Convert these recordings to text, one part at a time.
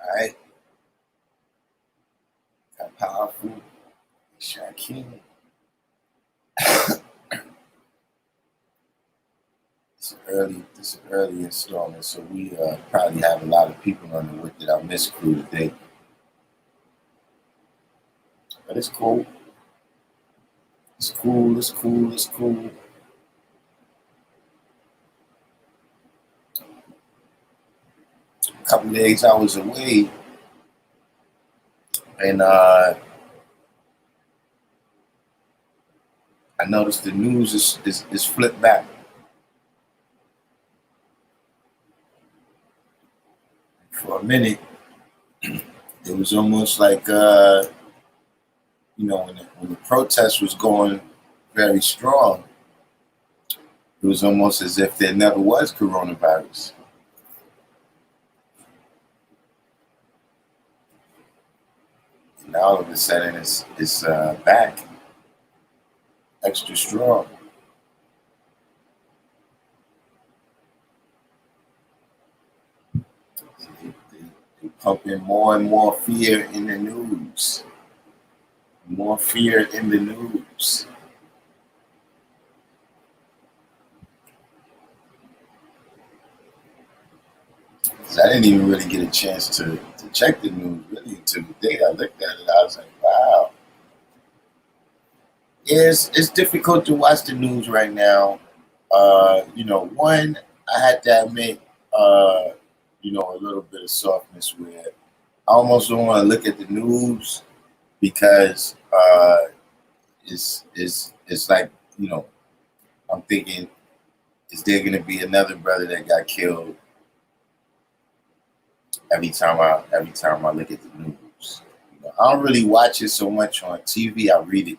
All right, got powerful. Shakim. This is early installment, so we probably have a lot of people on the Wicked I Miss crew today. But it's cool. It's cool. It's cool. It's cool. A couple of days I was away, and I noticed the news is flipped back. For a minute, it was almost like when the protest was going very strong, it was almost as if there never was coronavirus. And all of a sudden, it's back, extra strong. They pump in more and more fear in the news. More fear in the news. So I didn't even really get a chance to check the news really until the day I looked at it. I was like, wow. It's difficult to watch the news right now. One, I had to admit, a little bit of softness where I almost don't want to look at the news because it's like, I'm thinking, is there going to be another brother that got killed every time I look at the news? I don't really watch it so much on TV. I read it.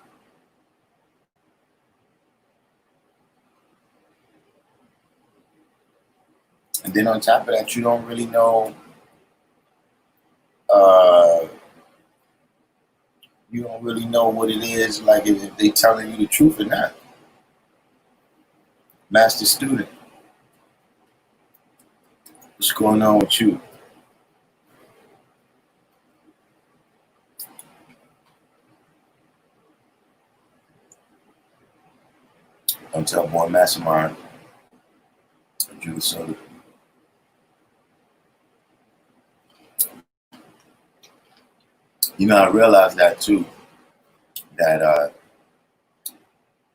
And then on top of that, you don't really know. You don't really know what it is, like if they telling you the truth or not. Master student, what's going on with you? Don't tell boy Mastermind. Julie Soda. I realized that too. That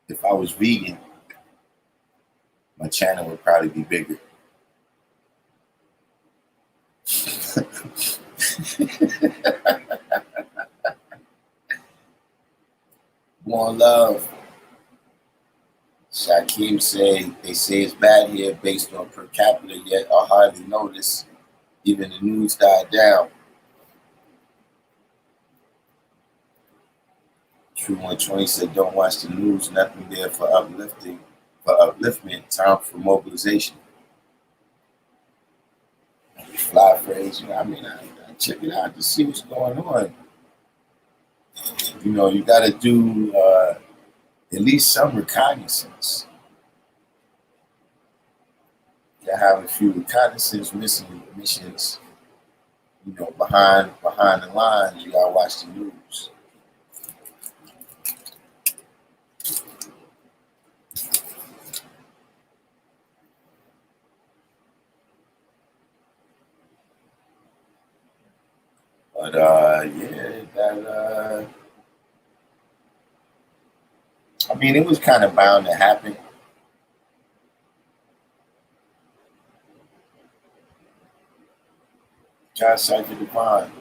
if I was vegan, my channel would probably be bigger. More love. Shakim they say it's bad here based on per capita, yet I hardly notice. Even the news died down. True 120 said, don't watch the news, nothing there for upliftment, time for mobilization. Fly phrase, I check it out to see what's going on. You got to do at least some reconnaissance. You have a few reconnaissance missions, behind the lines. You got to watch the news. But it was kind of bound to happen. God Cypher Divine.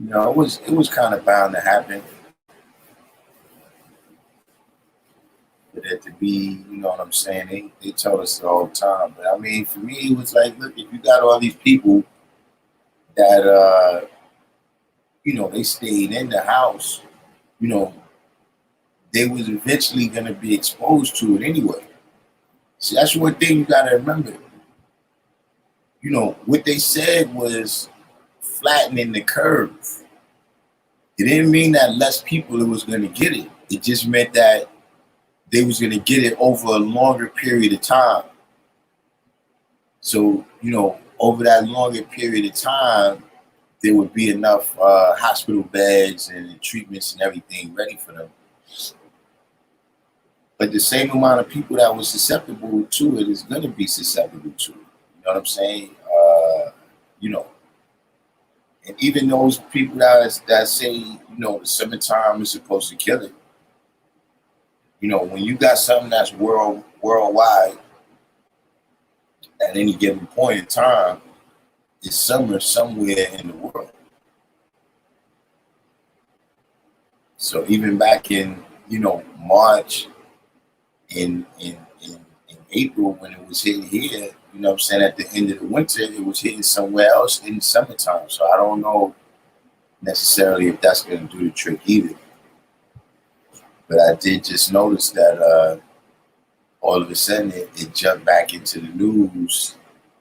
It was kind of bound to happen. For it to be, you know what I'm saying? They told us it all the time. But for me, it was like, look, if you got all these people that they stayed in the house, they was eventually going to be exposed to it anyway. See, that's one thing you got to remember. What they said was flattening the curve. It didn't mean that less people was going to get it. It just meant that they was going to get it over a longer period of time. So, over that longer period of time, there would be enough hospital beds and treatments and everything ready for them. But the same amount of people that was susceptible to it is going to be susceptible to it. You know what I'm saying? You know, and even those people that say, you know, the summertime is supposed to kill it. You know, when you got something that's worldwide at any given point in time, it's summer somewhere in the world. So even back in, you know, March, in April, when it was hitting here, you know what I'm saying, at the end of the winter, it was hitting somewhere else in the summertime. So I don't know necessarily if that's going to do the trick either. But I did just notice that all of a sudden it jumped back into the news,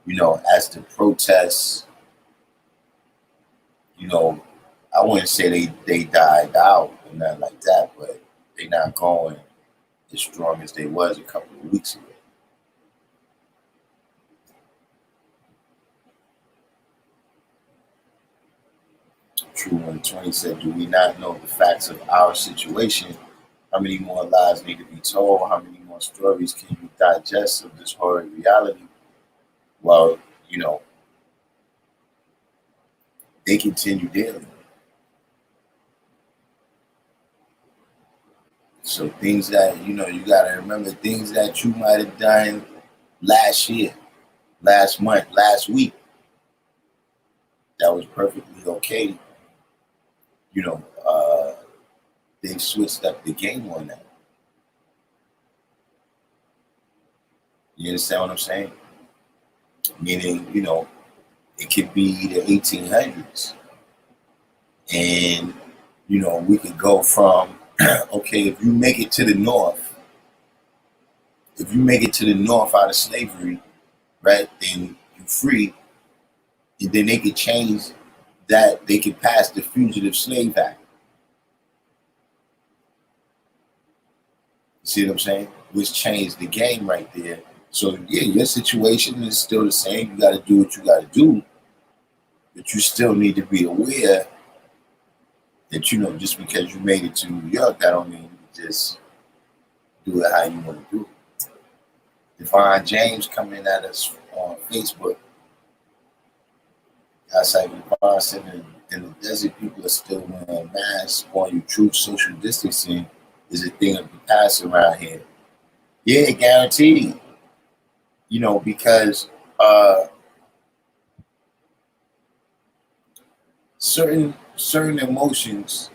you know, as the protests, you know, I wouldn't say they died out or nothing like that, but they're not going as strong as they was a couple of weeks ago. True 120 said, do we not know the facts of our situation? How many more lies need to be told? How many more stories can you digest of this horrid reality? Well, you know, they continue daily. So things that, you know, you got to remember, things that you might have done last year, last month, last week, that was perfectly okay. You know, they've switched up the game on that. You understand what I'm saying? Meaning, you know, it could be the 1800s. And, you know, we could go from, okay, if you make it to the north, out of slavery, right, then you're free. And then they could change that, they could pass the Fugitive Slave Act. You see what I'm saying? Which changed the game right there. So, yeah, your situation is still the same. You got to do what you got to do. But you still need to be aware that, you know, just because you made it to New York, that don't mean you just do it how you want to do it. Divine James coming at us on Facebook. Outside Divine said, in the desert, people are still wearing masks. On your true social distancing is a thing of the past around here. Yeah, guaranteed. You know, because certain emotions,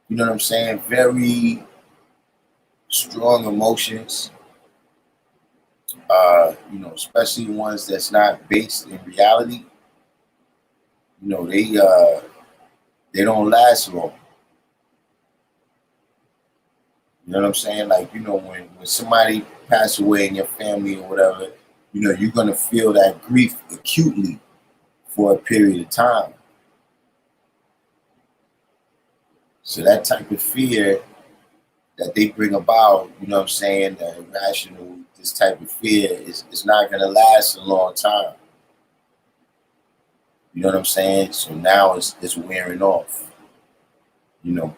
you know what I'm saying, very strong emotions, you know, especially ones that's not based in reality, you know, they don't last long. You know what I'm saying? Like, you know, when somebody passes away in your family or whatever, you know, you're gonna feel that grief acutely for a period of time. So that type of fear that they bring about, you know what I'm saying, the irrational, this type of fear is not going to last a long time. You know what I'm saying? So now it's wearing off. You know,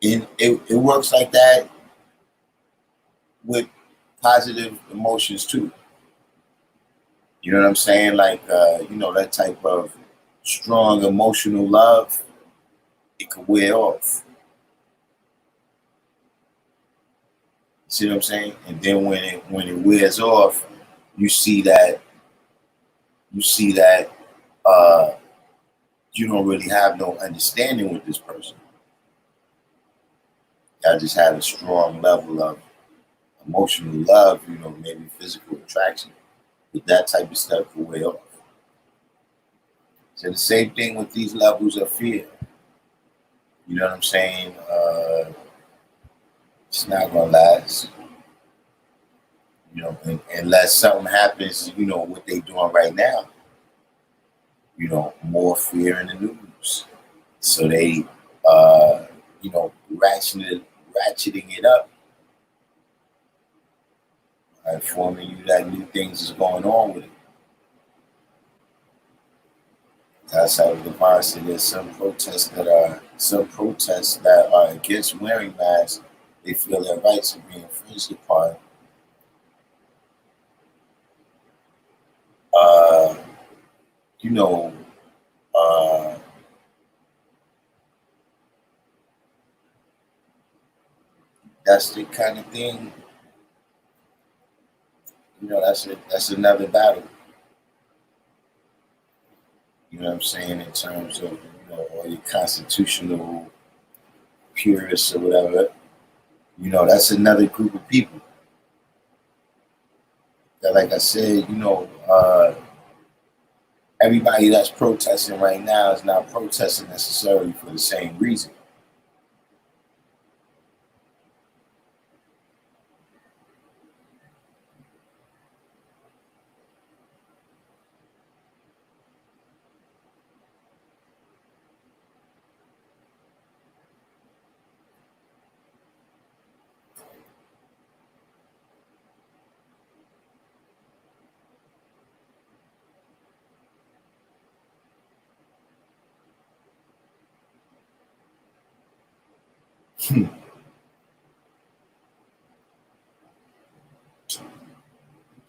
and it works like that with positive emotions too. You know what I'm saying? Like, you know, that type of strong emotional love, it could wear off. See what I'm saying? And then when it wears off, you see that uh, you don't really have no understanding with this person. I just had a strong level of emotional love, you know, maybe physical attraction. But that type of stuff will wear off. So the same thing with these levels of fear. You know what I'm saying? It's not gonna last. You know, unless something happens, you know, what they doing right now. You know, more fear in the news. So they, you know, ratcheting it up, informing you that new things is going on with it. outside of the violence, there's some protests that are against wearing masks. They feel their rights are being infringed upon. Uh, you know, uh, that's the kind of thing. That's another battle. You know what I'm saying, in terms of all your constitutional purists or whatever. That's another group of people that, like I said, everybody that's protesting right now is not protesting necessarily for the same reason.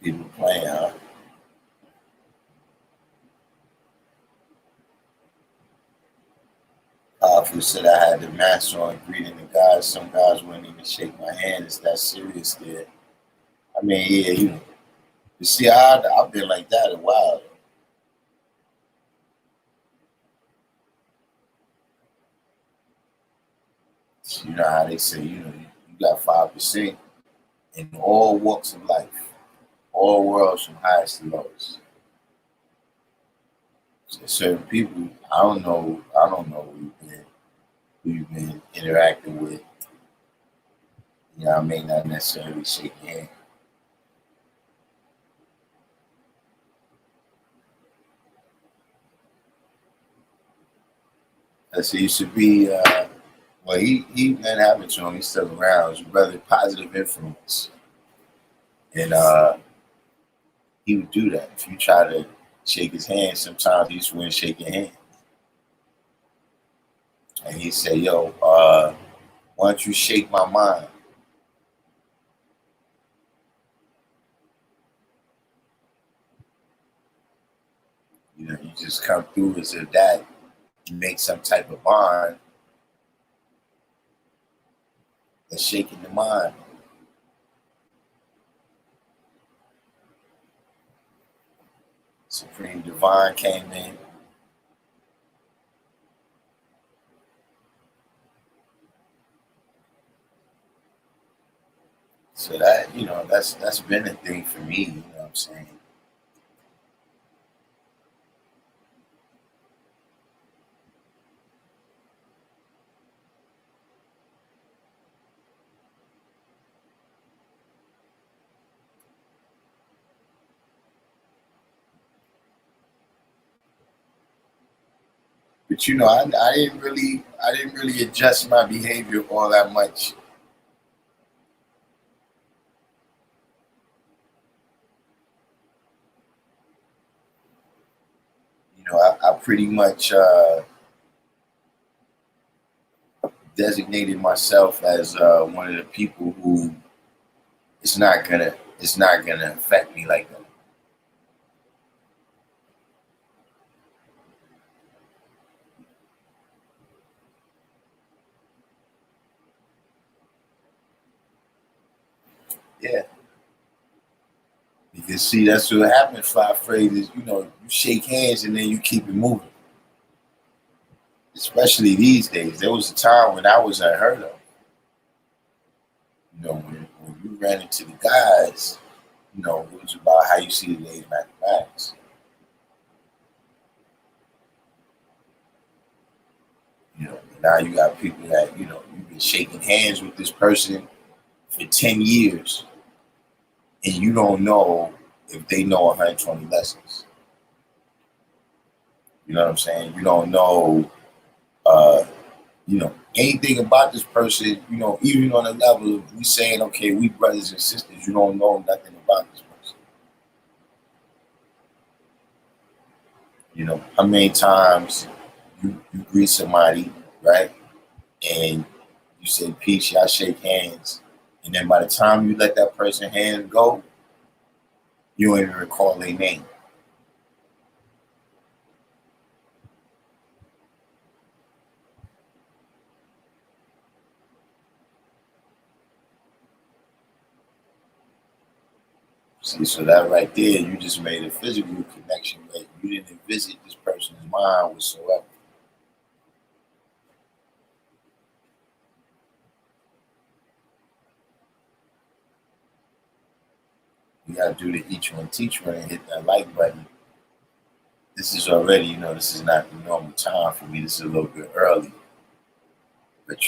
People playing, huh? Powerful said I had the mask on, greeting the guys. Some guys wouldn't even shake my hand. It's that serious there. I mean, yeah, you see, I've been like that a while. You know how they say, you got 5% in all walks of life, all worlds from highest to lowest. So certain people, I don't know who you've been interacting with. I may not necessarily shake your hand. As he used to be, well, he didn't have it to him. He's still around. His brother, positive influence, and he would do that. If you try to shake his hand, sometimes he just wouldn't shake your hand, and he'd say, "Yo, why don't you shake my mind?" You just come through as if that make some type of bond that's shaking the mind. Supreme Divine came in. So that's been a thing for me, you know what I'm saying? But I didn't really adjust my behavior all that much. I pretty much designated myself as one of the people who it's not gonna affect me like that. Yeah, because see, that's what happens. Five phrases, you shake hands and then you keep it moving. Especially these days, there was a time when I was unheard of. When you ran into the guys, it was about how you see today's mathematics. Now you got people that you've been shaking hands with this person for 10 years, and you don't know if they know 120 lessons. You know what I'm saying? You don't know, uh, anything about this person. Even on the level of we saying, okay, we brothers and sisters. You don't know nothing about this person. You know, how many times you greet somebody, right? And you say peace, y'all shake hands. And then by the time you let that person's hand go, you don't even recall their name. See, so that right there, you just made a physical connection, but you didn't visit this person's mind whatsoever. You gotta do the each one, teach one, and hit that like button. This is already, this is not the normal time for me. This is a little bit early, but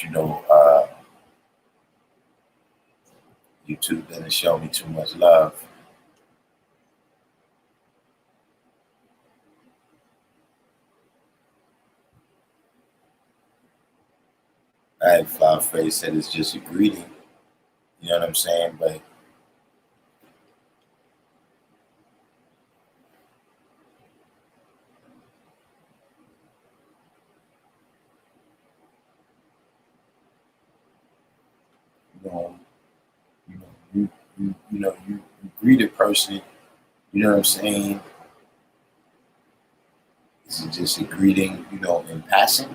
YouTube doesn't show me too much love. I had Fly Face said it's just a greeting. You know what I'm saying? But you know, you know, you greet a person. You know what I'm saying? Is it just a greeting? In passing.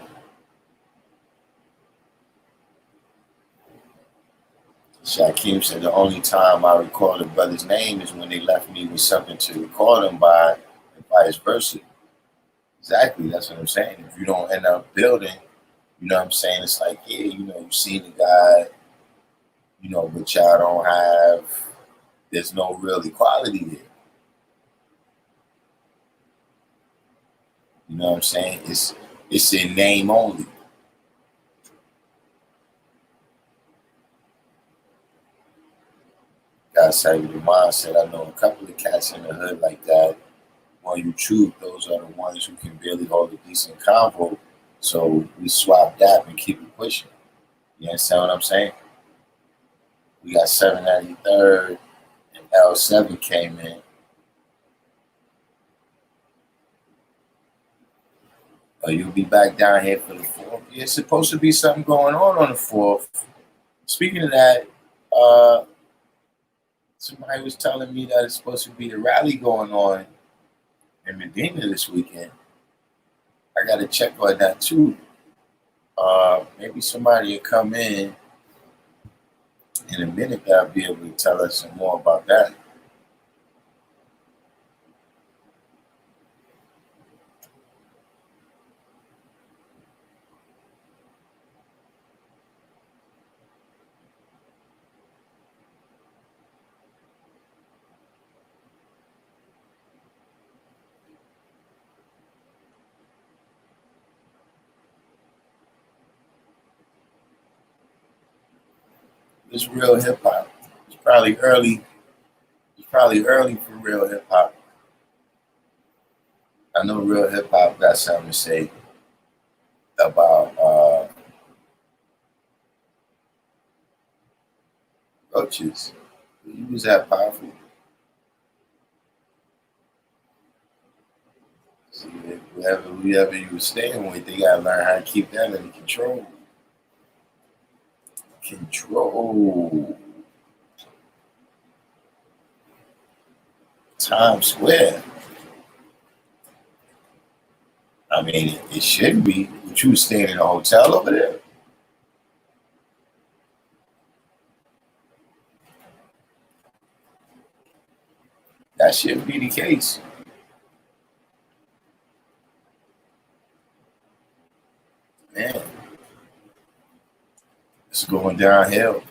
Shakim said the only time I recall a brother's name is when they left me with something to recall them by, and vice versa. Exactly, that's what I'm saying. If you don't end up building, you know what I'm saying? It's like, yeah, you see the guy, but y'all don't have, there's no real equality there. You know what I'm saying? It's in name only. God save the mindset. I know a couple of cats in the hood like that. On YouTube, those are the ones who can barely hold a decent convo. So we swap that and keep it pushing. You understand what I'm saying? We got 793rd and L7 came in. You'll be back down here for the 4th. Yeah, it's supposed to be something going on the 4th. Speaking of that, somebody was telling me that it's supposed to be a rally going on in Medina this weekend. I got to check on that too. Maybe somebody will come in a minute that'll be able to tell us some more about that. It's real hip hop. It's probably early. It's probably early for real hip hop. I know real hip hop got something to say about roaches. He was that powerful. See, whoever you were staying with, they gotta learn how to keep that under control. Control. Times Square. I mean, it should be. But you was staying in a hotel over there. That should be the case. Man, it's going downhill.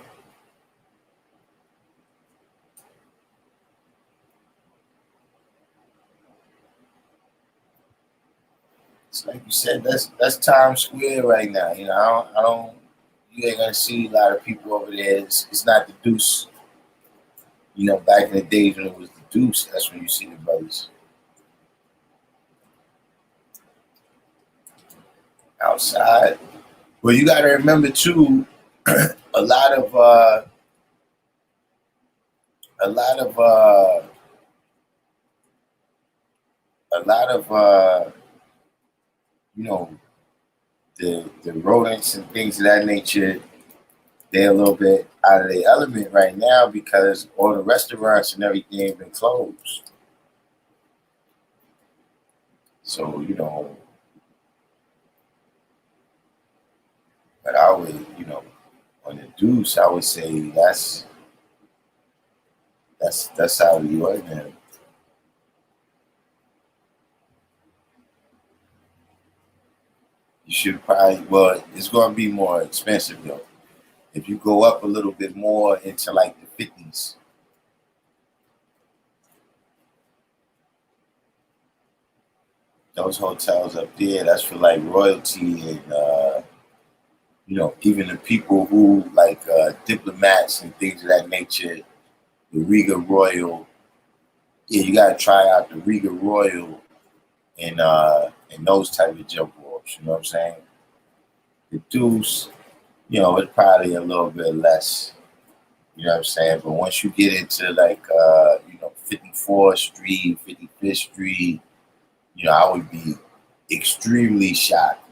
It's like you said, that's Times Square right now. I don't. You ain't gonna see a lot of people over there. It's not the Deuce. Back in the days when it was the Deuce, that's when you see the brothers outside. Well, you got to remember too, a lot of a lot of lot of you know, the rodents and things of that nature, they're a little bit out of their element right now because all the restaurants and everything have been closed. So, but I would, on the deuce, I would say that's how you are now. You should probably, well, it's going to be more expensive though. If you go up a little bit more into like the 50s, those hotels up there, that's for like royalty and, even the people who like diplomats and things of that nature, the Riga Royal. Yeah, you got to try out the Riga Royal and those type of jump ropes. You know what I'm saying? The Deuce, it's probably a little bit less. You know what I'm saying? But once you get into like 54th Street, 55th Street, I would be extremely shocked.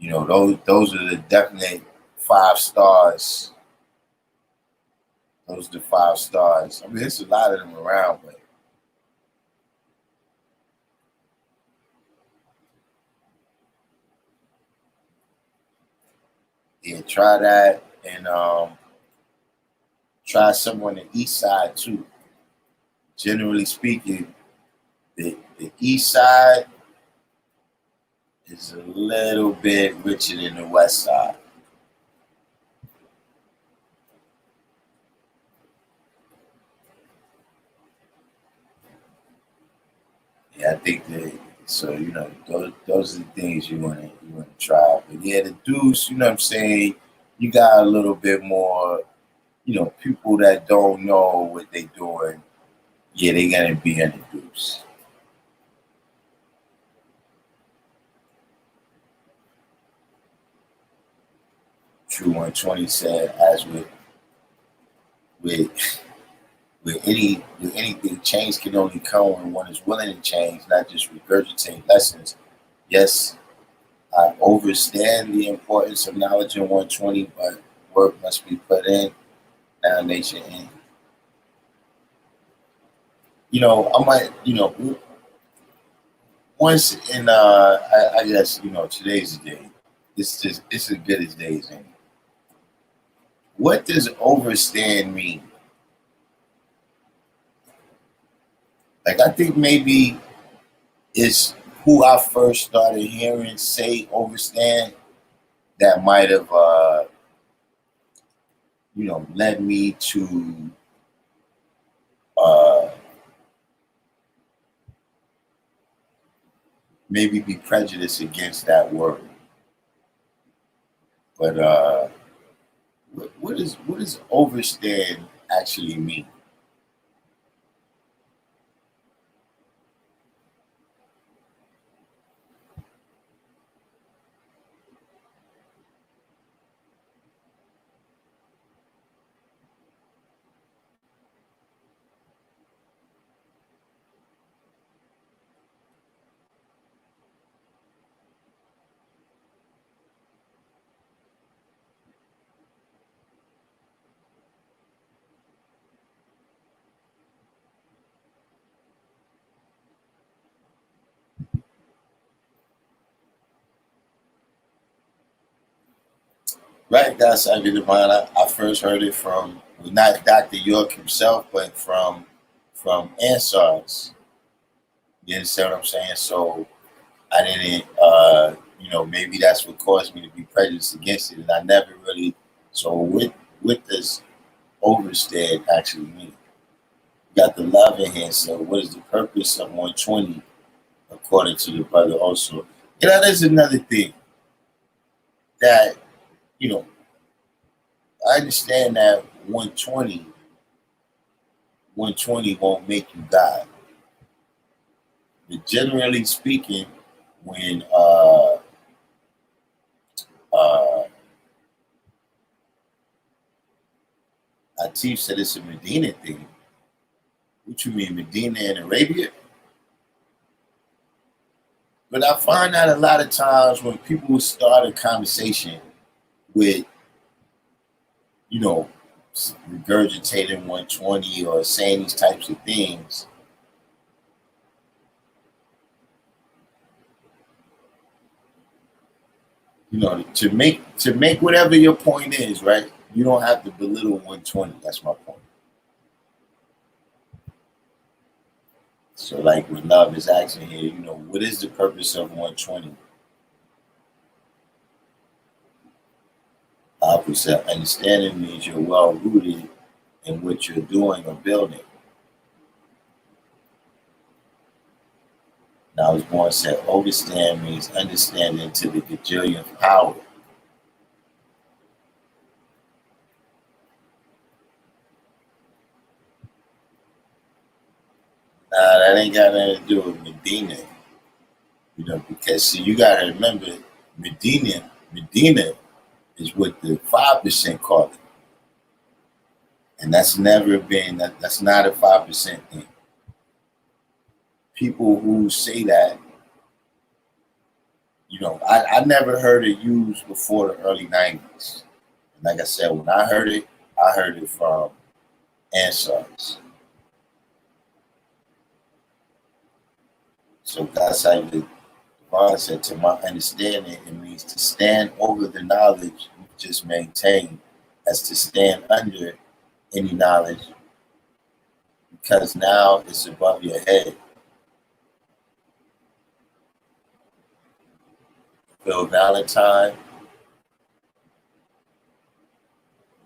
Those are the definite 5 stars. Those are the 5 stars. I mean, there's a lot of them around, but yeah, try that and try some on the east side too. Generally speaking, the east side is a little bit richer than the west side. Yeah, I think that so those are the things you wanna try. But yeah, the Deuce, you know what I'm saying, you got a little bit more, people that don't know what they doing, yeah, they gonna be in the Deuce. True 120 said, as with with anything, change can only come when one is willing to change, not just regurgitate lessons. Yes, I understand the importance of knowledge in 120, but work must be put in. Now, nation, and I might, once in, I guess today's the day. It's as good as days. And what does overstand mean? Like, I think maybe it's who I first started hearing say overstand that might have, led me to uh, maybe be prejudiced against that word. But what does overstand actually mean? Right, that's Ivy Divine. I first heard it from, well, not Dr. York himself, but from Ansars. You understand what I'm saying? So I didn't, maybe that's what caused me to be prejudiced against it, and I never really. So what does overstand actually mean? You got the love in here. So what is the purpose of 120 according to the brother? Also, there's another thing that you know. I understand that 120 won't make you God. But generally speaking, when uh, Atif said it's a Medina thing, what you mean, Medina and Arabia? But I find that a lot of times when people start a conversation with, you know, regurgitating 120 or saying these types of things, to make whatever your point is, right? You don't have to belittle 120. That's my point. So, like what Love is asking here, what is the purpose of 120? Opposite understanding means you're well rooted in what you're doing or building. Now, as Born said, overstand means understanding to the gajillionth power. Nah, that ain't got nothing to do with Medina, because see, you gotta remember, Medina is what the 5% call it, and that's never been that's not a 5% thing. People who say that, I never heard it used before the early 90s. And like I said, when I heard it from Ansars. So that's how the Quran said, to my understanding, it means to stand over the knowledge you just maintained, as to stand under any knowledge, because now it's above your head. Bill Valentine,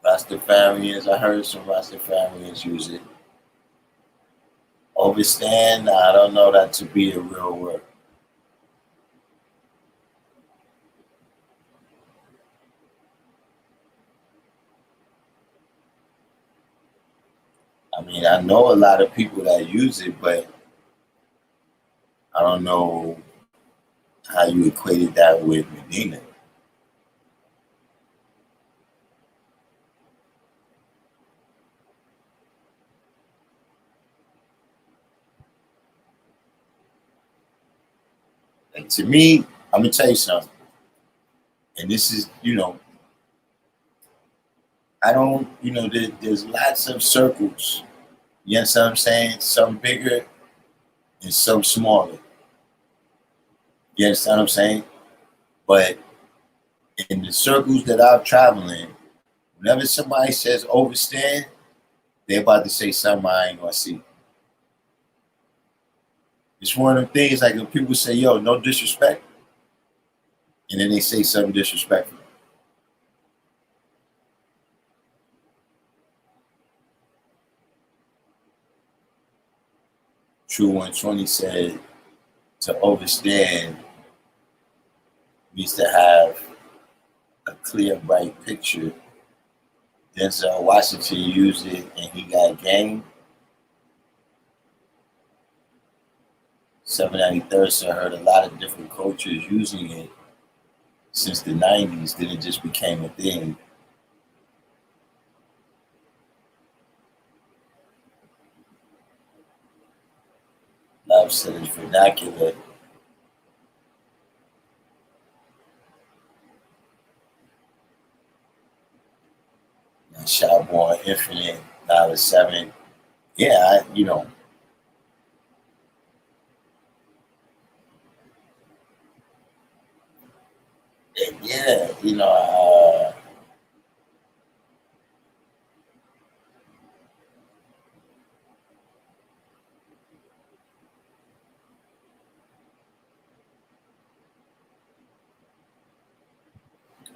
Rastafarians, I heard some Rastafarians use it. Overstand, I don't know that to be a real word. I mean, I know a lot of people that use it, but I don't know how you equated that with Medina. And to me, I'm gonna tell you something. And this is, I don't, there's lots of circles. You understand what I'm saying? Some bigger and some smaller. You understand what I'm saying? But in the circles that I've traveled in, whenever somebody says overstand, they're about to say something I ain't gonna see. It's one of them things like when people say, yo, no disrespect, and then they say something disrespectful. True 120 said to overstand means to have a clear, bright picture. Denzel Washington used it and he got game. 793rd, so I heard a lot of different cultures using it since the 90s. Then it just became a thing. Love said it's vernacular. And Shotborn Infinite, $7. Yeah, yeah,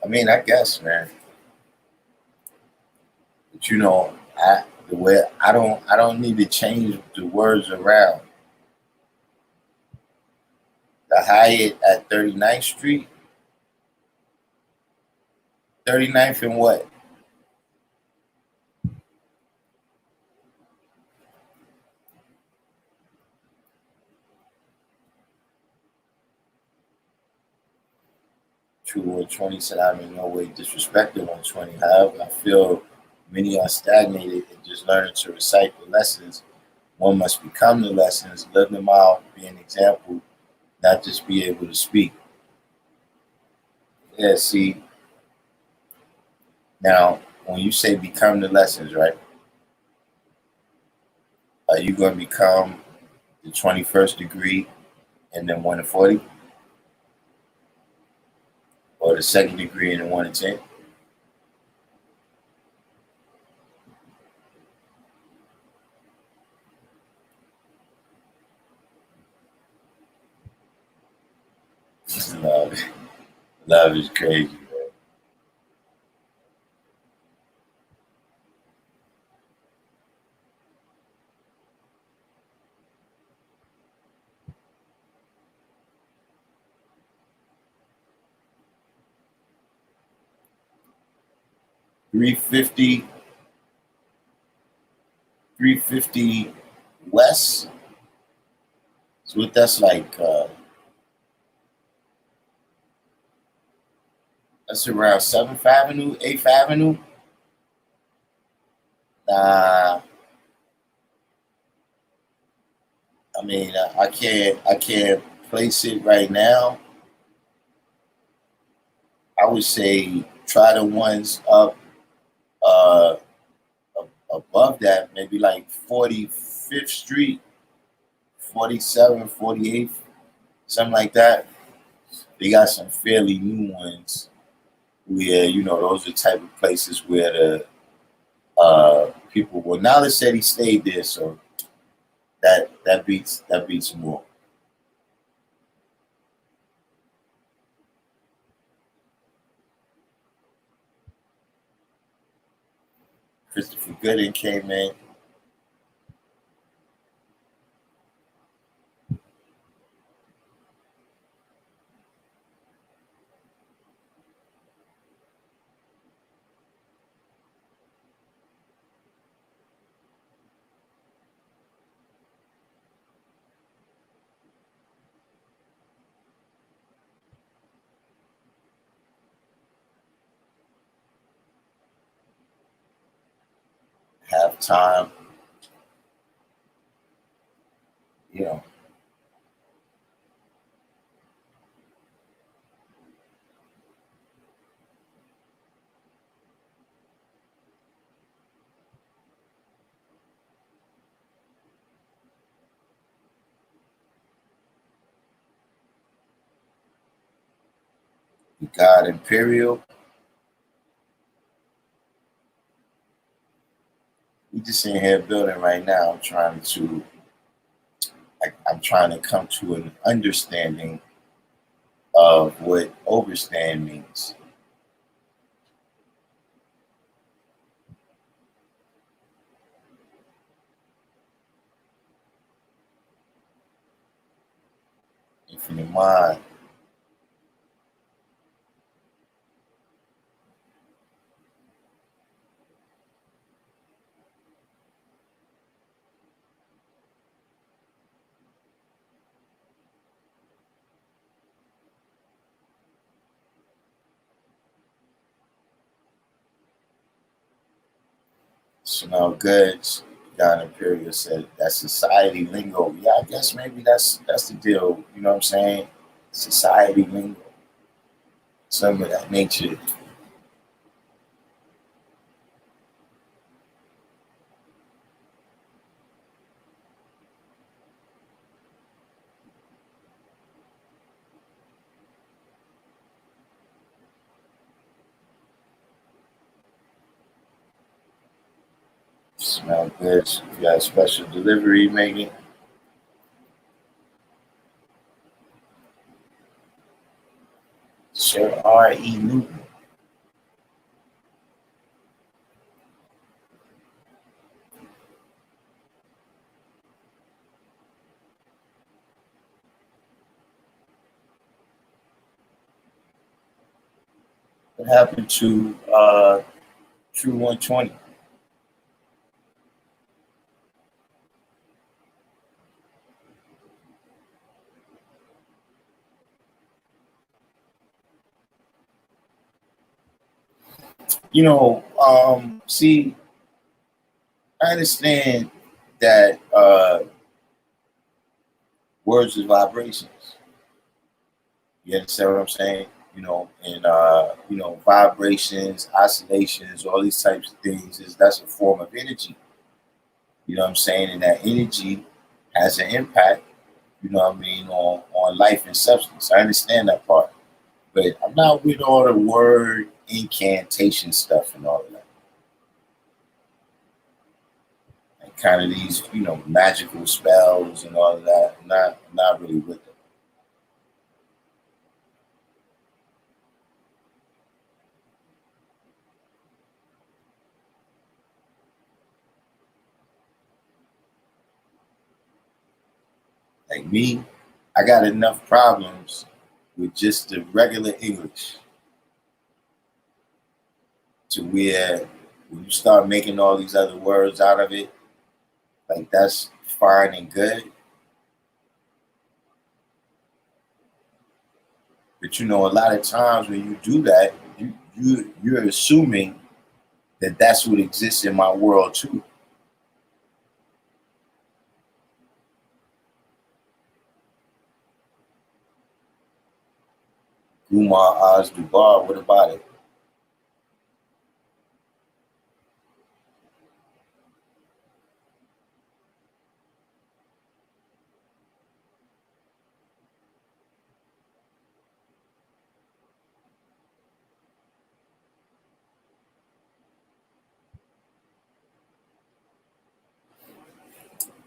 I mean, I guess, man. But the way I don't need to change the words around. The Hyatt at 39th Street, 39th and what? True 120 said, I'm in no way disrespecting 120. However, I feel many are stagnated and just learning to recite the lessons. One must become the lessons, live them out, be an example not just be able to speak. Yeah, see, now when you say become the lessons, right? Are you going to become the 21st degree and then 1 to 40? Or the second degree and then 1 to 10? Love, love is crazy. 350, 350 West. So what that's like, that's around 7th Avenue, 8th Avenue. Nah, I mean, I can't place it right now. I would say try the ones up uh, above that, maybe like 45th Street, 47th, 48th, something like that. They got some fairly new ones where, those are the type of places where the people, well, now they said he stayed there, so that beats more. Christopher Gooden came in. Halftime, you know, you got Imperial. We just in here building right now. I'm trying to come to an understanding of what overstand means. Infinite mind. Chanel Goods, Don Imperial said that's society lingo. Yeah, I guess maybe that's the deal. You know what I'm saying? Society lingo, some of that nature. Smell Goods. If you got a special delivery, maybe. Sir R.E. Newton. What happened to True 120? See, I understand that words is vibrations. You understand what I'm saying? And vibrations, oscillations, all these types of things that's a form of energy. You know what I'm saying? And that energy has an impact, on life and substance. I understand that part. But I'm not with all the word incantation stuff and all of that. And kind of these, magical spells and all of that. I'm not really with them. Like me, I got enough problems with just the regular English to where when you start making all these other words out of it, like that's fine and good. But a lot of times when you do that, you're assuming that that's what exists in my world too. Gumar Oz Dubar, what about it?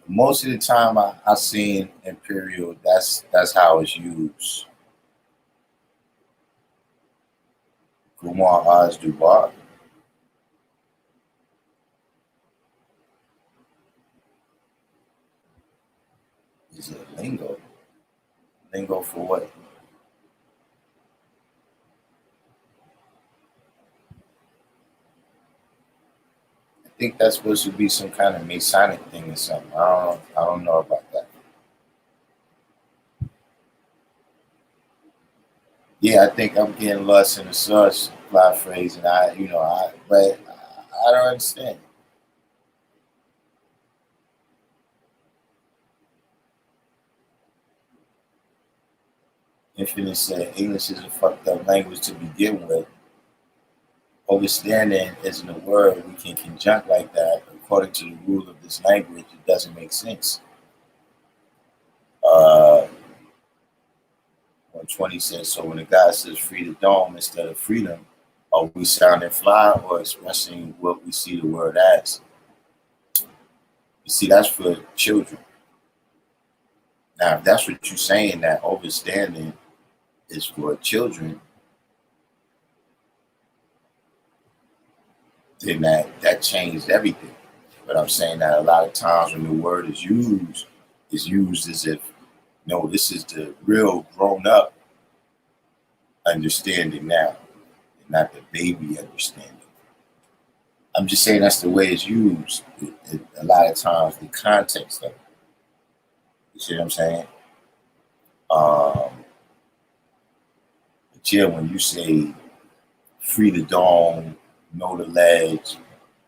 Most of the time I seen Imperial, that's how it's used. Gumar Oz Dubar. Is it lingo? Lingo for what? I think that's supposed to be some kind of Masonic thing or something. I don't know about that. Yeah, I think I'm getting lost in the sauce, fly phrase, and but I don't understand. Infinite said English is a fucked up language to begin with. Overstanding isn't a word we can conjunct like that. According to the rule of this language, it doesn't make sense. Uh, 120 says, so when a guy says free the dome instead of freedom, are we sounding fly or expressing what we see the word as? You see, that's for children. Now, if that's what you're saying, that overstanding is for children, then that changed everything. But I'm saying that a lot of times when the word is used as if, no, this is the real grown up understanding now, not the baby understanding. I'm just saying that's the way it's used. A lot of times, the context of it. You see what I'm saying? But yeah, when you say free the dome, know the ledge,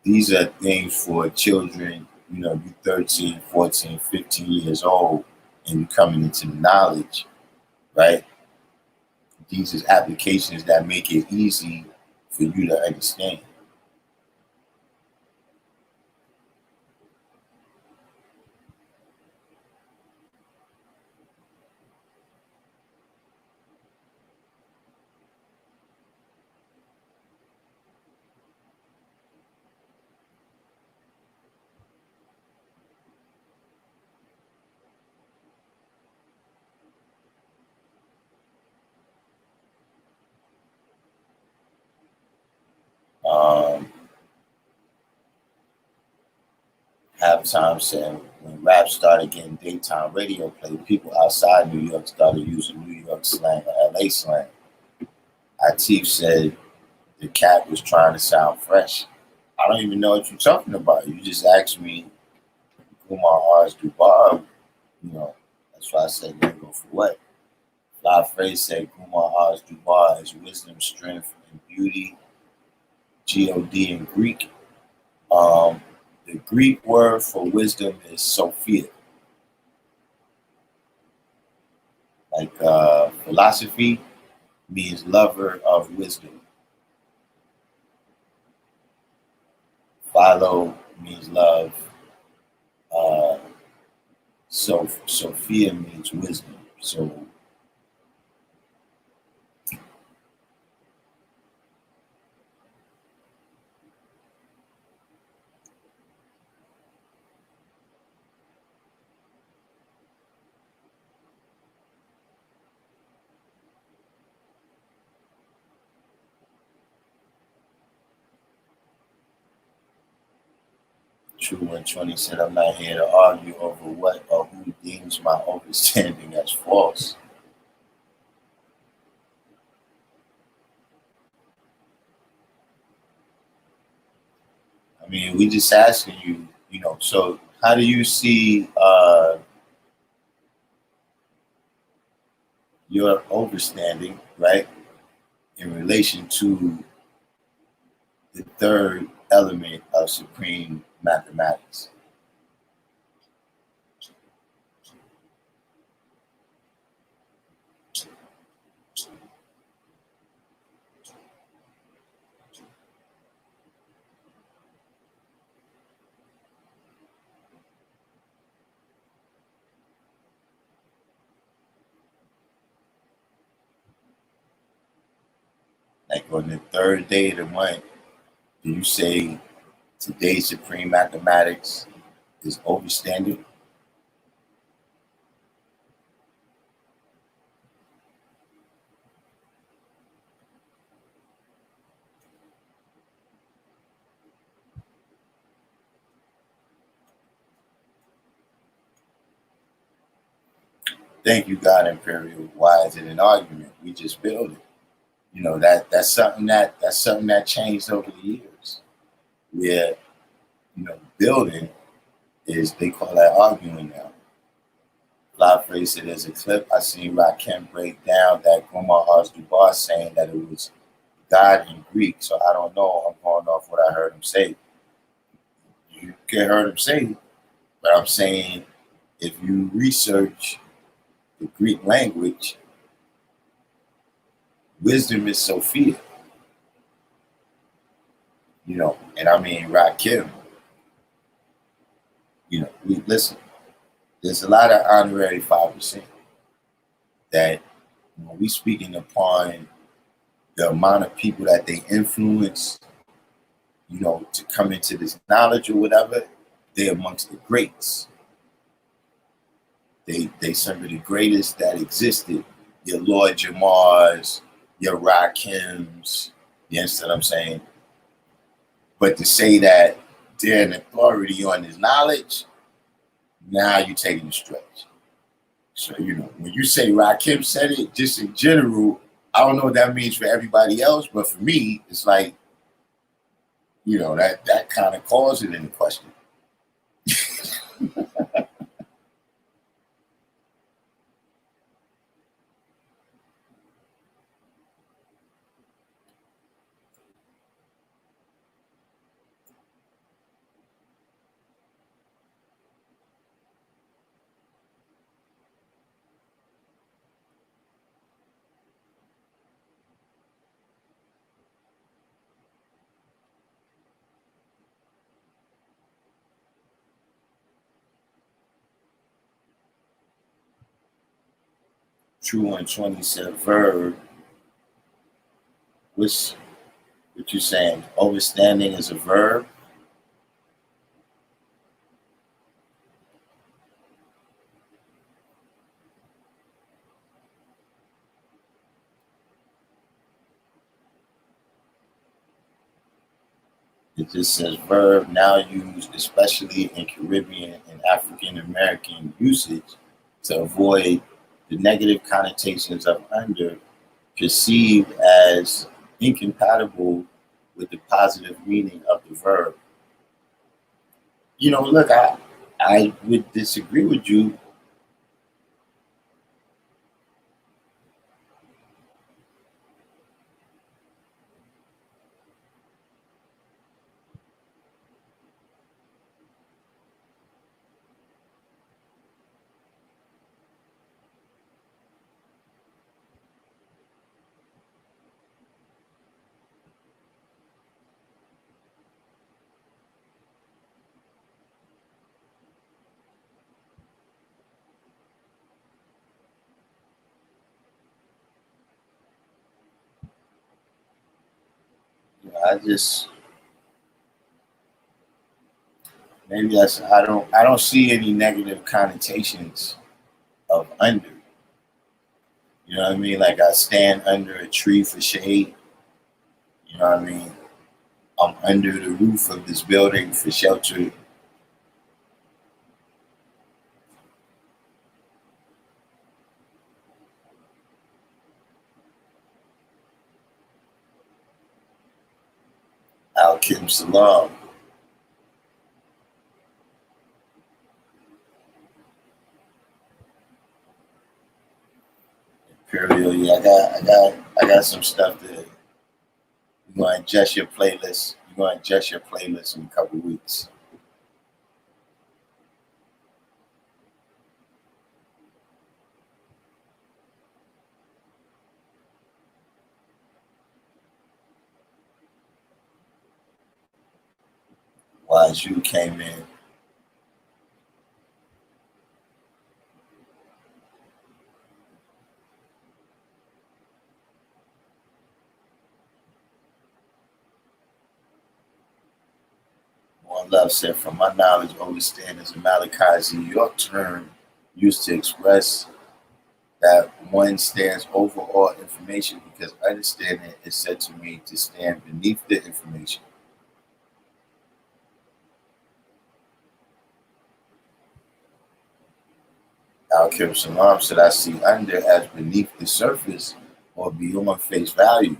these are things for children, you 13, 14, 15 years old, and you coming into the knowledge, right? These is applications that make it easy for you to understand. Um, Halftime said when rap started getting daytime radio play, people outside New York started using New York slang or LA slang. Atif said the cat was trying to sound fresh. I don't even know what you're talking about. You just asked me Kumar R's Dubar, you know. That's why I said lingo for what? Fly phrase said Kumar R's Dubar is wisdom, strength, and beauty. God in Greek. Um, the Greek word for wisdom is Sophia. Like philosophy means lover of wisdom. Philo means love. Uh, so Sophia means wisdom. So True and 20 said, I'm not here to argue over what or who deems my understanding as false. I mean, we just asking you, so how do you see your understanding, right, in relation to the third element of supreme mathematics? Like on the third day of the month, do you say today's supreme mathematics is overstanding? Thank you, God Imperial. Why is it an argument? We just build it. That's something that changed over the years. Where building is they call that arguing now. Fly phrase said there's a clip I seen Rakim break down that Grandma Ars Dubois saying that it was God in Greek. So I don't know. I'm going off what I heard him say. You can heard him say, but I'm saying if you research the Greek language, wisdom is Sophia. And I mean Rakim. We listen. There's a lot of honorary 5% that when we speaking upon the amount of people that they influence, to come into this knowledge or whatever, they're amongst the greats. They some of the greatest that existed. Your Lord Jamars, your Rakims, you understand what I'm saying? But to say that they're an authority on this knowledge, now you're taking a stretch. So, when you say Rakim said it, just in general, I don't know what that means for everybody else, but for me, it's like, that kind of calls it into question. True and 20 said verb, which what you saying? Overstanding is a verb. It just says verb now used especially in Caribbean and African American usage to avoid the negative connotations of under perceived as incompatible with the positive meaning of the verb. Look, I would disagree with you. I just maybe that's I don't see any negative connotations of under. You know what I mean? Like I stand under a tree for shade. You know what I mean? I'm under the roof of this building for shelter. Al Kim Salam. Imperial, yeah, I got some stuff that you're gonna adjust your playlist. You're gonna adjust your playlist in a couple weeks. While you came in, One Love said, from my knowledge, overstand is a Malachi Z. York term used to express that one stands over all information because understanding is said to mean to stand beneath the information. Al Kim Salam said, I see under as beneath the surface or beyond face value.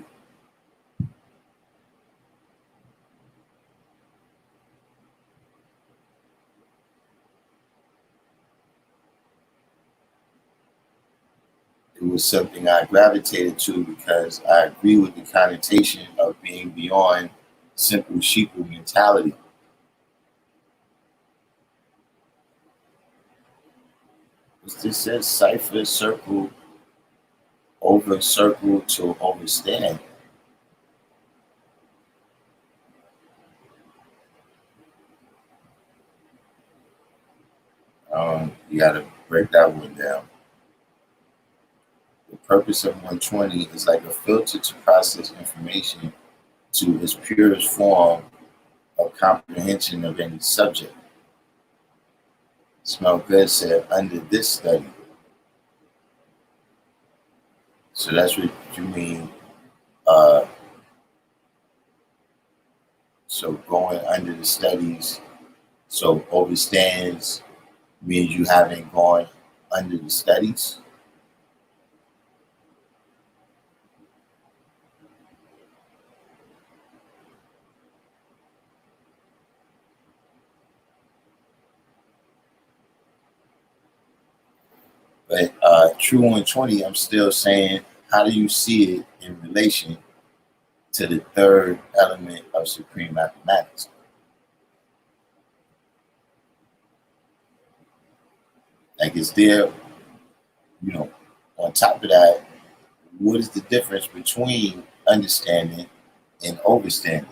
It was something I gravitated to because I agree with the connotation of being beyond simple sheeple mentality. This says cipher, circle, over circle to overstand. You got to break that one down. The purpose of 120 is like a filter to process information to its purest form of comprehension of any subject. Smell Good said, under this study. So that's what you mean. Uh, so going under the studies, so overstands means you haven't gone under the studies. But True 120, I'm still saying, how do you see it in relation to the third element of supreme mathematics? Like, is there, you know, on top of that, what is the difference between understanding and overstanding?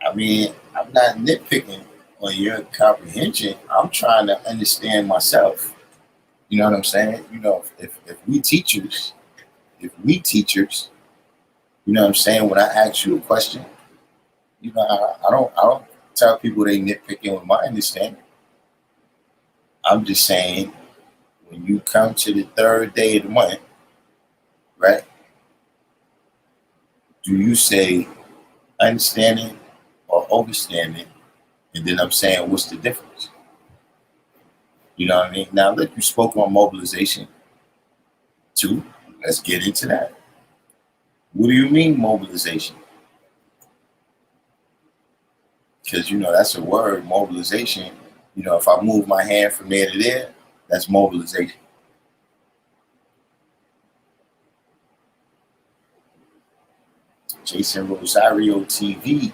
I mean, I'm not nitpicking on your comprehension. I'm trying to understand myself. You know what I'm saying? If we teachers, you know what I'm saying, when I ask you a question, I don't tell people they nitpicking with my understanding. I'm just saying when you come to the third day of the month, right? Do you say understanding or overstanding? And then I'm saying, what's the difference? You know what I mean? Now, look, you spoke on mobilization too. Let's get into that. What do you mean mobilization? Because that's a word, mobilization. If I move my hand from there to there, that's mobilization. Jason Rosario TV.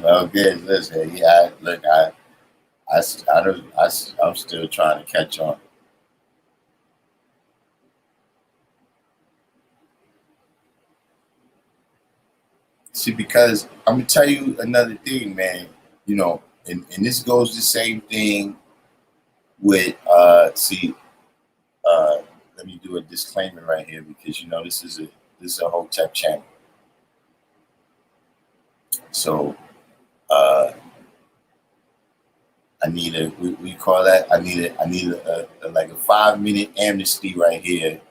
Well, good. Listen, yeah, look, I don't, I'm still trying to catch on. See, because I'm gonna tell you another thing, man. You know, and this goes the same thing with see, uh let me do a disclaimer right here because you know this is a Hotep channel. So uh I need a we call that I need a like a 5 minute amnesty right here.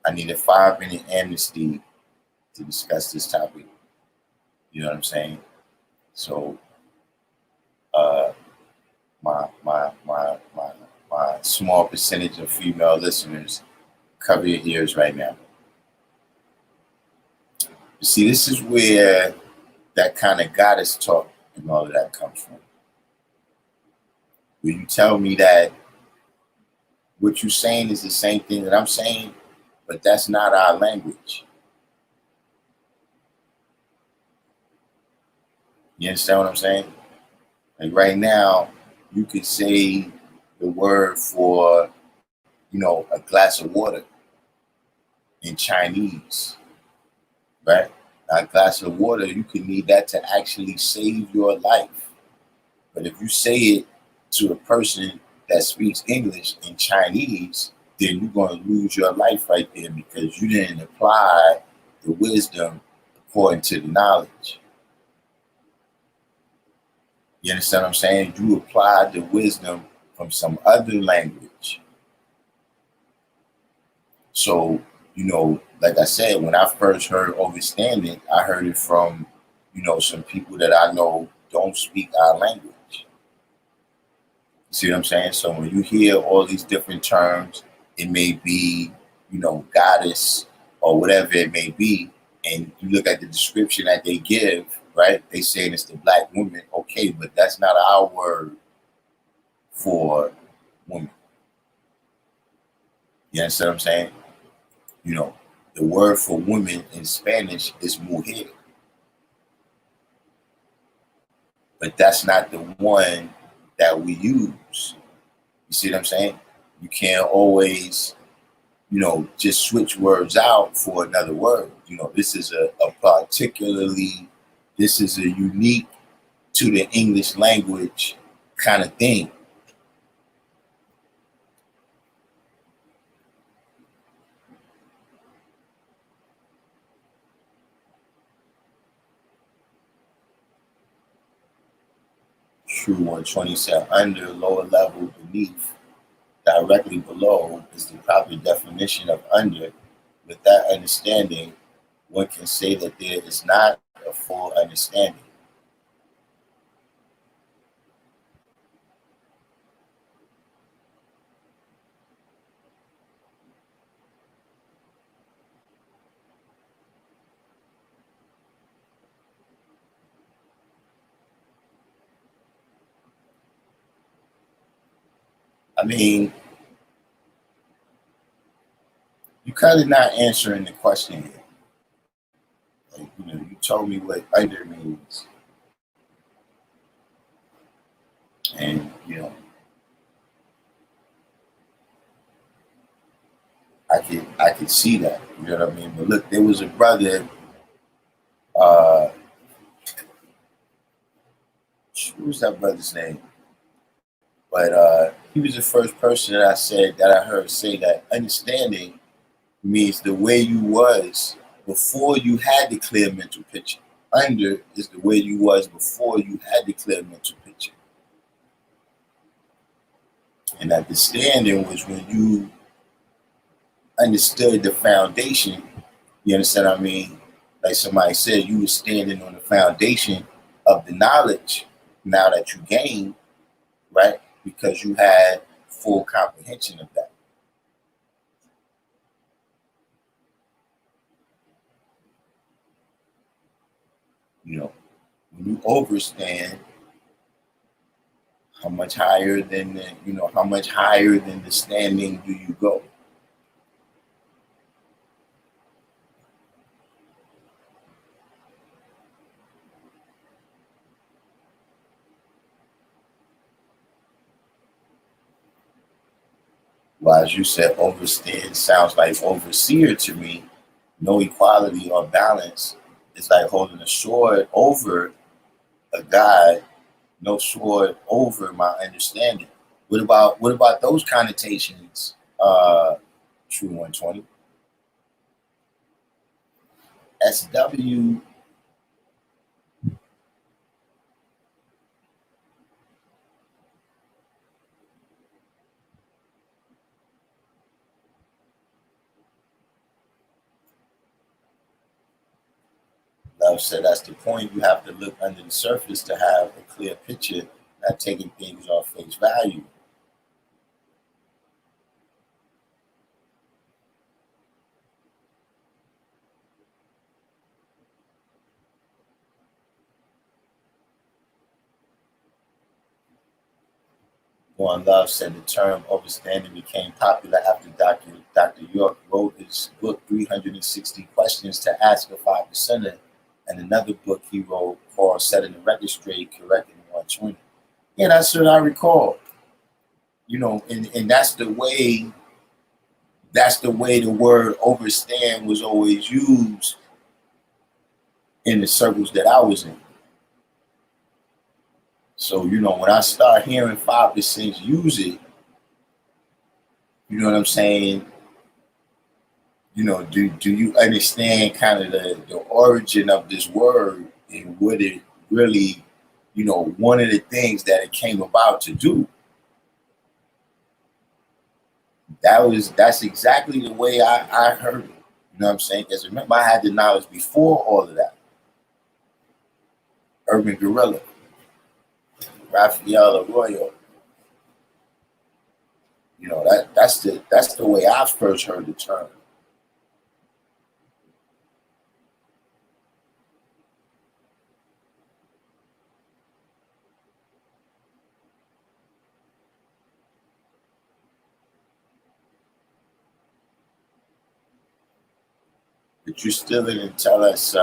I need a 5 minute amnesty to discuss this topic. You know what I'm saying? So uh my small percentage of female listeners, cover your ears right now. You see, this is where that kind of goddess talk and all of that comes from. When you tell me that what you're saying is the same thing that I'm saying, but that's not our language. You understand what I'm saying? Like right now, you could say the word for, a glass of water in Chinese, right? Now, a glass of water, you could need that to actually save your life. But if you say it to a person that speaks English in Chinese, then you're going to lose your life right there because you didn't apply the wisdom according to the knowledge. You understand what I'm saying? You applied the wisdom from some other language. So, like I said, when I first heard overstanding, I heard it from, some people that I know don't speak our language. See what I'm saying? So when you hear all these different terms, it may be, goddess or whatever it may be, and you look at the description that they give, right? They saying it's the black woman, okay, but that's not our word for woman. You understand what I'm saying? The word for woman in Spanish is mujer, but that's not the one that we use. You see what I'm saying? You can't always just switch words out for another word. This is this is a unique to the English language kind of thing. True 120 said under, lower level, beneath, directly below is the proper definition of under. With that understanding, one can say that there is not a full understanding. I mean, you kind of not answering the question here. Like, you told me what under means, and I could see that. You know what I mean? But look, there was a brother. Uh, what was that brother's name? But he was the first person that I heard say that understanding means the way you was before you had the clear mental picture. Under is the way you was before you had the clear mental picture. And understanding was when you understood the foundation. You understand what I mean? Like somebody said, you were standing on the foundation of the knowledge now that you gained, right? Because you had full comprehension of that. When you overstand, how much higher than the standing do you go? Well, as you said, overstand sounds like overseer to me. No equality or balance. It's like holding a sword over a guy, no sword over my understanding. What about those connotations? True 120. SW. Love said that's the point. You have to look under the surface to have a clear picture, not taking things off face value. One Love said the term overstanding became popular after Dr. York wrote his book 360 Questions to Ask a 5%er, and another book he wrote called Setting the Record Straight, Correcting 120. Yeah, that's what I recall. And that's the way the word overstand was always used in the circles that I was in. So, when I start hearing 5% use it, you know what I'm saying? Do you understand kind of the origin of this word and what it really, one of the things that it came about to do? That's exactly the way I heard it. You know what I'm saying? Because remember, I had the knowledge before all of that. Urban Gorilla, Raphael Arroyo. That's the way I first heard the term. But you still didn't tell us,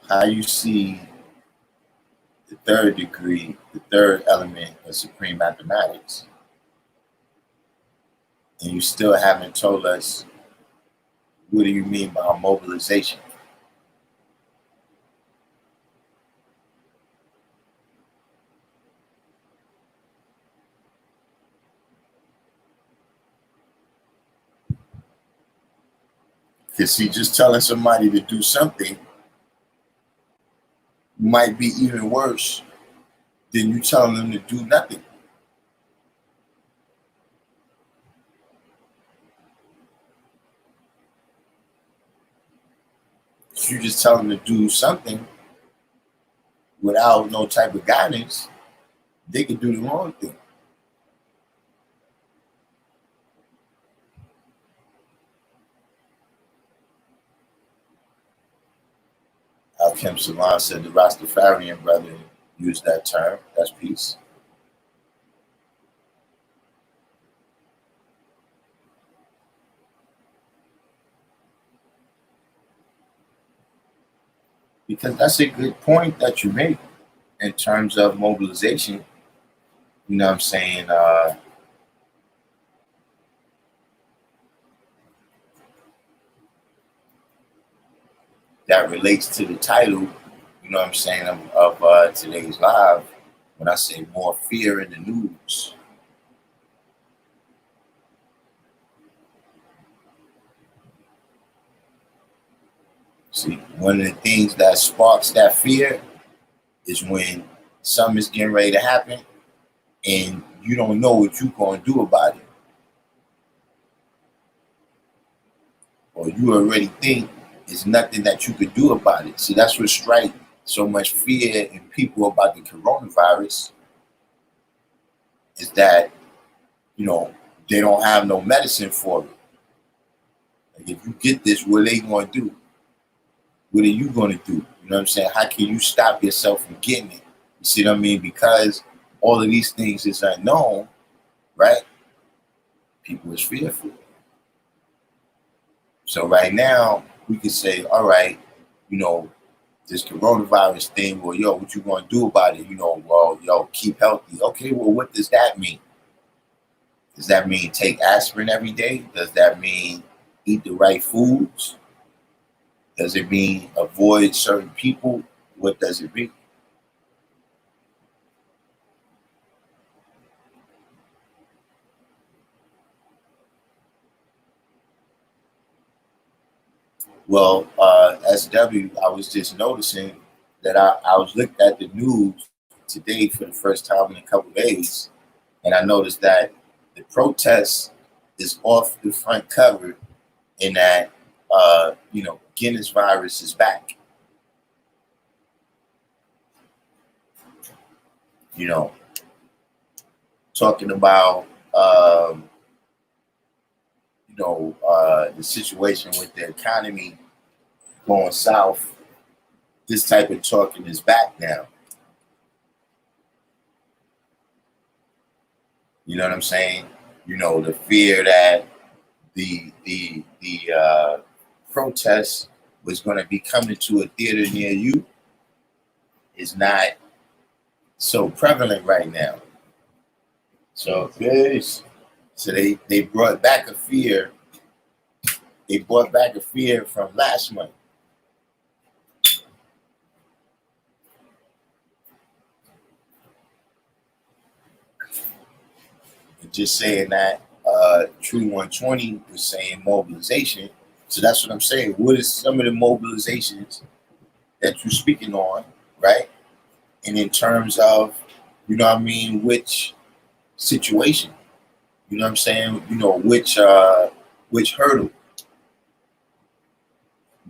how you see the third degree, the third element of supreme mathematics, and you still haven't told us what do you mean by mobilization. Because see, just telling somebody to do something might be even worse than you telling them to do nothing. If you just tell them to do something without no type of guidance, they could do the wrong thing. Kim Salan said the Rastafarian brother used that term. That's peace. Because that's a good point that you make in terms of mobilization. You know what I'm saying? That relates to the title, you know what I'm saying, of today's live when I say more fear in the news. See, one of the things that sparks that fear is when something is getting ready to happen and you don't know what you're going to do about it. Or you already think there's nothing that you could do about it. See, that's what strikes so much fear in people about the coronavirus is that, they don't have no medicine for it. Like if you get this, what are they going to do? What are you going to do? You know what I'm saying? How can you stop yourself from getting it? You see what I mean? Because all of these things is unknown, right? People is fearful. So right now, we can say, all right, this coronavirus thing, well, yo, what you gonna do about it? You know, well, yo, keep healthy. Okay, well, what does that mean? Does that mean take aspirin every day? Does that mean eat the right foods? Does it mean avoid certain people? What does it mean? Well, SW, I was just noticing that I was looking at the news today for the first time in a couple of days, and I noticed that the protest is off the front cover, and that Guinness virus is back. You know, talking about the situation with the economy going south. This type of talking is back now. You know what I'm saying? You know, the fear that the protest was going to be coming to a theater near you is not so prevalent right now. So yes. So they brought back a fear. They brought back a fear from last month. Just saying that True 120 was saying mobilization. So that's what I'm saying. What is some of the mobilizations that you're speaking on, right? And in terms of, you know what I mean, which situation, you know what I'm saying, you know, which hurdle.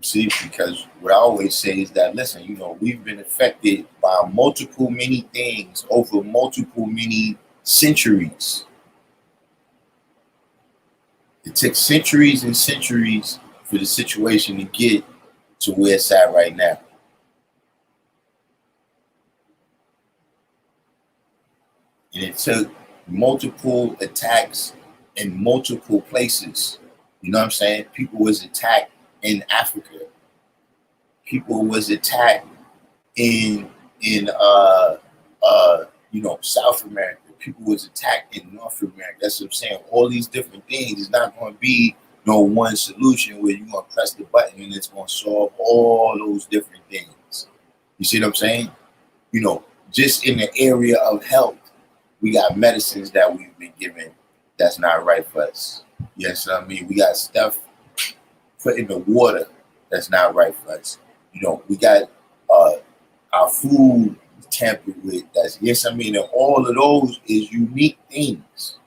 See, because what I always say is that, listen, you know, we've been affected by multiple many things over multiple many centuries. It took centuries and centuries for the situation to get to where it's at right now. And it took multiple attacks in multiple places. You know what I'm saying? People was attacked in Africa. People was attacked in South America. People was attacked in North America. That's what I'm saying. All these different things is not going to be no one solution where you're going to press the button and it's going to solve all those different things. You see what I'm saying? You know, just in the area of health, we got medicines that we've been given that's not right for us. Yes, I mean, we got stuff put in the water that's not right for us. You know, we got our food tampered with. That's, yes, I mean, and all of those is unique things.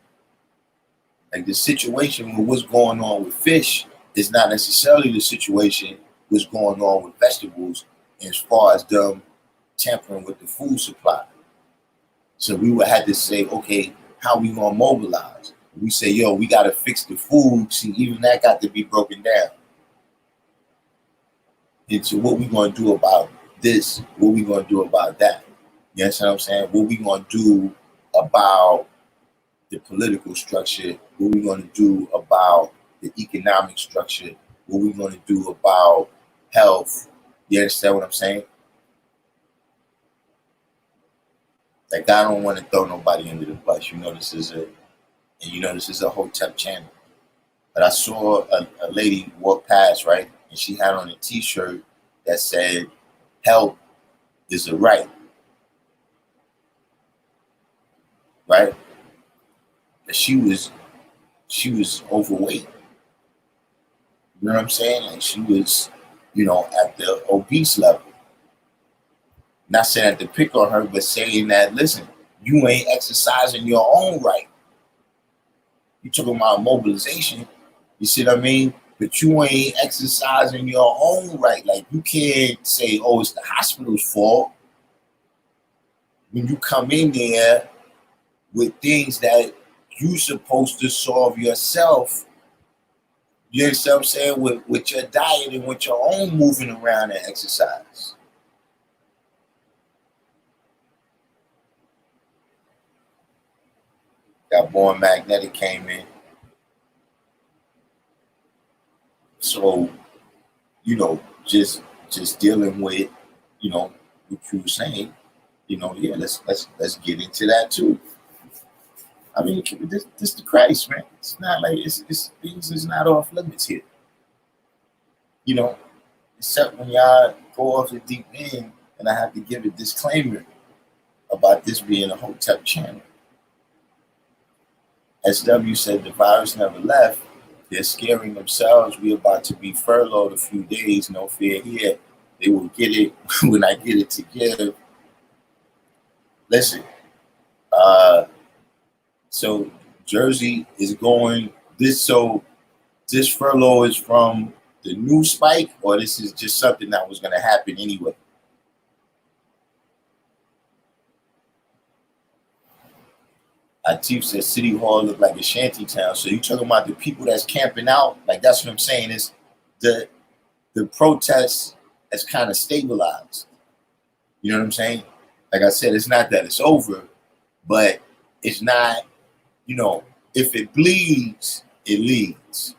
Like the situation with what's going on with fish is not necessarily the situation what's going on with vegetables as far as them tampering with the food supply. So we would have to say, okay, how we gonna mobilize? We say, yo, we gotta fix the food. See, even that got to be broken down into what we gonna do about this, what we gonna do about that. You understand what I'm saying? What we gonna do about the political structure? What we gonna do about the economic structure? What we gonna do about health? You understand what I'm saying? Like, I don't want to throw nobody under the bus. You know, this is a Hotep channel. But I saw a lady walk past, right? And she had on a t-shirt that said, health is a right. Right? But she was overweight. You know what I'm saying? Like, she was, at the obese level. Not saying to pick on her, but saying that, listen, you ain't exercising your own right. You talking about mobilization, you see what I mean? But you ain't exercising your own right. Like, you can't say, oh, it's the hospital's fault when you come in there with things that you supposed to solve yourself. You understand what I'm saying? With your diet and with your own moving around and exercise. That Born Magnetic came in. So, just dealing with you know, what you were saying, you know, yeah, let's get into that too. I mean, this the Christ, man. It's not like it's things is not off limits here, you know. Except when y'all go off the deep end, and I have to give a disclaimer about this being a Hotep channel. SW said the virus never left. They're scaring themselves. We're about to be furloughed a few days. No fear here. They will get it when I get it to give. Listen, so Jersey is going this. So this furlough is from the new spike, or this is just something that was going to happen anyway? Atif says City Hall looked like a shanty town. So you talking about the people that's camping out? Like that's what I'm saying is the protest has kind of stabilized. You know what I'm saying? Like I said, it's not that it's over, but it's not, you know, if it bleeds, it leads.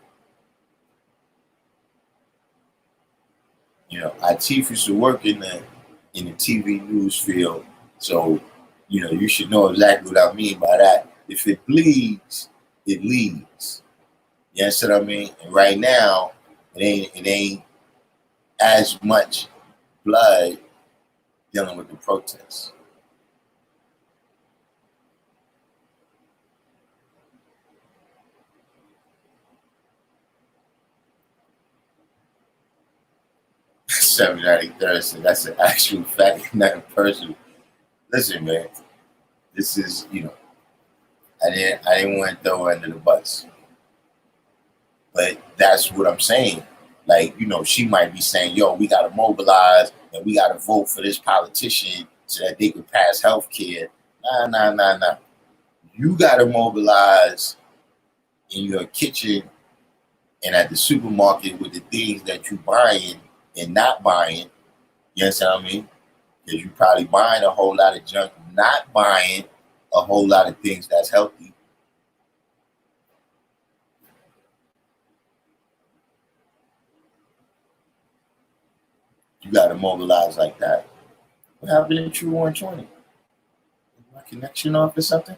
You know, Atif used to work in the TV news field, so you know you should know exactly what I mean by that. If it bleeds, it leads. You understand what I mean? And right now, it ain't as much blood dealing with the protests. Saturday Thursday. That's an actual fact, not a person. Listen, man. This is, you know, I didn't want to throw her under the bus, but that's what I'm saying. Like, you know, she might be saying, "Yo, we got to mobilize and we got to vote for this politician so that they can pass health care." Nah. You got to mobilize in your kitchen and at the supermarket with the things that you buying and not buying. You understand what I mean? Because you probably buying a whole lot of junk, not buying a whole lot of things that's healthy. You got to mobilize like that. What happened in True 120? My connection off or something?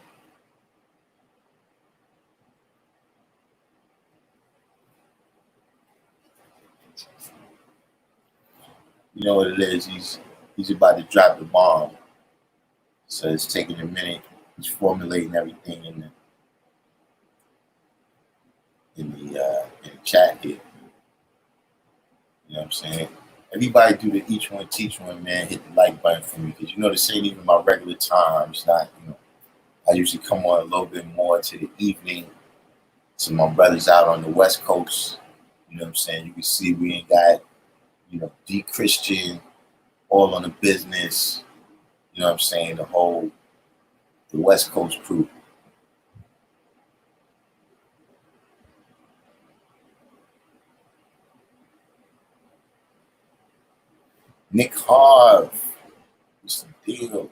You know what it is? He's about to drop the bomb. So it's taking a minute. He's formulating everything in the chat here. You know what I'm saying? Everybody do the each one teach one, man. Hit the like button for me, because you know this ain't even my regular time. It's not, you know. I usually come on a little bit more to the evening. So my brothers out on the West Coast, you know what I'm saying? You can see we ain't got, you know, D Christian, all on the business. You know what I'm saying? The West Coast crew. Nick Harv, what's the deal?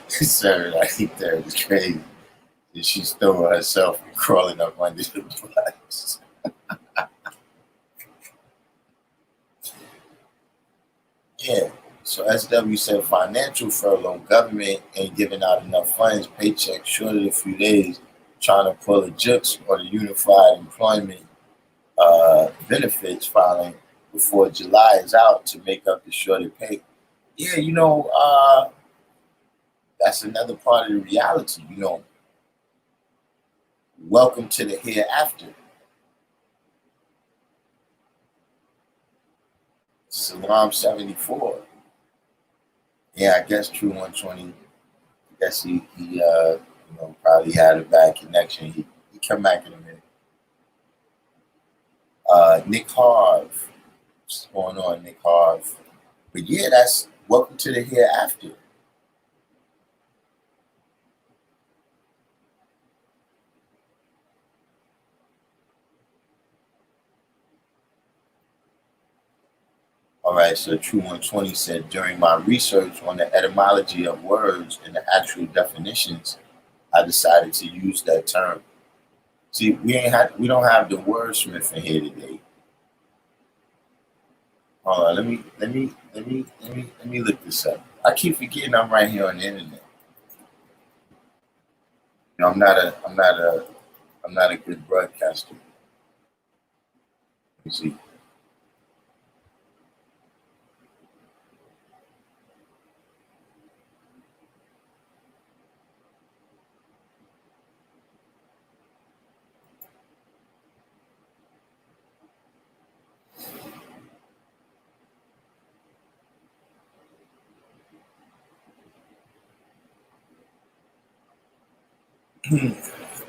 Saturday night there is crazy. And she's throwing herself and crawling up under the bus. Yeah. So SW said financial furlough, government ain't giving out enough funds, paychecks short of a few days, trying to pull a jukes or the unified employment benefits filing before July is out to make up the shorted pay. Yeah, you know, that's another part of the reality, you know. Welcome to the hereafter. Salam 74. Yeah, I guess True 120. I guess he you know, probably had a bad connection. He come back in a minute. Nick Harv. What's going on, Nick Harv? But yeah, that's welcome to the hereafter. All right, so True 120 said, during my research on the etymology of words and the actual definitions, I decided to use that term. See, we don't have the wordsmith in here today. Hold on, let me look this up. I keep forgetting I'm right here on the internet. You know, I'm not a good broadcaster. You see,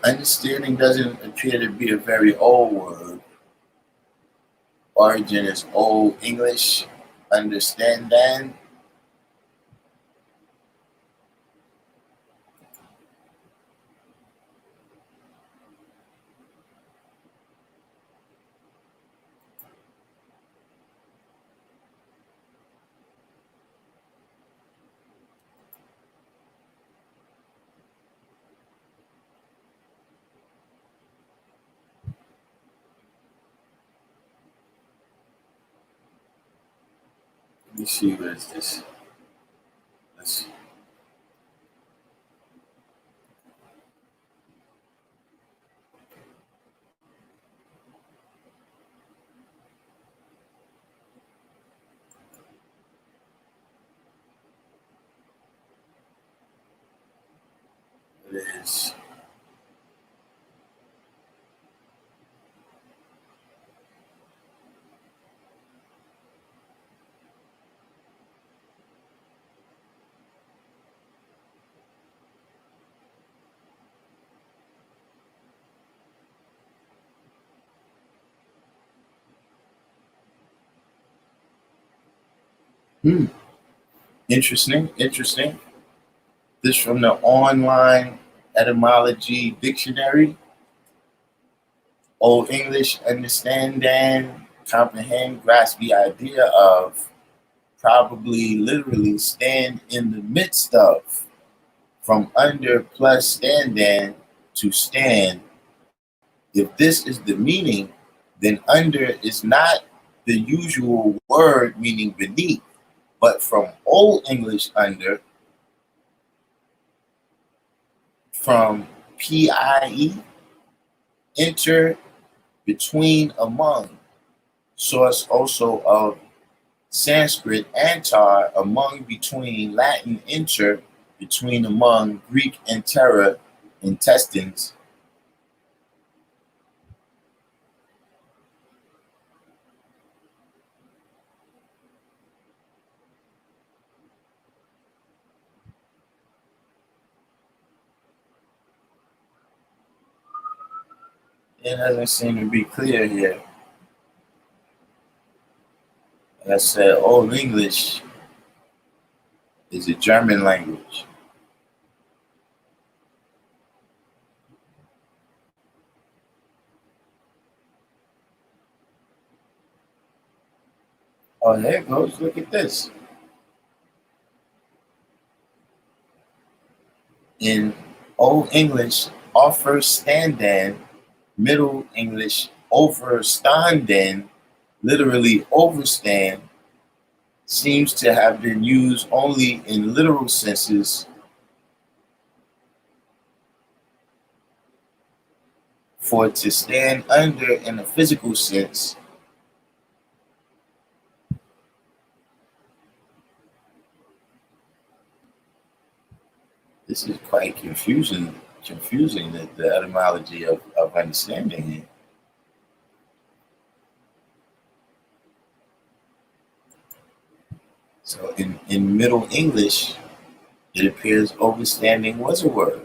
understanding doesn't appear to be a very old word. Origin is Old English. Understanding. Let me see what is this. Let's see. It is. Hmm. Interesting. Interesting. This from the online etymology dictionary. Old English, understand and comprehend, grasp the idea of, probably literally stand in the midst of, from under plus stand to stand. If this is the meaning, then under is not the usual word meaning beneath, but from Old English under, from PIE, enter, between, among, source also of Sanskrit antar, among, between, Latin inter, between, among, Greek entera, intestines. It doesn't seem to be clear here. Like I said, Old English is a German language. Oh, there it goes. Look at this. In Old English, offer standen, Middle English, overstanden, literally overstand, seems to have been used only in literal senses for to stand under in a physical sense. This is quite confusing the etymology of understanding here. So in Middle English, it appears overstanding was a word.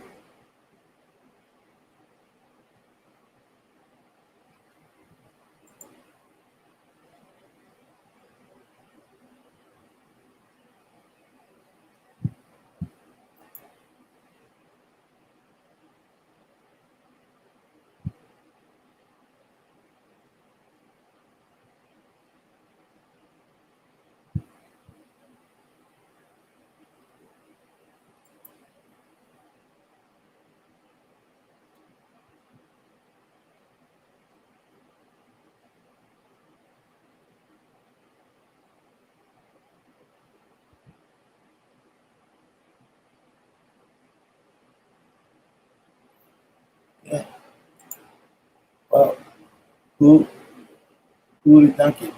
Who who would have thunk it?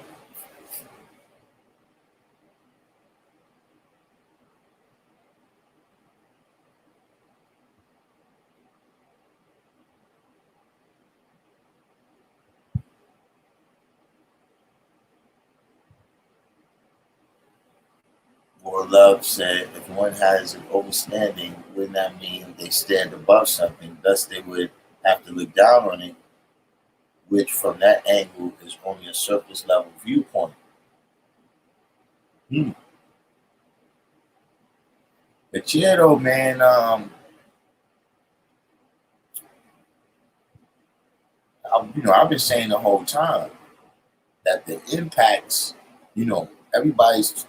Or Love said, if one has an overstanding, wouldn't that mean they stand above something? Thus, they would have to look down on it, which from that angle is only a surface level viewpoint. Hmm. But yeah, though, man, I've been saying the whole time that the impacts, everybody's,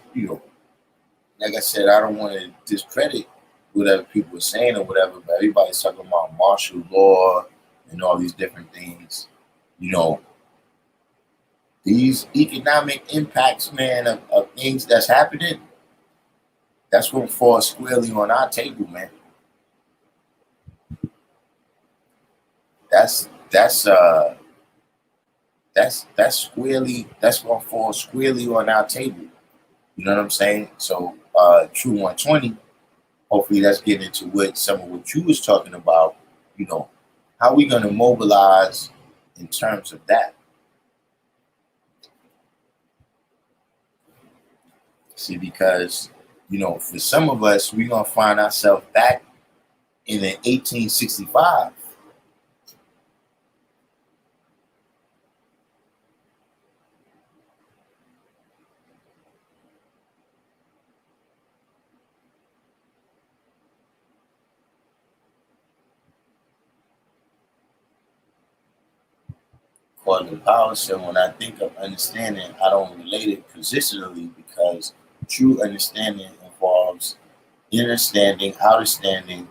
like I said, I don't want to discredit whatever people are saying or whatever, but everybody's talking about martial law and all these different things. You know, these economic impacts, man, of things that's happening, that's going to fall squarely on our table, man. That's that's going to fall squarely on our table. You know what I'm saying? So, True 120. Hopefully, that's getting into some of what you was talking about. You know, how we going to mobilize in terms of that. See, because for some of us, we're gonna find ourselves back in the 1865. According to Power, so when I think of understanding, I don't relate it positionally because true understanding involves understanding, understanding,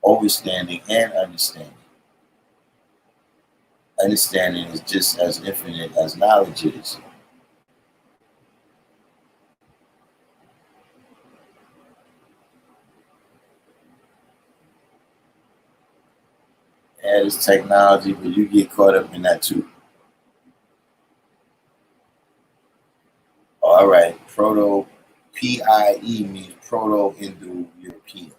overstanding, and understanding. Understanding is just as infinite as knowledge is. And it's technology, but you get caught up in that too. All right, Proto PIE means Proto Indo European.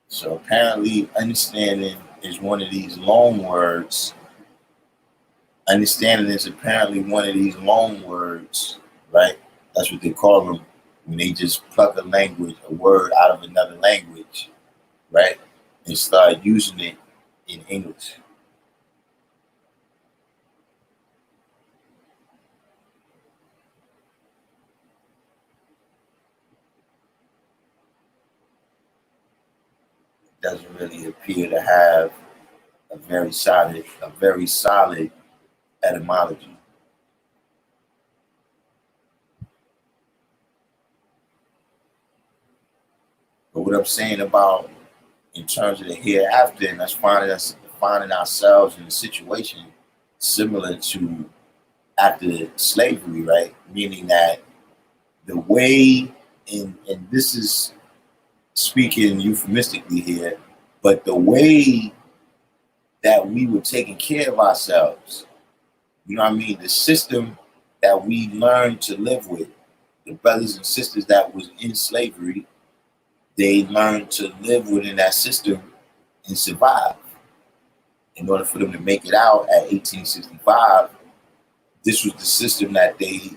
So apparently, understanding is one of these loan words. Understanding is apparently one of these loan words, right? That's what they call them when they just pluck a word out of another language, right? And start using it in English. It doesn't really appear to have a very solid etymology. But what I'm saying about in terms of the hereafter, and that's finding ourselves in a situation similar to after slavery, right? Meaning that the way, and this is speaking euphemistically here, but the way that we were taking care of ourselves, you know what I mean? The system that we learned to live with, the brothers and sisters that was in slavery, they learned to live within that system and survive. In order for them to make it out at 1865, this was the system that they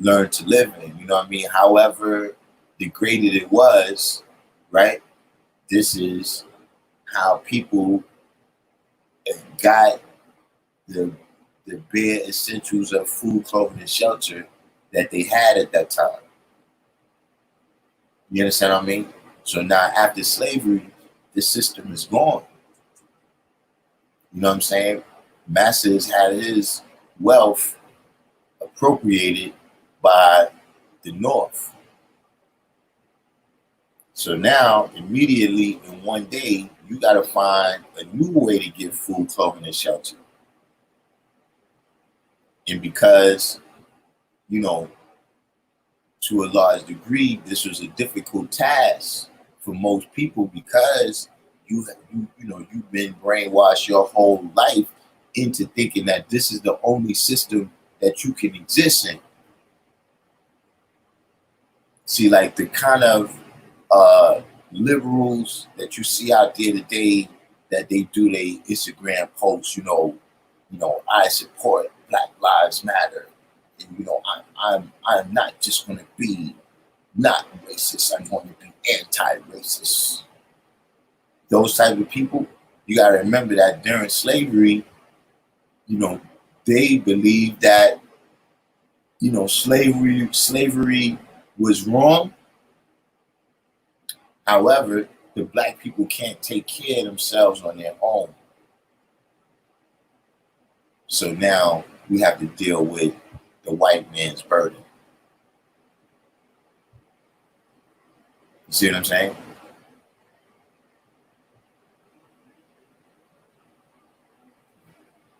learned to live in. You know what I mean? However degraded it was, right? This is how people got the the bare essentials of food, clothing, and shelter that they had at that time. You understand what I mean? So now after slavery, the system is gone. You know what I'm saying? Masses had his wealth appropriated by the North. So now, immediately in one day, you got to find a new way to get food, clothing, and shelter. And because, you know, to a large degree, this was a difficult task for most people because you've been brainwashed your whole life into thinking that this is the only system that you can exist in. See, like the kind of liberals that you see out there today, that they do their Instagram posts, I support Black Lives Matter, and I'm not just going to be not racist. I'm going to be anti-racist. Those type of people, you got to remember that during slavery, they believed that slavery was wrong. However, the black people can't take care of themselves on their own. So now we have to deal with the white man's burden. You see what I'm saying?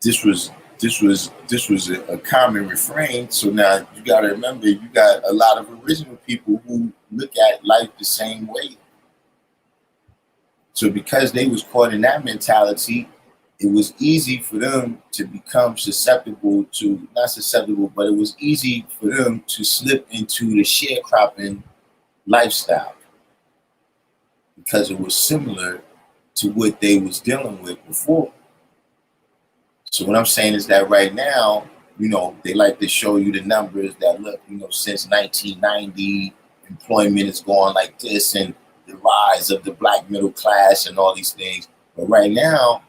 This was a common refrain. So now you got to remember, you got a lot of original people who look at life the same way. So because they was caught in that mentality, it was easy for them to become not susceptible, but it was easy for them to slip into the sharecropping lifestyle because it was similar to what they was dealing with before. So what I'm saying is that right now, they like to show you the numbers that look, since 1990, employment is going like this and the rise of the black middle class and all these things. But right now,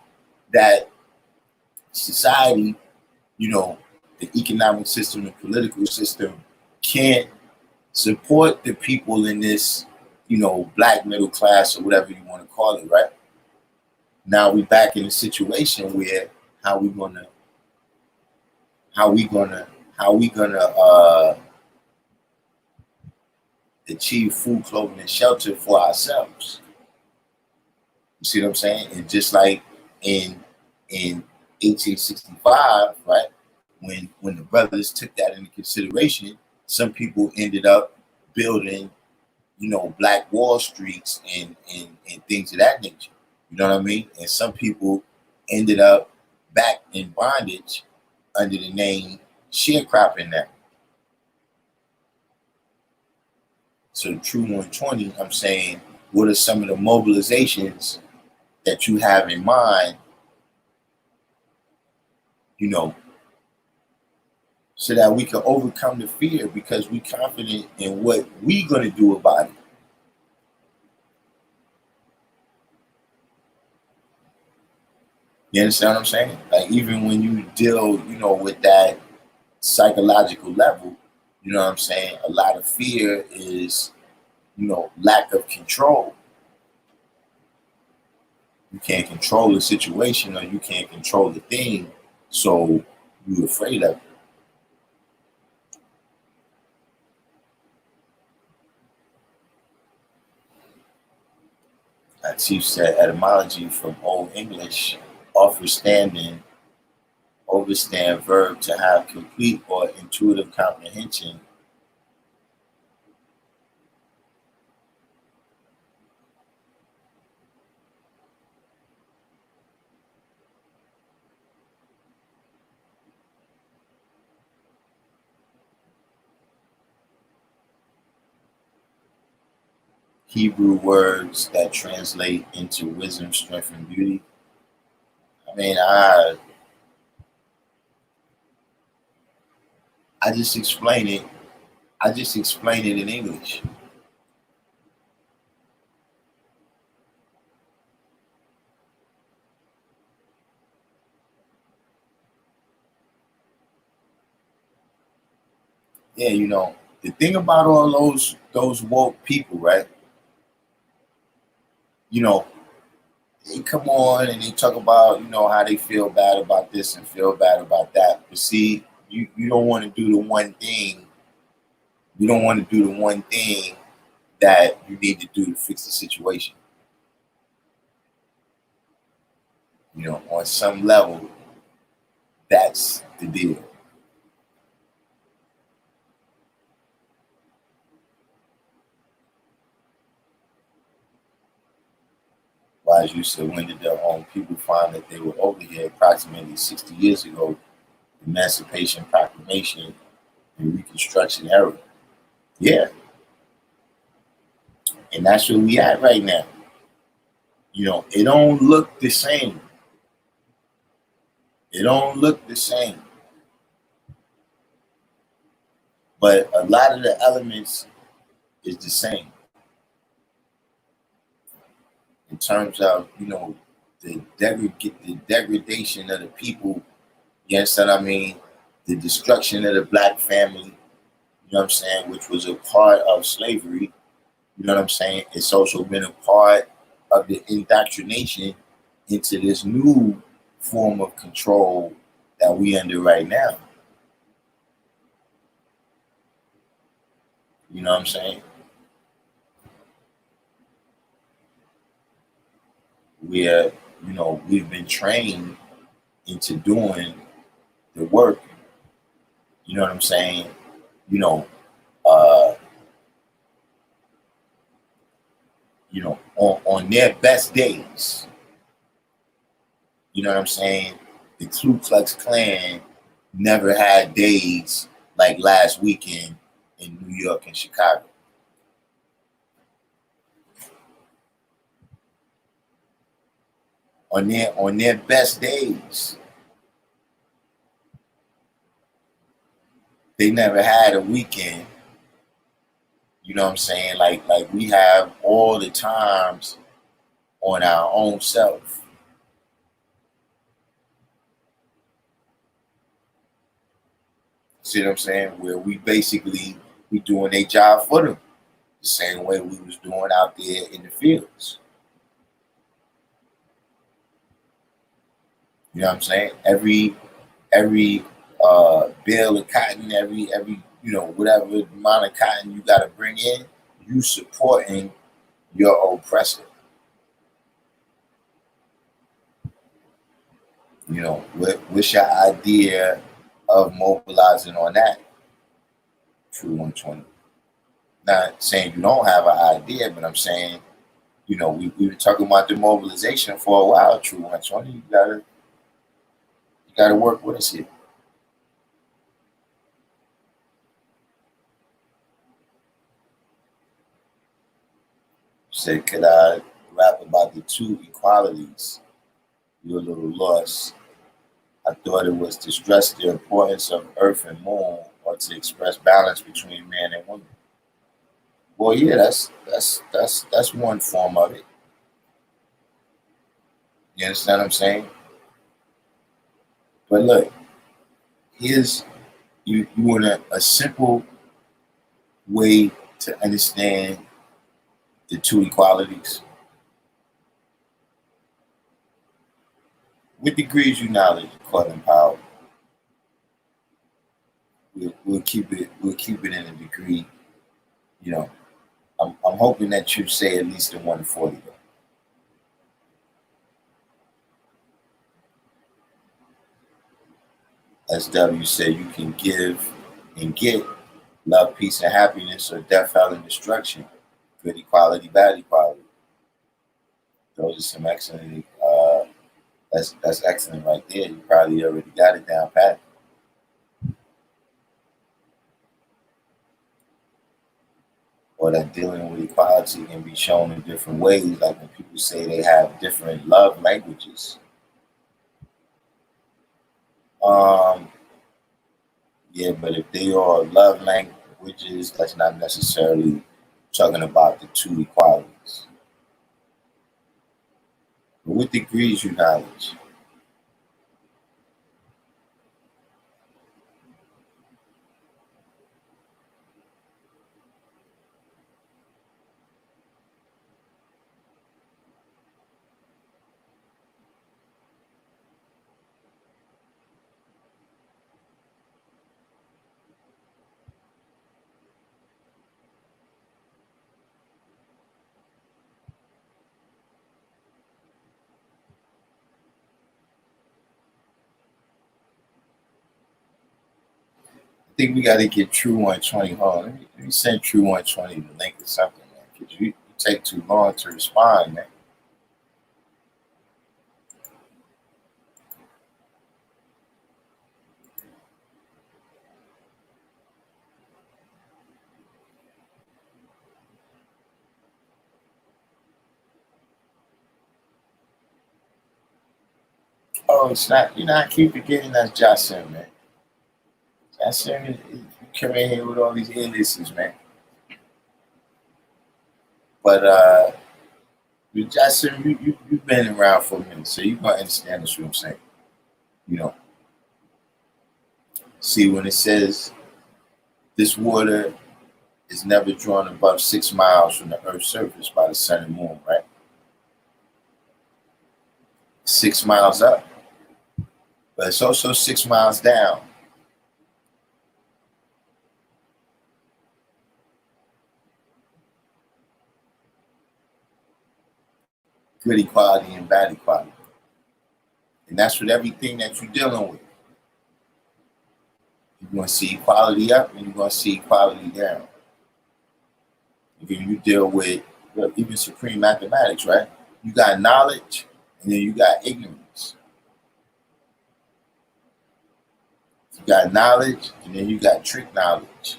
that society, the economic system, the political system can't support the people in this, black middle class or whatever you want to call it, right? Now we back in a situation where how we gonna achieve food, clothing, and shelter for ourselves. You see what I'm saying? And just like in 1865, right, when the brothers took that into consideration, some people ended up building, black wall streets and things of that nature. You know what I mean? And some people ended up back in bondage under the name sharecropping that. So True 120, I'm saying, what are some of the mobilizations that you have in mind, so that we can overcome the fear because we're confident in what we're going to do about it. You understand what I'm saying? Like even when you deal, with that psychological level, you know what I'm saying? A lot of fear is, lack of control. You can't control the situation or you can't control the thing, so you're afraid of it. Chief said etymology from Old English, overstand verb to have complete or intuitive comprehension. Hebrew words that translate into wisdom, strength, and beauty. I mean, I just explain it. I just explain it in English. Yeah, the thing about all those woke people, right? They come on and they talk about, how they feel bad about this and feel bad about that. But see, you don't want to do the one thing. You don't want to do the one thing that you need to do to fix the situation. On some level, that's the deal. Why as you said, when did their own people find that they were over here? Approximately 60 years ago, Emancipation Proclamation and Reconstruction era. Yeah, and that's where we at right now. It don't look the same. It don't look the same. But a lot of the elements is the same in terms of, the degradation of the people. Yes, that I mean, the destruction of the black family, you know what I'm saying, which was a part of slavery, you know what I'm saying? It's also been a part of the indoctrination into this new form of control that we under right now. You know what I'm saying? Where, we've been trained into doing the work, you know what I'm saying? You know, uh, on their best days, you know what I'm saying? The Ku Klux Klan never had days like last weekend in New York and Chicago. On their best days, they never had a weekend. You know what I'm saying? Like we have all the times on our own self. See what I'm saying? Where we doing a job for them, the same way we was doing out there in the fields. You know what I'm saying? Every bale of cotton, every whatever amount of cotton you got to bring in, you supporting your oppressor. What's your idea of mobilizing on that? True 120. Not saying you don't have an idea, but I'm saying, we were talking about the mobilization for a while. True 120. You gotta work with us here. Said, could I rap about the two equalities? You're a little lost. I thought it was to stress the importance of earth and moon, or to express balance between man and woman. Well, yeah, that's one form of it. You understand what I'm saying? But look, here's you want a simple way to understand the two equalities. What degrees you knowledge, Colin Powell? We'll keep it. We'll keep it in a degree. You know, I'm hoping that you say at least a 140. SW said you can give and get love, peace, and happiness, or death, hell, and destruction. Good equality, bad equality. Those are some excellent. That's excellent right there. You probably already got it down pat. Or that dealing with equality can be shown in different ways, like when people say they have different love languages. Um, yeah, but if they are love languages, that's not necessarily talking about the two equalities. But what degrees you knowledge? I think we got to get True 120 home. Let me send True 120 the link or something, man, because you take too long to respond, man. Oh, it's not. I keep forgetting that's Jocelyn, man. Jocelyn, you come in here with all these aliases, man. But Jocelyn, you've been around for a minute, so you gonna understand this. What I'm saying. You know, see when it says this water is never drawn above 6 miles from the Earth's surface by the sun and moon, right? 6 miles up, but it's also 6 miles down. Good equality and bad equality. And that's with everything that you're dealing with. You're going to see equality up and you're going to see equality down. If you deal with even supreme mathematics, right? You got knowledge and then you got ignorance. You got knowledge and then you got trick knowledge.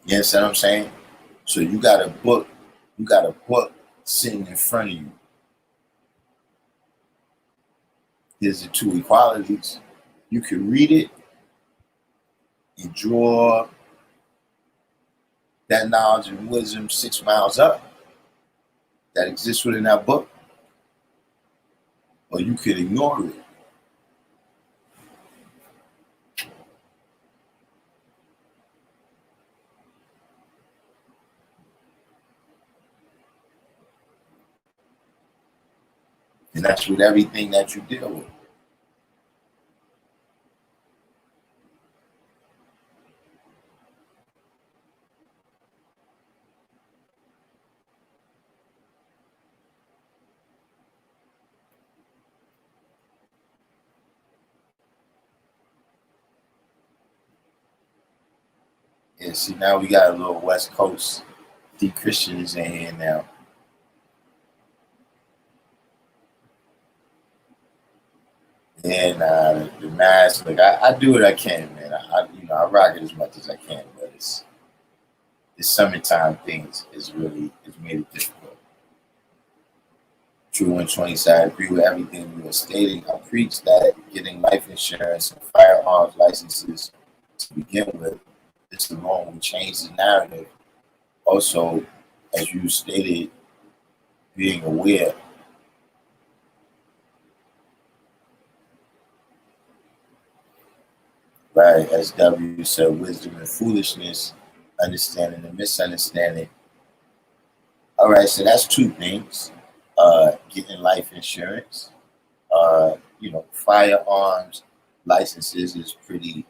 You understand what I'm saying? So you got a book sitting in front of you. Here's the two equalities. You can read it and draw that knowledge and wisdom 6 miles up that exists within that book, or you could ignore it. And that's with everything that you deal with. And see, now we got a little West Coast de-Christians in here now. And the mask, like I do what I can, man. I rock it as much as I can, but it's summertime things is made it difficult. True 120 side, I agree with everything you were stating. I preach that getting life insurance and firearms licenses to begin with, this alone will change the narrative. Also, as you stated, being aware. Right, as W said, wisdom and foolishness, understanding and misunderstanding. All right, so that's two things. Getting life insurance. Firearms licenses is pretty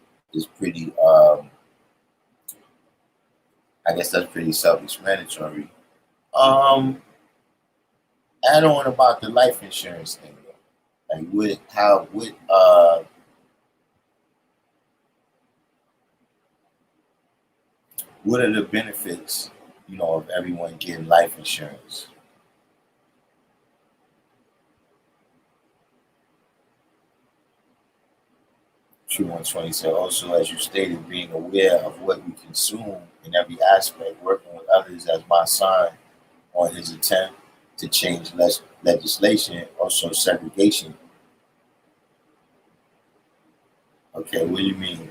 I guess that's pretty self-explanatory. Um Add on about the life insurance thing though. Like what are the benefits, of everyone getting life insurance? True 120 said also, as you stated, being aware of what we consume in every aspect, working with others as my son on his attempt to change legislation, also segregation. Okay, what do you mean?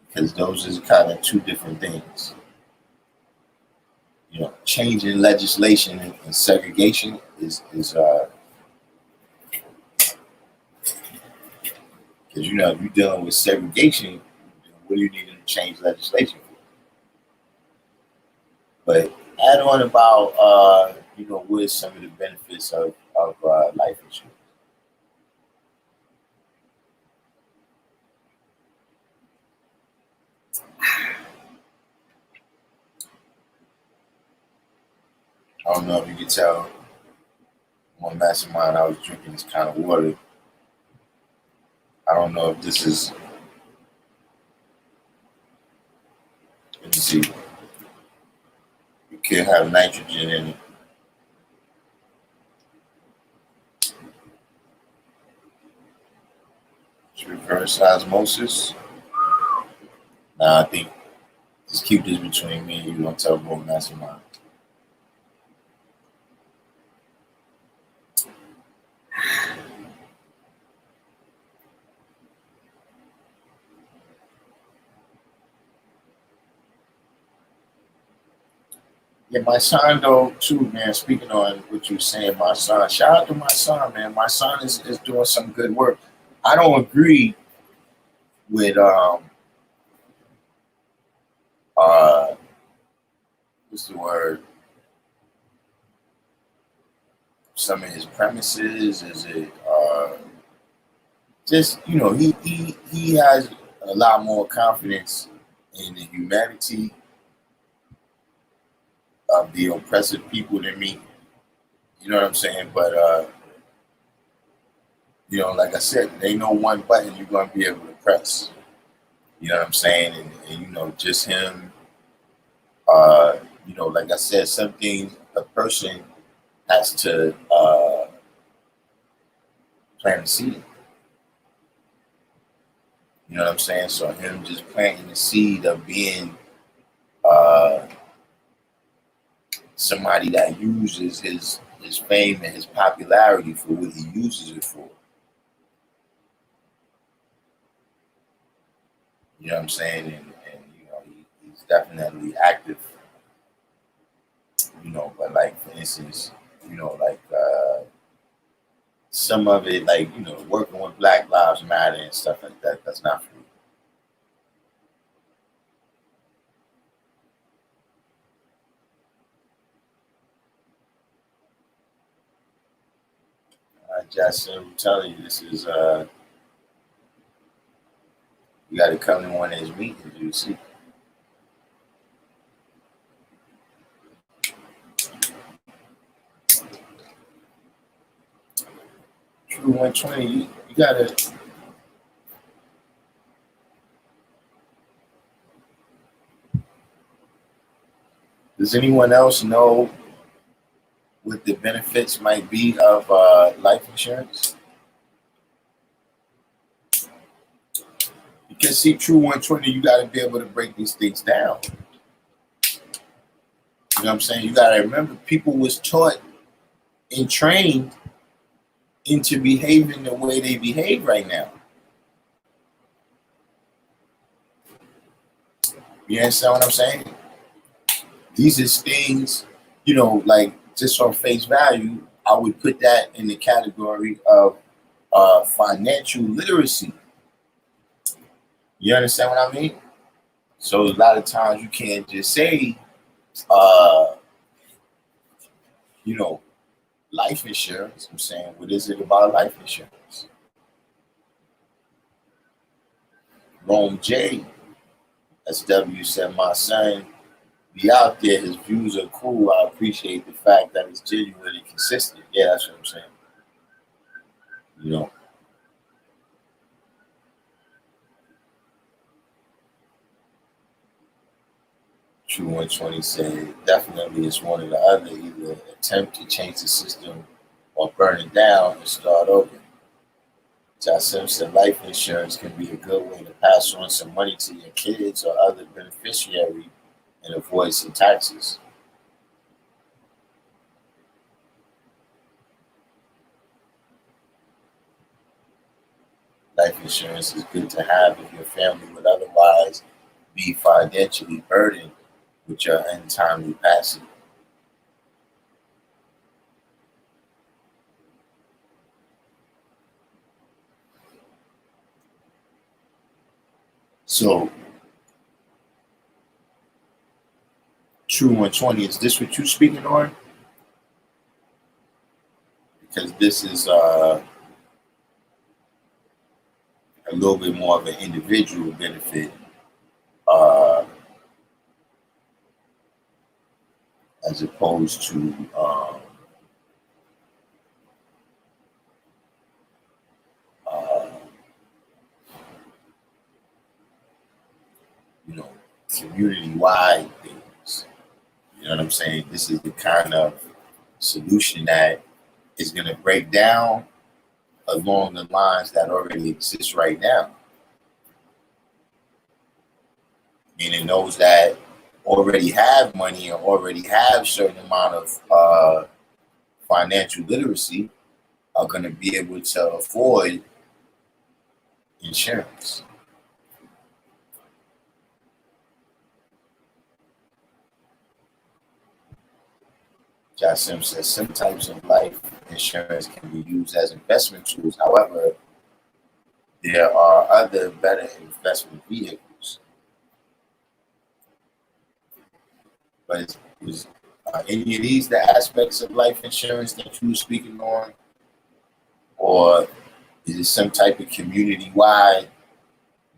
Because those are kind of two different things. Changing legislation and segregation is because if you're dealing with segregation, what do you need to change legislation for? But add on about what are some of the benefits of life insurance? I don't know if you can tell my mastermind I was drinking this kind of water. I don't know if this is. Let me see. You can have nitrogen in it. It's reverse osmosis. Now I think Just keep this between me and you. Don't tell Boy Mastermind. Yeah, my son though too, man. Speaking on what you were saying, my son. Shout out to my son, man. My son is doing some good work. I don't agree with uh what's the word? Some of his premises. Is it just he has a lot more confidence in the humanity of the oppressive people than me. You know what I'm saying? But like I said, there ain't no one button you're gonna be able to press. You know what I'm saying? And just him. Uh, like I said, some things a person has to plant a seed. You know what I'm saying? So him just planting the seed of being uh, somebody that uses his fame and his popularity for what he uses it for. You know what I'm saying? And he's definitely active. But like for instance, like some of it, like working with Black Lives Matter and stuff like that. That's not for me. I'm telling you, this is you got to come to one of his meetings. You see, True 120. You got to. Does anyone else know what the benefits might be of life insurance? Because see, True 120, you got to be able to break these things down. You know what I'm saying? You got to remember, people was taught and trained into behaving the way they behave right now. You understand what I'm saying? These is things, like just on face value, I would put that in the category of financial literacy. You understand what I mean? So a lot of times you can't just say, uh, you know, life insurance. I'm saying, what is it about life insurance? Rome J. SW said, my son be out there. His views are cool. I appreciate the fact that it's genuine and consistent. Yeah, that's what I'm saying. You know, True 120 said, definitely it's one or the other. Either attempt to change the system or burn it down and start over. Jasim said, life insurance can be a good way to pass on some money to your kids or other beneficiary and avoid some taxes. Life insurance is good to have if your family would otherwise be financially burdened with your untimely passing. So, True 120, is this what you're speaking on? Because this is a little bit more of an individual benefit uh, as opposed to, uh, you know, community-wide things. You know what I'm saying? This is the kind of solution that is going to break down along the lines that already exist right now. meaning those that already have money and already have certain amount of financial literacy are going to be able to afford insurance. Jasim says some types of life insurance can be used as investment tools. However, there are other better investment vehicles. But are any of these the aspects of life insurance that you were speaking on? Or is it some type of community-wide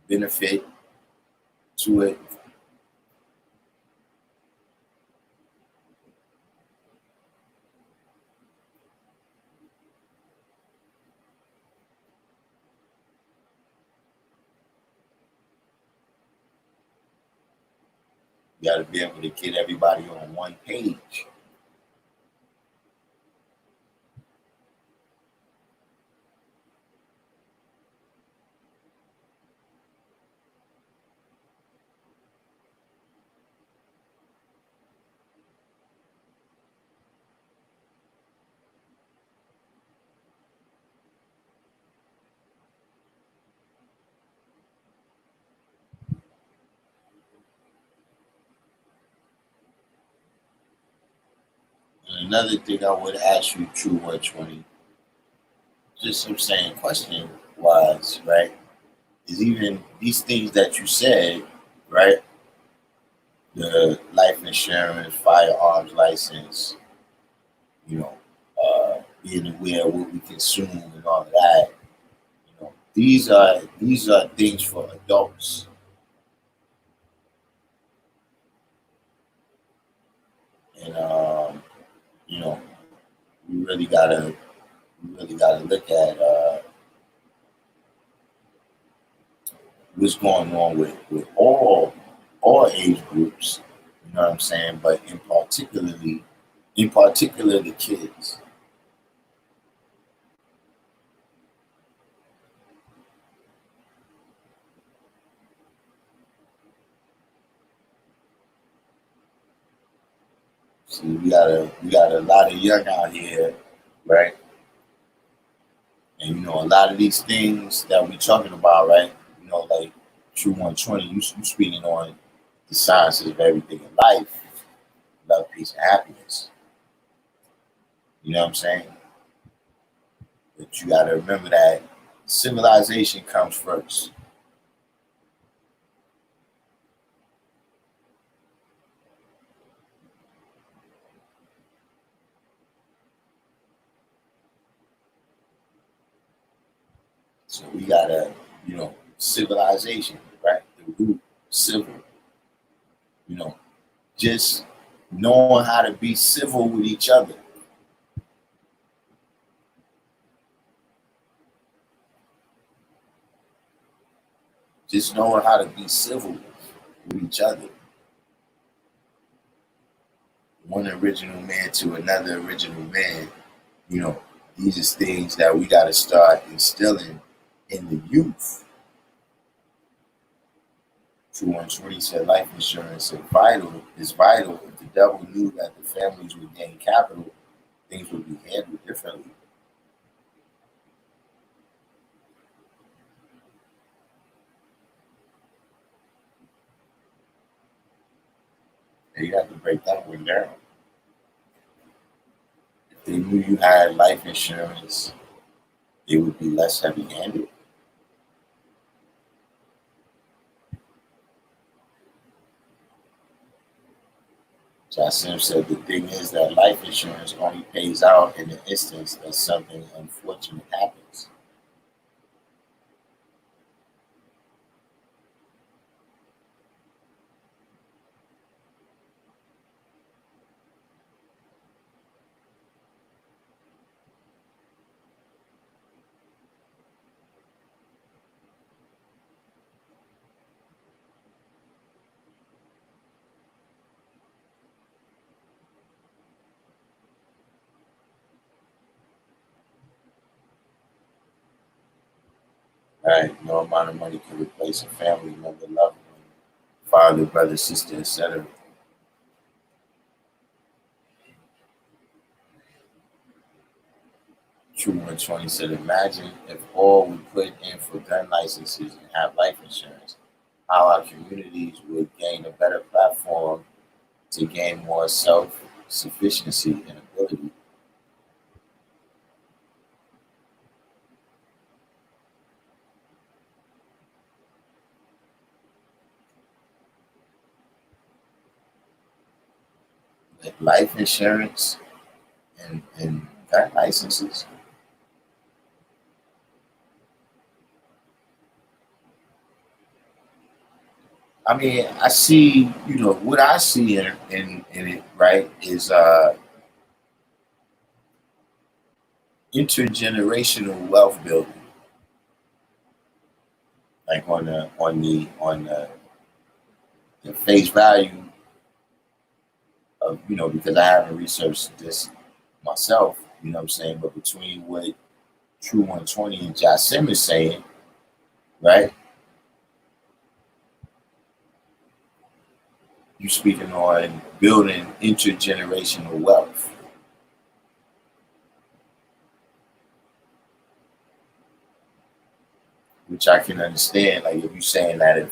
benefit to it? You got to be able to get everybody on one page. And another thing I would ask you, True 120, just some saying question wise, right? Is even these things that you said, right? The life insurance, firearms license, you know, being aware of what we consume and all of that. You know, these are things for adults. And you know, we really gotta look at what's going on with all age groups. You know what I'm saying? But in particular the kids. See, we got a lot of young out here, right? And you know, a lot of these things that we talking about, right? You know, like True 120, you speaking on the sciences of everything in life, love, peace, and happiness. You know what I'm saying? But you got to remember that civilization comes first. So we gotta, you know, civilization, right? The root, civil, you know, just knowing how to be civil with each other. Just knowing how to be civil with each other. One original man to another original man. You know, these are things that we gotta start instilling in the youth. True 120 said life insurance is vital. If the devil knew that the families would gain capital, things would be handled differently. And you have to break that one down. If they knew you had life insurance, it would be less heavy handed. Jasim said the thing is that life insurance only pays out in the instance that something unfortunate happens. Right? No amount of money can replace a family member, loved one, father, brother, sister, etc. True 120 said, imagine if all we put in for gun licenses and have life insurance, how our communities would gain a better platform to gain more self-sufficiency and ability. Like life insurance and gun licenses. I mean, I see, what I see in it, right, is intergenerational wealth building. Like on the face value of, because I haven't researched this myself, you know what I'm saying, but between what True 120 and Jasim is saying, right? You speaking on building intergenerational wealth, which I can understand. Like if you're saying that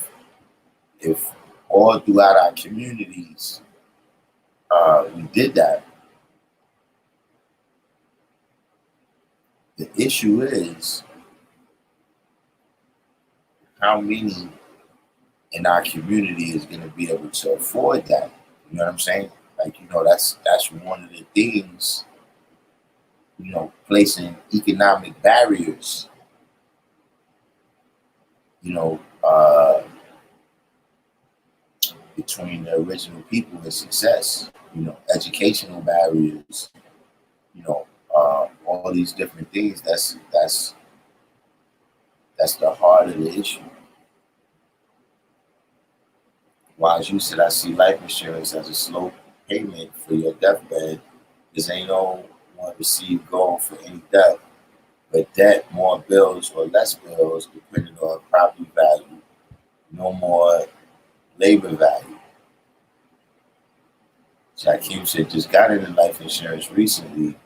if all throughout our communities we did that, the issue is how many in our community is going to be able to afford that. You know what I'm saying? Like that's one of the things. Placing economic barriers. You know, between the original people and success. Educational barriers. All these different things. That's the heart of the issue. Why, as you said, I see life insurance as a slow payment for your deathbed. This ain't no one received goal for any death, but debt, more bills or less bills, depending on property value, no more labor value. Jakeem said, just got into life insurance recently,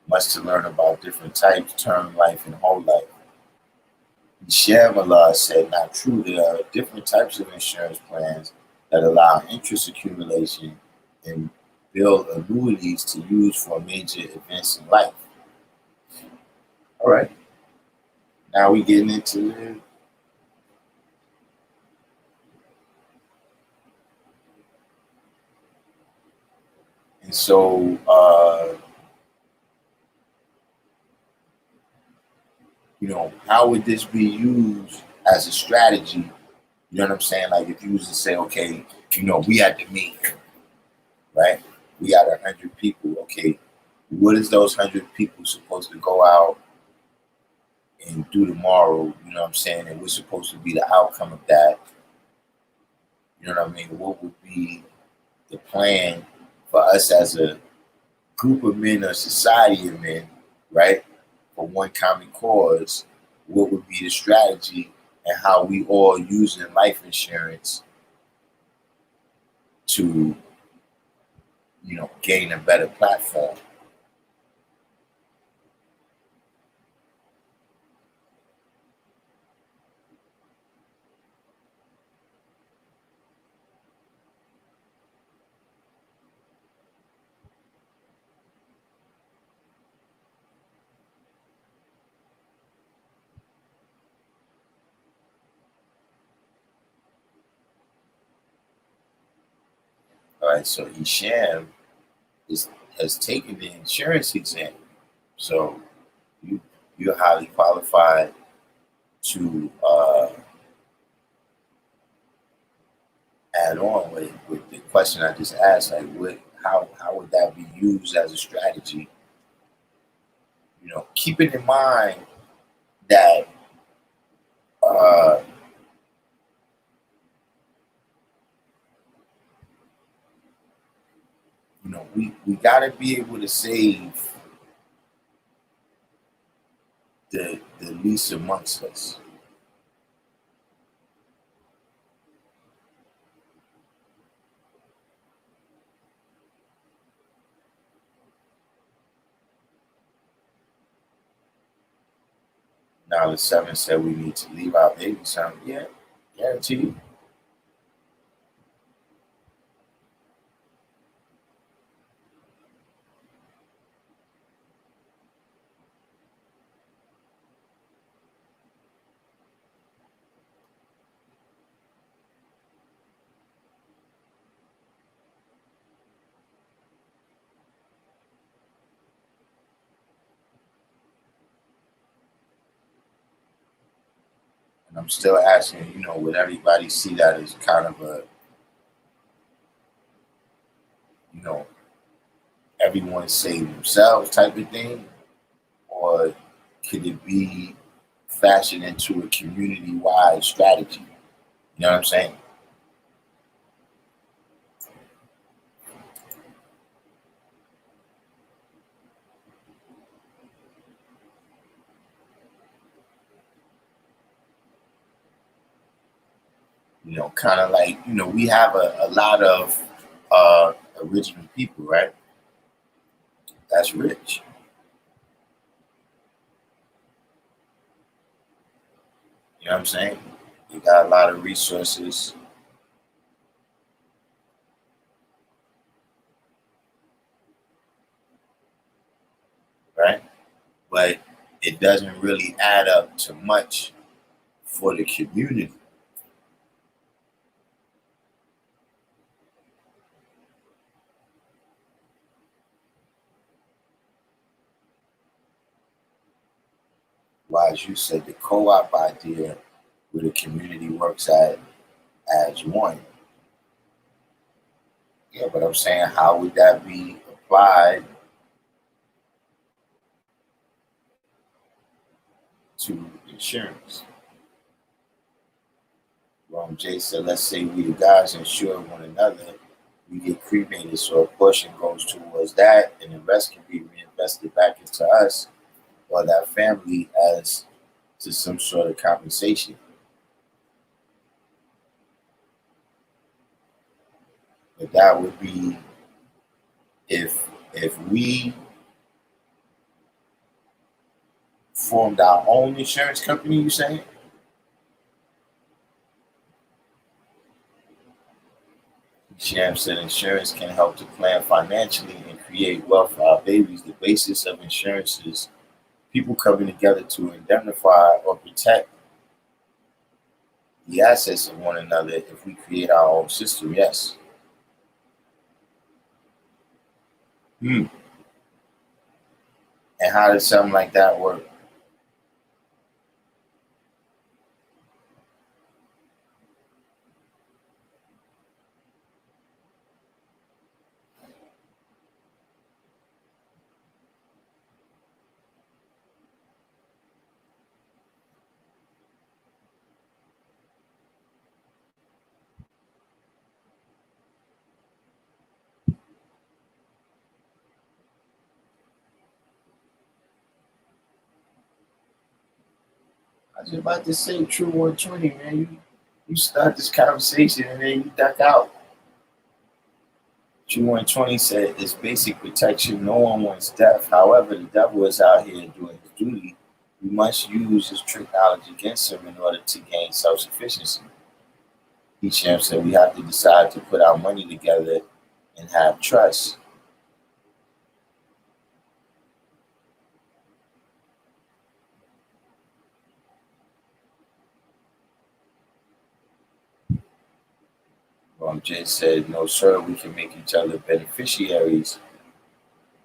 much to learn about different types, term life and whole life. Shamala said, not true. There are different types of insurance plans that allow interest accumulation and build annuities to use for major events in life. All right. Now we getting into it. And so, how would this be used as a strategy? You know what I'm saying? Like if you was to say, okay, we had to meet, right? We got 100 people. Okay, what is those 100 people supposed to go out and do tomorrow? You know what I'm saying? And what's supposed to be the outcome of that? You know what I mean? What would be the plan for us as a group of men or society of men, right? For one common cause, what would be the strategy and how we all using life insurance to, gain a better platform. All right, so Hisham is, has taken the insurance exam. So you you're highly qualified to add on with the question I just asked, like how would that be used as a strategy? Keeping in mind that uh, we gotta be able to save the least amongst us. Now the 7 said we need to leave our baby something. Yeah, guaranteed. And I'm still asking, would everybody see that as kind of a, you know, everyone save themselves type of thing? Or could it be fashioned into a community wide strategy? You know what I'm saying? Kind of like, we have a lot of original people, right? That's rich. You know what I'm saying? You got a lot of resources, right? But it doesn't really add up to much for the community. Why, as you said, the co-op idea where the community works as one. Yeah, but I'm saying, how would that be applied to insurance? Jay said, let's say we the guys insure one another, we get cremated, so a portion goes towards that, and the rest can be reinvested back into us or that family as to some sort of compensation. But that would be if we formed our own insurance company, you saying? Sham said insurance can help to plan financially and create wealth for our babies. The basis of insurance is people coming together to indemnify or protect the assets of one another. If we create our own system, yes. Hmm. And how does something like that work? I was about to say True 120, man. You start this conversation and then you duck out. True 120 said it's basic protection. No one wants death. However, the devil is out here doing his duty. We must use his trick knowledge against him in order to gain self-sufficiency. Hisham said we have to decide to put our money together and have trust. Jay said, no, sir, we can make each other beneficiaries,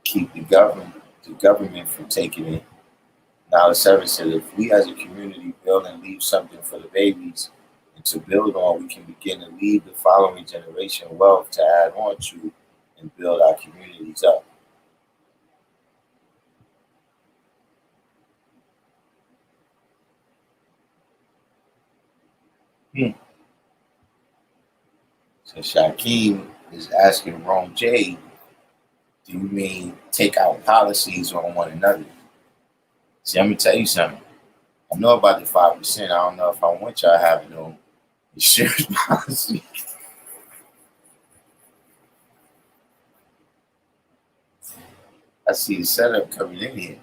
keep the government from taking it. Now the 7 said, if we as a community build and leave something for the babies and to build on, we can begin to leave the following generation wealth to add on to and build our communities up. Hmm. So Shaquem is asking Rome J, do you mean take out policies on one another? See, I'm gonna tell you something. I know about the 5%. I don't know if I want y'all having no insurance policy. I see the setup coming in here.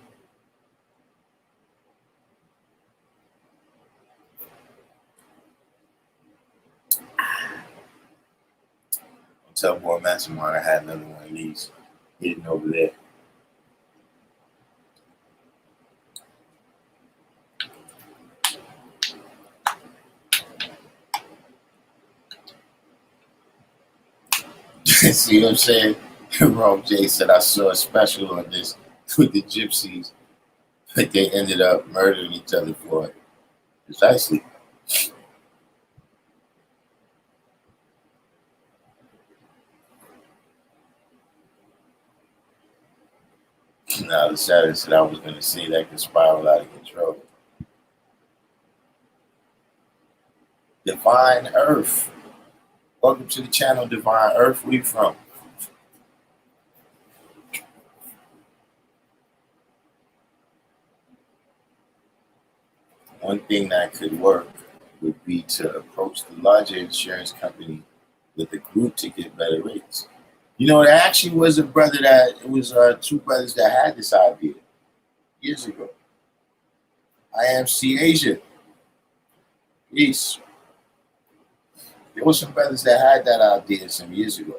Tell boy Mastermind I had another one of these hidden over there. See what I'm saying? Rome J said I saw a special on this with the gypsies, but they ended up murdering each other for it. Precisely. Now the Saturday said I was going to say that could spiral out of control. Divine Earth. Welcome to the channel, Divine Earth. Where you from? One thing that could work would be to approach the larger insurance company with a group to get better rates. You know, there actually was a brother that, it was two brothers that had this idea years ago. I am C Asia. Peace. There were some brothers that had that idea some years ago.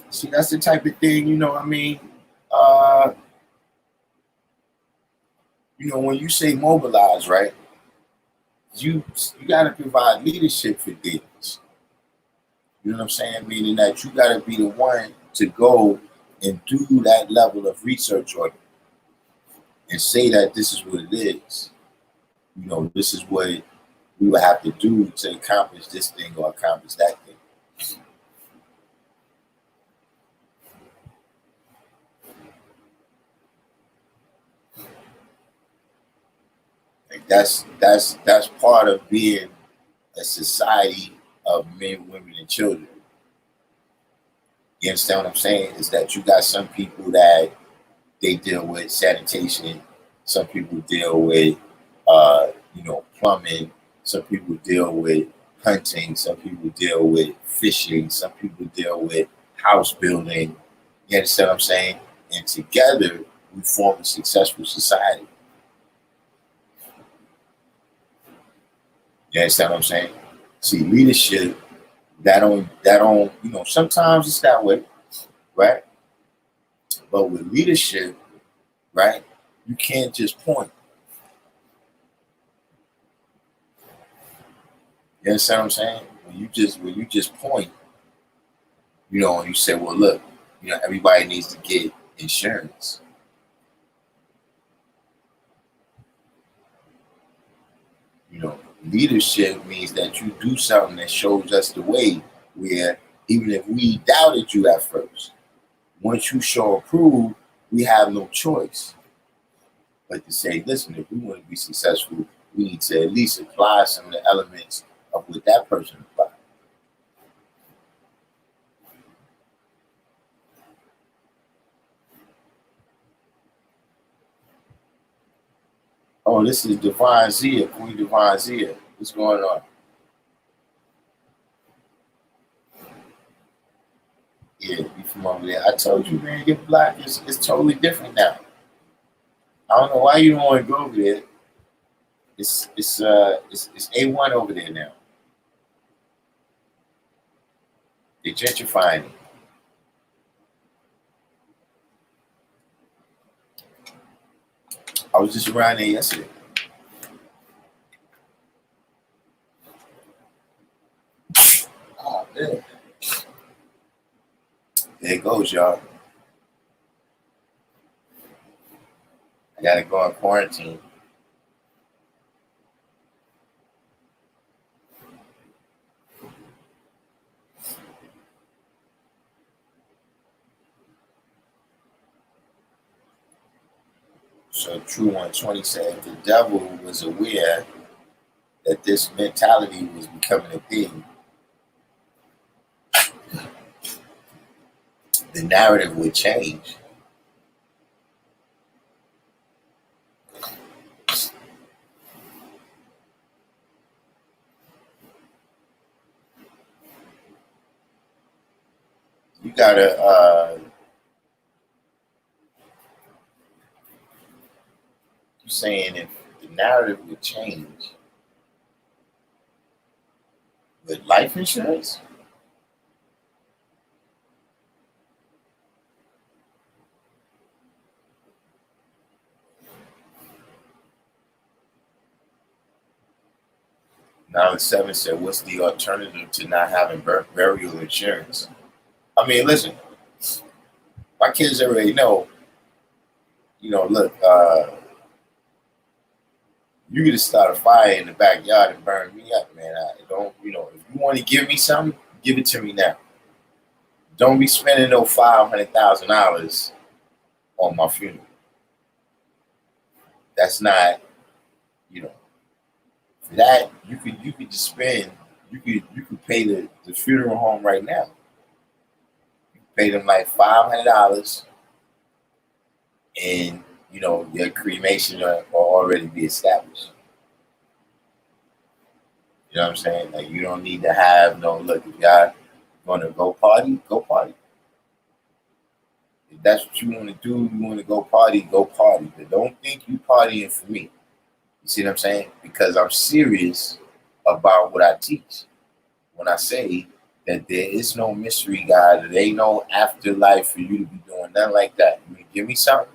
See, that's the type of thing, you know, I mean, uh, you know, when you say mobilize, right? You got to provide leadership for things. You know what I'm saying? Meaning that you got to be the one to go and do that level of research on it and say that this is what it is. You know, this is what we would have to do to accomplish this thing or accomplish that thing. Like that's part of being a society of men, women, and children. You understand what I'm saying? Is that you got some people that they deal with sanitation, some people deal with you know, plumbing, some people deal with hunting, some people deal with fishing, some people deal with house building. You understand what I'm saying? And together we form a successful society. You understand what I'm saying? See, leadership, that don't, you know, sometimes it's that way, right? But with leadership, right, you can't just point. You understand what I'm saying? When you just point, you know, and you say, well, look, you know, everybody needs to get insurance. You know, leadership means that you do something that shows us the way, where even if we doubted you at first, once you show approve, we have no choice but to say, listen, if we want to be successful, we need to at least apply some of the elements of what that person applied. Oh, this is Divine Zia, Queen Divine Zia. What's going on? Yeah, you from over there. I told you, man, your block is totally different now. I don't know why you don't want to go over there. It's A1 over there now. They're gentrifying it. I was just around there yesterday. Oh man. There it goes, y'all. I gotta go in quarantine. So True 120 said the devil was aware that this mentality was becoming a thing. The narrative would change. You gotta saying if the narrative would change with life insurance? Now the seven said, "What's the alternative to not having burial insurance?" I mean, listen, my kids already know. Look, you can just start a fire in the backyard and burn me up, man. I don't, if you want to give me something, give it to me now. Don't be spending no $500,000 on my funeral. That's not, you know, for that you could just spend, you could pay the funeral home right now. You pay them like $500, and your cremation will already be established. You know what I'm saying? Like, you don't need to have no look. If y'all want to go party. If that's what you want to do, you want to go party, go party. But don't think you partying for me. You see what I'm saying? Because I'm serious about what I teach. When I say that there is no mystery, God, there ain't no afterlife for you to be doing nothing like that. You give me something,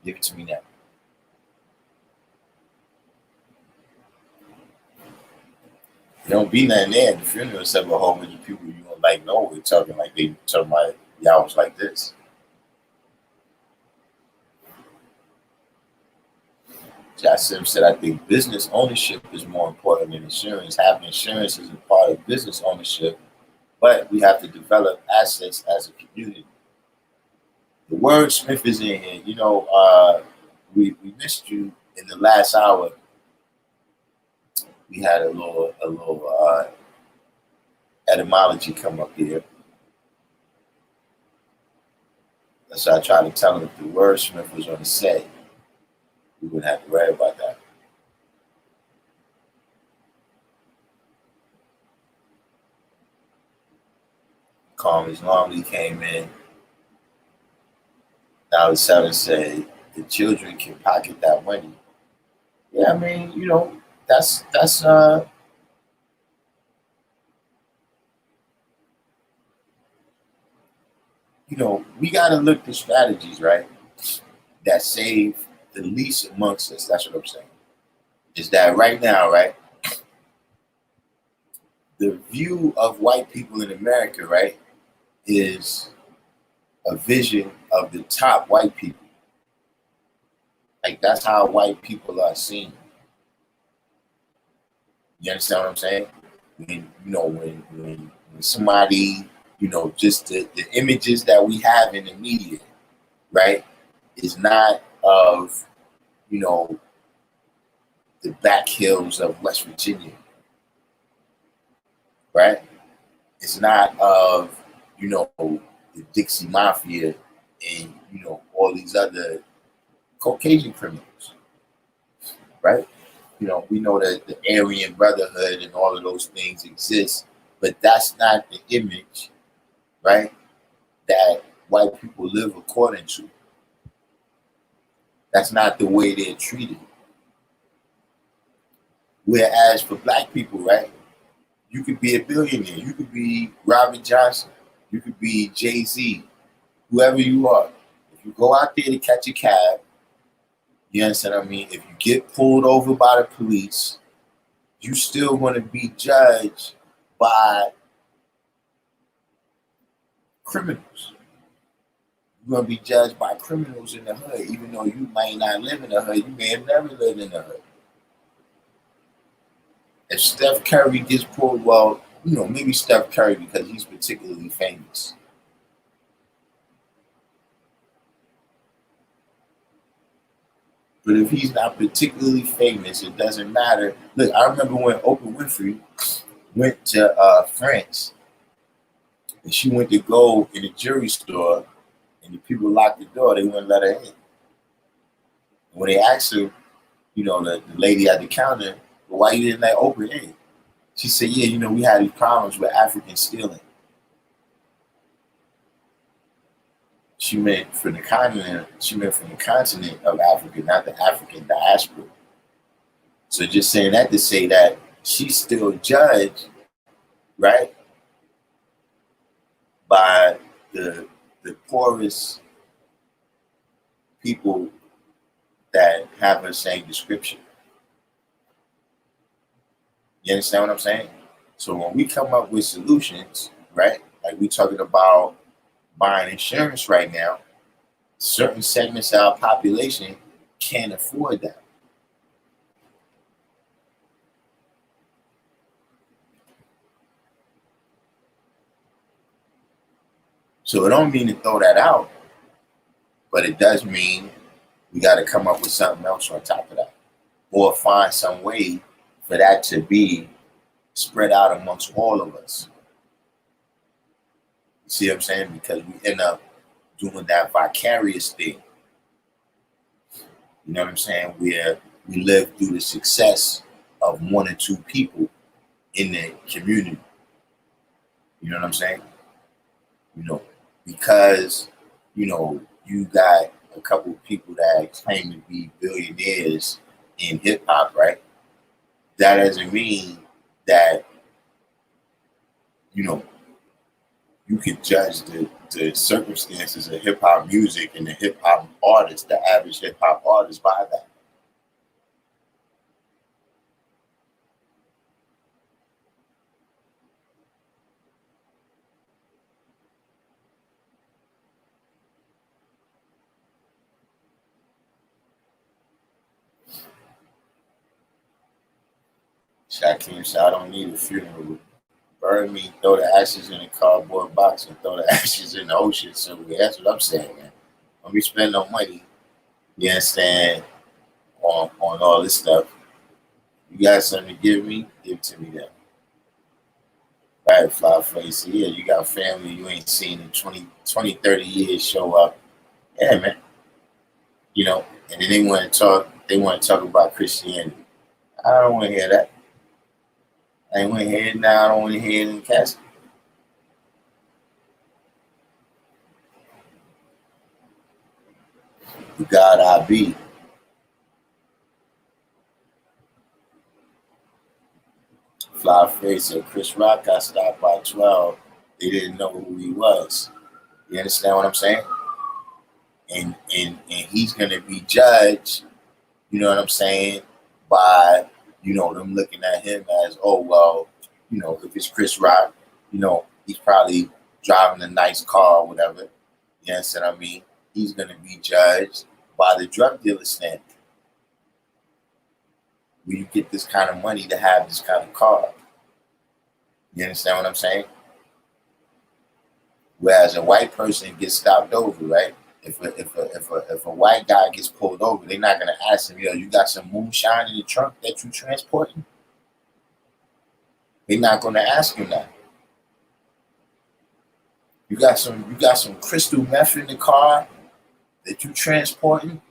give it to me now. There don't be nothing there at the funeral except a whole bunch of people you don't like know. We're talking like they talking about y'all was like this. Jassim said, I think business ownership is more important than insurance. Having insurance is a part of business ownership, but we have to develop assets as a community. The word Smith is in here. We missed you in the last hour. We had a little etymology come up here. So I tried to tell him if the word Smith was on the set, we wouldn't have to worry about that. Calm Islamly came in. Now the seven said the children can pocket that money. Yeah, I mean, that's we gotta look for strategies, right? That save the least amongst us. That's what I'm saying. Is that right now, right? The view of white people in America, right, is a vision of the top white people. Like, that's how white people are seen. You understand what I'm saying? When somebody, just the images that we have in the media, right, is not of, the back hills of West Virginia, right? It's not of, the Dixie Mafia and, all these other Caucasian criminals, right? We know that the Aryan Brotherhood and all of those things exist, but that's not the image, right, that white people live according to. That's not the way they're treated. Whereas for black people, right, you could be a billionaire, you could be Robert Johnson, you could be Jay-Z, whoever you are. If you go out there to catch a cab, you understand what I mean? If you get pulled over by the police, you still want to be judged by criminals. You're going to be judged by criminals in the hood, even though you might not live in the hood. You may have never lived in the hood. If Steph Curry gets pulled, well, maybe Steph Curry because he's particularly famous. But if he's not particularly famous, it doesn't matter. Look, I remember when Oprah Winfrey went to France, and she went to go in a jewelry store, and the people locked the door. They wouldn't let her in. When they asked her, the lady at the counter, well, why you didn't let Oprah in? She said, yeah, we had these problems with Africans stealing. She meant from the continent. She meant from the continent of Africa, not the African diaspora. So just saying that to say that she's still judged, right, by the poorest people that have the same description. You understand what I'm saying? So when we come up with solutions, right, like we talking about buying insurance right now, certain segments of our population can't afford that. So it don't mean to throw that out, but it does mean we got to come up with something else on top of that, or find some way for that to be spread out amongst all of us. You see what I'm saying? Because we end up doing that vicarious thing. You know what I'm saying? Where we live through the success of one or two people in the community. You know what I'm saying? You know, because, you know, you got a couple of people that claim to be billionaires in hip hop, right? That doesn't mean that, you know, you can judge the circumstances of hip hop music and the hip hop artist, the average hip hop artist, by that. Shakim said, I don't need a funeral. Burn me, throw the ashes in a cardboard box, and throw the ashes in the ocean. So that's what I'm saying, man. When we spend no money, you understand, on all this stuff, you got something to give me, give it to me then. Right, fly face. Yeah, you got family you ain't seen in 30 years show up. Yeah, man. You know, and then they want to talk about Christianity. I don't want to hear that. I ain't want to hear it now. I don't want to hear it in the casket. The God I be. Fly face said Chris Rock got stopped by 12. They didn't know who he was. You understand what I'm saying? And he's gonna be judged, you know what I'm saying, by, you know, them looking at him as, oh well, you know, if it's Chris Rock, you know, he's probably driving a nice car or whatever. You understand what I mean? He's gonna be judged by the drug dealer standard. Where you get this kind of money to have this kind of car. You understand what I'm saying? Whereas a white person gets stopped over, right? If a white guy gets pulled over, they're not gonna ask him, yo, you got some moonshine in the trunk that you transporting? They're not gonna ask him that. You got some crystal meth in the car that you transporting?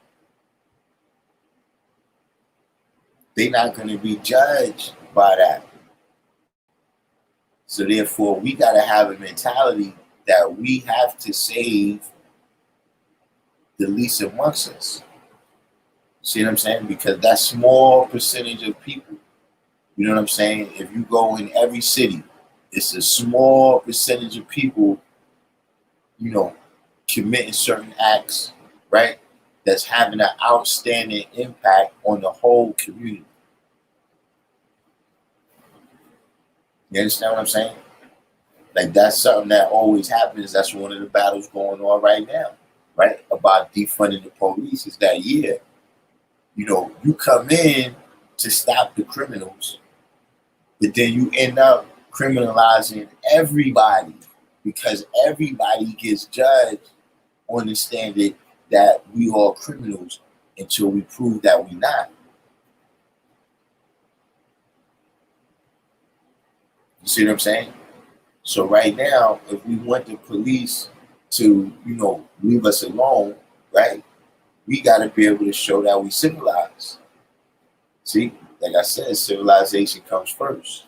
They're not gonna be judged by that. So therefore, we gotta have a mentality that we have to save the least amongst us. See what I'm saying? Because that small percentage of people, you know what I'm saying? If you go in every city, it's a small percentage of people, you know, committing certain acts, right? That's having an outstanding impact on the whole community. You understand what I'm saying? Like that's something that always happens. That's one of the battles going on right now, right? About defunding the police is that, yeah, you know, you come in to stop the criminals, but then you end up criminalizing everybody because everybody gets judged on the standard that we are criminals until we prove that we're not. You see what I'm saying? So right now, if we want the police to, you know, leave us alone, right, we got to be able to show that we civilized. See, like I said, civilization comes first.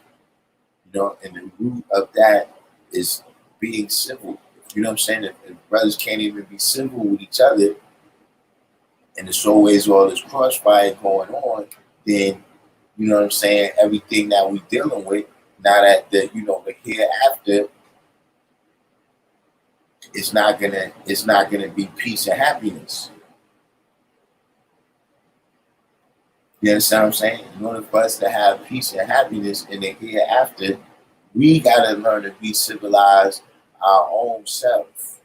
You know, and the root of that is being civil. If You know what I'm saying? If brothers can't even be civil with each other, and there's always all this crossfire going on, then you know what I'm saying, everything that we dealing with, now that the the hereafter, it's not gonna be peace and happiness. You understand what I'm saying? In order for us to have peace and happiness in the hereafter, we gotta learn to be civilized our own self.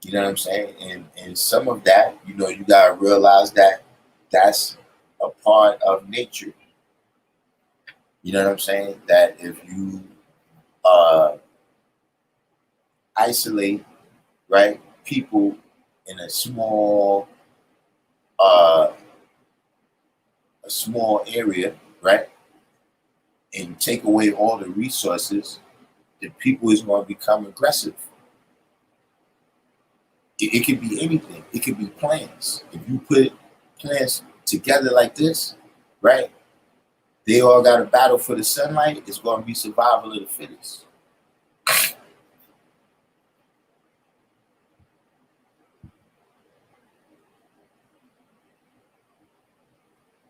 You know what I'm saying? And some of that, you gotta realize that that's a part of nature. You know what I'm saying? That if you uh, isolate, right, people in uh, a small area, right, and take away all the resources, the people is going to become aggressive. It could be anything. It could be plants. If you put plants together like this, right, they all got a battle for the sunlight. It's going to be survival of the fittest.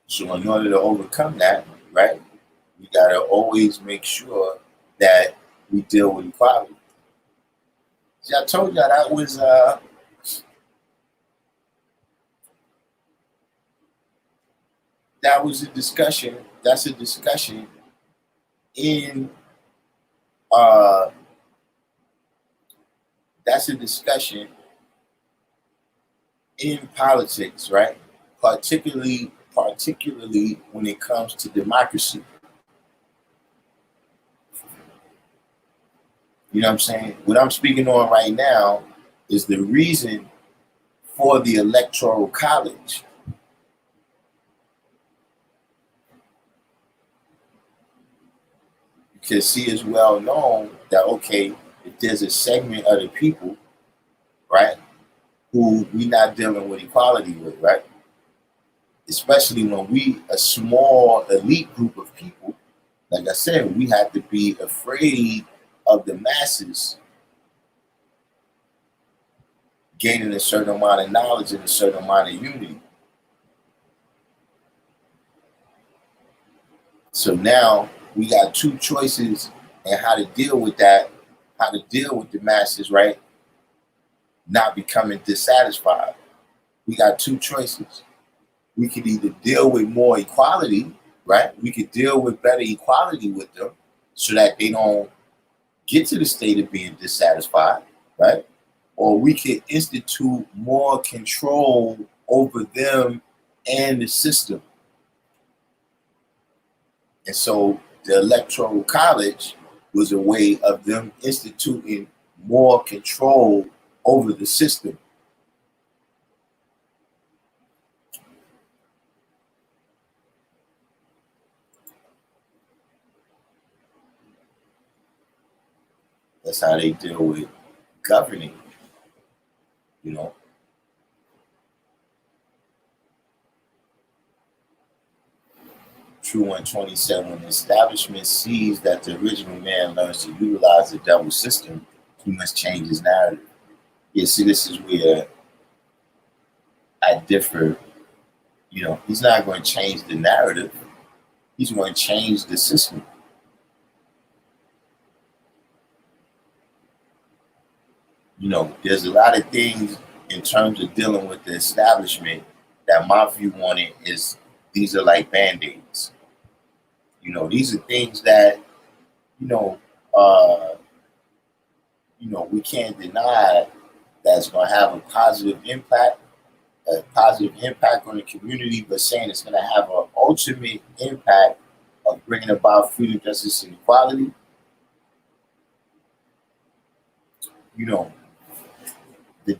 So in order to overcome that, right, we got to always make sure that we deal with equality. See, I told y'all that was a discussion. That's a discussion in uh, that's a discussion in politics, right? Particularly when it comes to democracy. You know what I'm saying? What I'm speaking on right now is the reason for the electoral college. Because see, it's well known that okay, if there's a segment of the people, right, who we not dealing with equality with, right? Especially when we a small elite group of people, like I said, we have to be afraid of the masses gaining a certain amount of knowledge and a certain amount of unity. So now we got two choices and how to deal with that, how to deal with the masses, right? Not becoming dissatisfied. We got two choices. We could either deal with more equality, right? We could deal with better equality with them so that they don't get to the state of being dissatisfied, right? Or we could institute more control over them and the system. And so the electoral college was a way of them instituting more control over the system. That's how they deal with governing, you know. True 127, when the establishment sees that the original man learns to utilize the double system, he must change his narrative. Yeah, see, this is where I differ. He's not going to change the narrative. He's going to change the system. There's a lot of things in terms of dealing with the establishment that my view on it is these are like band-aids. These are things that, you know, uh, we can't deny that's going to have a positive impact on the community, but saying it's going to have an ultimate impact of bringing about freedom, justice, and equality. The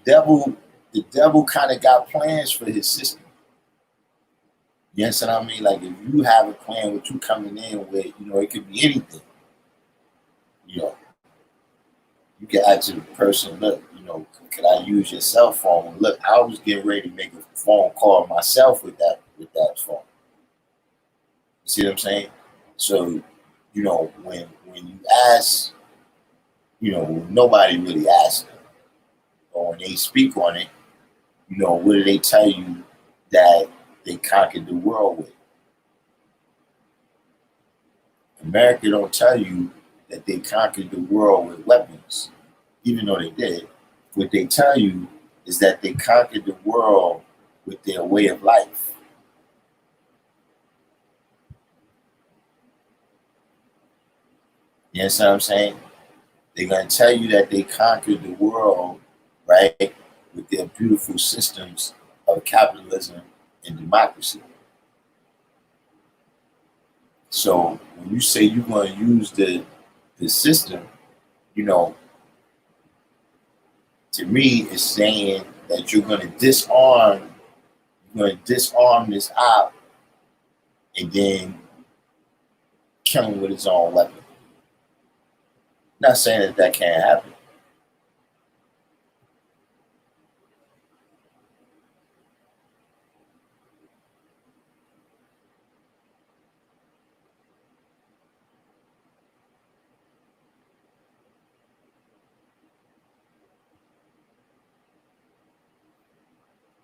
devil kind of got plans for his system. You understand what I mean? Like if you have a plan with you coming in with, it could be anything. You know, you can ask the person, look, can I use your cell phone? Look, I was getting ready to make a phone call myself with that phone. You see what I'm saying? So, when you ask, nobody really asks them. But when they speak on it, what do they tell you that they conquered the world with? America don't tell you that they conquered the world with weapons, even though they did. What they tell you is that they conquered the world with their way of life. You understand what I'm saying? They're going to tell you that they conquered the world, right, with their beautiful systems of capitalism and democracy. So when you say you're going to use the system, to me, it's saying that you're going to disarm this op and then kill him with his own weapon. Not saying that can't happen.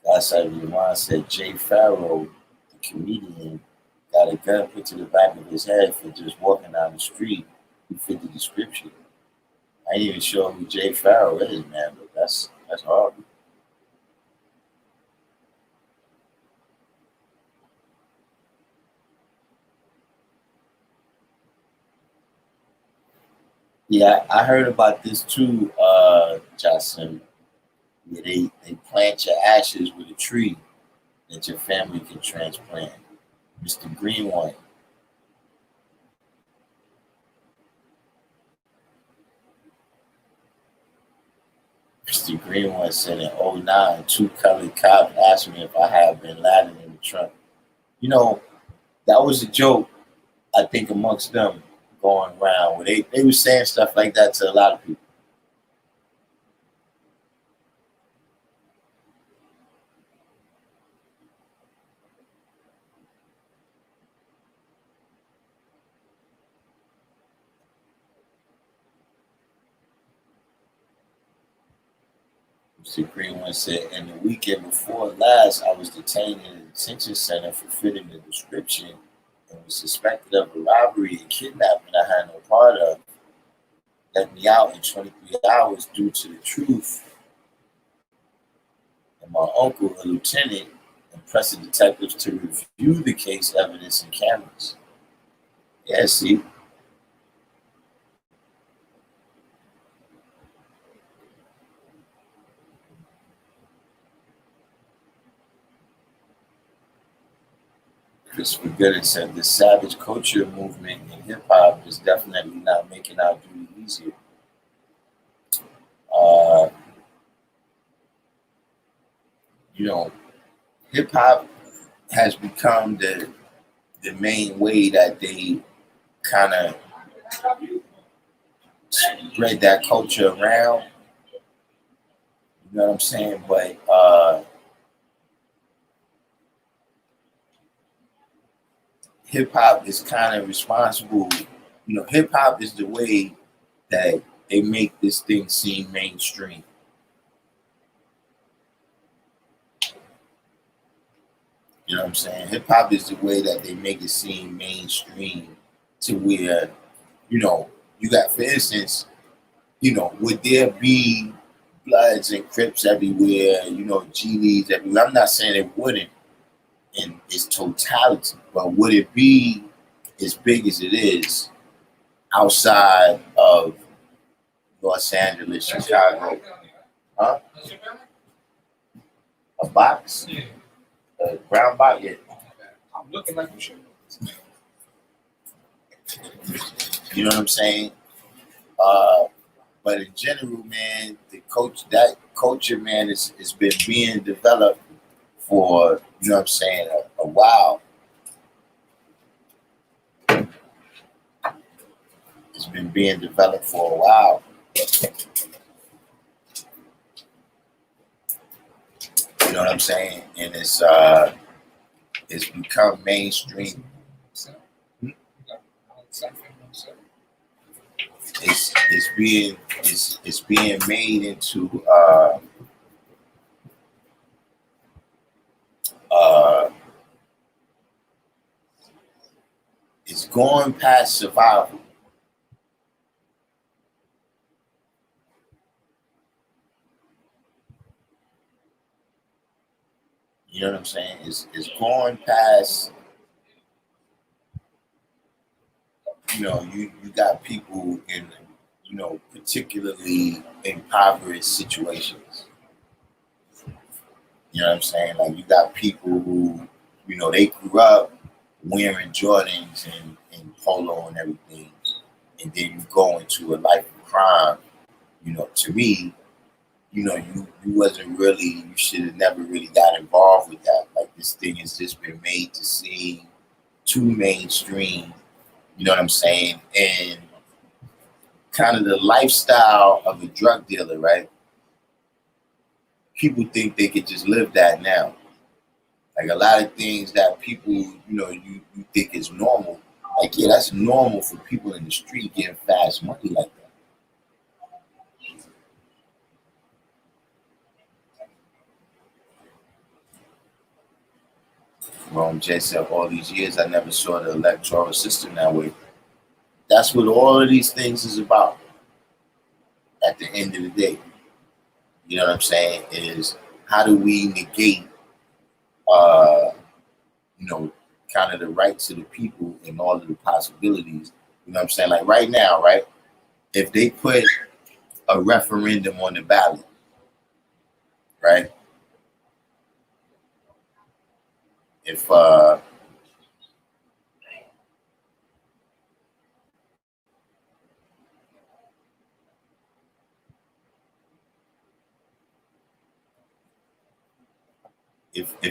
That's how Ron said Jay Farrow, the comedian, got a gun put to the back of his head for just walking down the street. He fit the description. I ain't even sure who Jay Farrow is, man, but that's horrible. Yeah, I heard about this too, Jason, where they plant your ashes with a tree that your family can transplant. Mr. Green one. Mr. Green one said in '09, two colored cops asked me if I had Bin Laden in the trunk. That was a joke, I think, amongst them going around where they were saying stuff like that to a lot of people. Mr. Green one said, and the weekend before last, I was detained in a detention center for fitting the description and was suspected of a robbery and kidnapping I had no part of. Let me out in 23 hours due to the truth. And my uncle, a lieutenant, and pressing detectives to review the case evidence and cameras. Yeah, see, Christopher Gooding said the savage culture movement in hip hop is definitely not making our duty easier. Uh, Hip hop has become the main way that they kind of spread that culture around. You know what I'm saying? But hip hop is kind of responsible. Hip hop is the way that they make this thing seem mainstream. You know what I'm saying? Hip hop is the way that they make it seem mainstream to where, you got, for instance, would there be Bloods and Crips everywhere, GDs everywhere? I'm not saying it wouldn't in its totality, but would it be as big as it is outside of Los Angeles, Chicago? Huh? A box? A brown box? Yeah. I'm looking like you should. You know what I'm saying? But in general, man, that culture, man, has been being developed for, you know what I'm saying, a while. It's been being developed for a while. You know what I'm saying? And it's become mainstream. It's it's being made into it's going past survival. You know what I'm saying? It's going past, you got people in, particularly impoverished situations. You know what I'm saying? Like you got people who, they grew up wearing Jordans and polo and everything, and then you go into a life of crime. To me, you wasn't really, you should have never really got involved with that. Like this thing has just been made to seem too mainstream. You know what I'm saying? And kind of the lifestyle of a drug dealer, right? People think they could just live that now. Like a lot of things that people, you think is normal. Like, yeah, that's normal for people in the street getting fast money like that. Jay said, all these years, I never saw the electoral system that way. That's what all of these things is about at the end of the day. You know what I'm saying? Is how do we negate, kind of the rights of the people and all of the possibilities. You know what I'm saying? Like right now, right? If they put a referendum on the ballot, right? If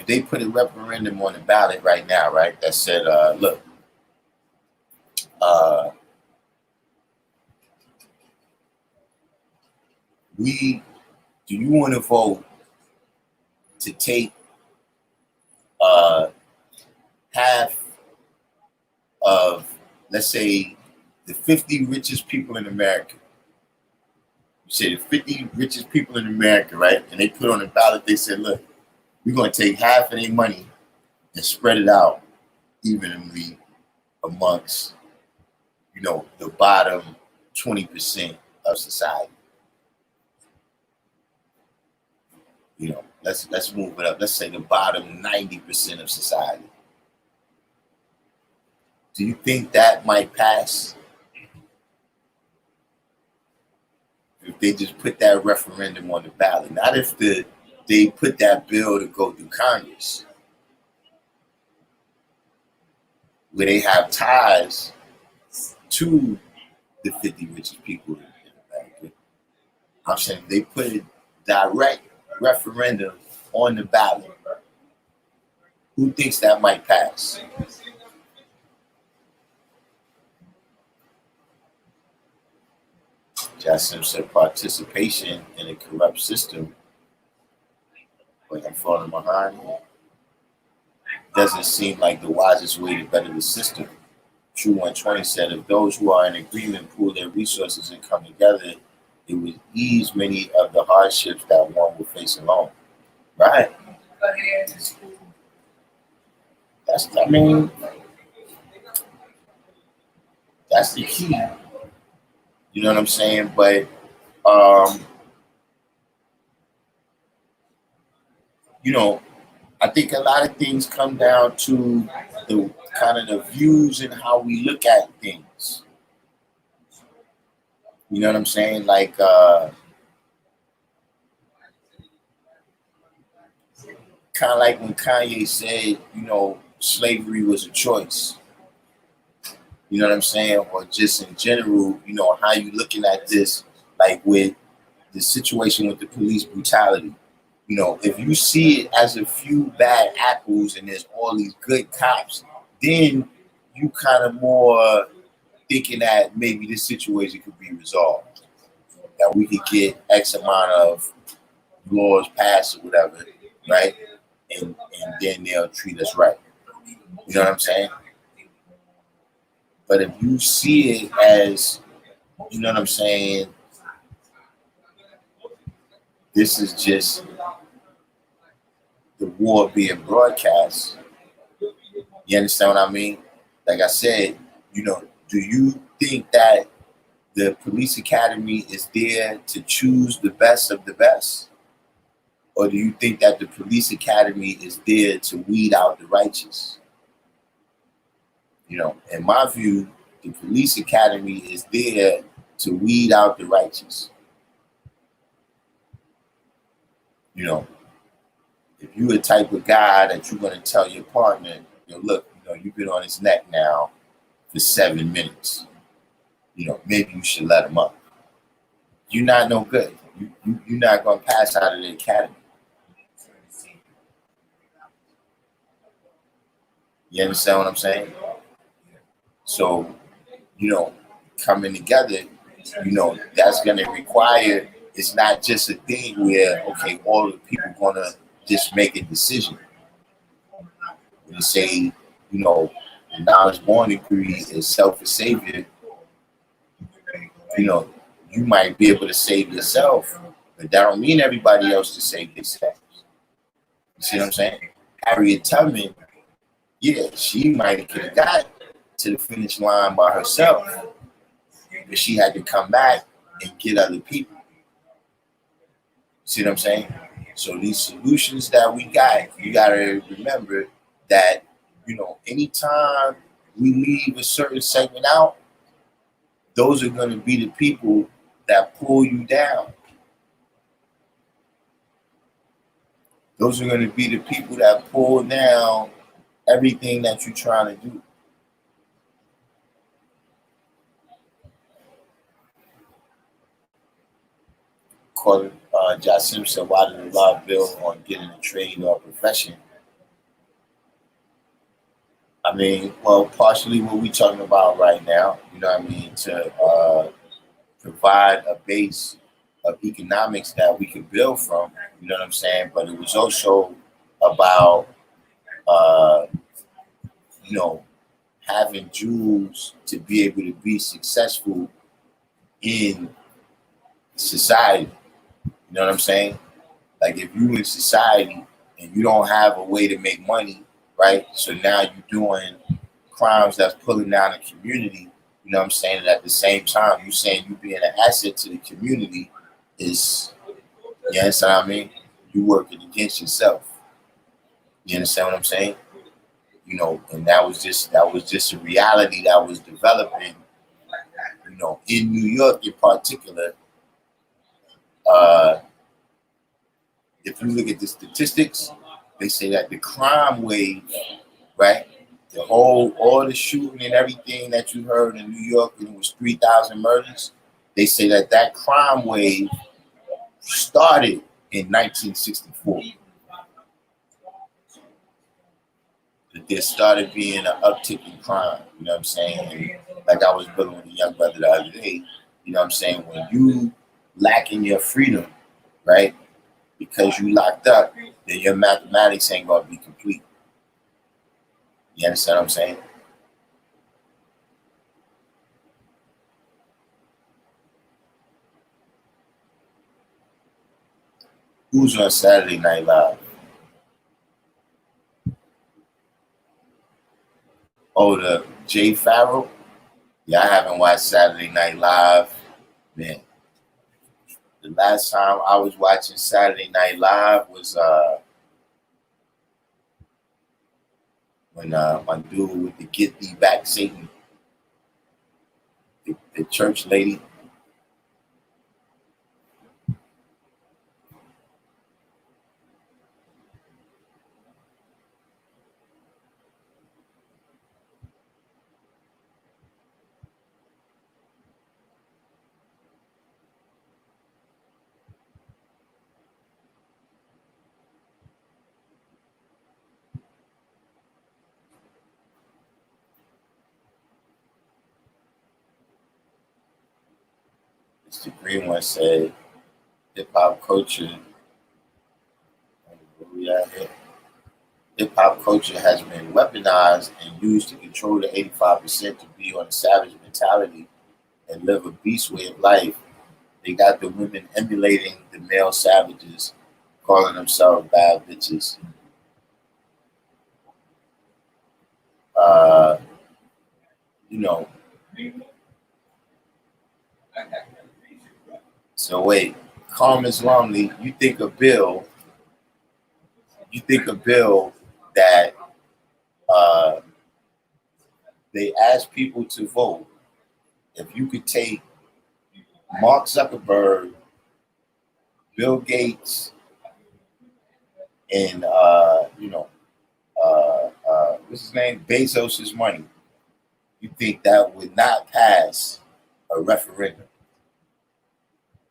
they put a referendum on the ballot right now, right, that said, look, do you want to vote to take half of, let's say, the 50 richest people in America? You say the 50 richest people in America, right? And they put on the ballot, they said, look, we're going to take half of their money and spread it out evenly amongst, the bottom 20% of society. Let's move it up. Let's say the bottom 90% of society. Do you think that might pass if they just put that referendum on the ballot? Not if they put that bill to go through Congress, where they have ties to the 50 richest people in America. I'm saying they put a direct referendum on the ballot. Who thinks that might pass? Jassim said participation in a corrupt system. But I'm falling behind. Doesn't seem like the wisest way to better the system. True 120 said, if those who are in agreement pool their resources and come together, it would ease many of the hardships that one will face alone. Right? That's the key. You know what I'm saying? But I think a lot of things come down to the kind of the views and how we look at things. You know what I'm saying? Like kind of like when Kanye said, slavery was a choice. You know what I'm saying? Or just in general, how you looking at this, like with the situation with the police brutality. If you see it as a few bad apples and there's all these good cops, then you kind of more thinking that maybe this situation could be resolved. That we could get X amount of laws passed or whatever, right? And then they'll treat us right. You know what I'm saying? But if you see it as, you know what I'm saying, This is just the war being broadcast. You understand what I mean? Like I said, do you think that the police academy is there to choose the best of the best? Or do you think that the police academy is there to weed out the righteous? In my view, the police academy is there to weed out the righteous. If you're a type of guy that you're going to tell your partner, look, you've been on his neck now for 7 minutes. Maybe you should let him up. You're not no good. You're not going to pass out of the academy. You understand what I'm saying? So, coming together, that's going to require, it's not just a thing where, okay, all the people going to just make a decision. When you say, the knowledge born degree is self a savior, you might be able to save yourself, but that don't mean everybody else to save themselves. You see what I'm saying? Harriet Tubman, yeah, she might have got to the finish line by herself, but she had to come back and get other people. See what I'm saying? So these solutions that we got, you got to remember that, anytime we leave a certain segment out, those are going to be the people that pull you down. Those are going to be the people that pull down everything that you're trying to do. According to Josh Simpson, why did the law bill on getting a trade or a profession? I mean, well, partially what we're talking about right now, to provide a base of economics that we could build from, you know what I'm saying? But it was also about, having Jews to be able to be successful in society. You know what I'm saying? Like if you in society and you don't have a way to make money, right? So now you're doing crimes that's pulling down the community. You know what I'm saying? And at the same time, you saying you being an asset to the community is, you understand what I mean? You working against yourself. You understand what I'm saying? And that was just a reality that was developing, in New York in particular. If you look at the statistics, they say that the crime wave, right? All the shooting and everything that you heard in New York, and it was 3,000 murders. They say that crime wave started in 1964. That there started being an uptick in crime. You know what I'm saying? And like I was building with a young brother the other day. You know what I'm saying? When you lacking your freedom, right? Because you locked up, then your mathematics ain't gonna be complete. You understand what I'm saying? Who's on Saturday Night Live? Oh, the Jay Farrell? Yeah, I haven't watched Saturday Night Live. Man, the last time I was watching Saturday Night Live was when my dude with the Get Thee Back Satan, the church lady. Mr. Green one said, hip hop culture. Where we at here? Hip hop culture has been weaponized and used to control the 85% to be on a savage mentality and live a beast way of life. They got the women emulating the male savages, calling themselves bad bitches. Uh, you know, so wait, Carmen's Lumley, you think a bill that uh, they ask people to vote. If you could take Mark Zuckerberg, Bill Gates, and what's his name, Bezos's money, you think that would not pass a referendum?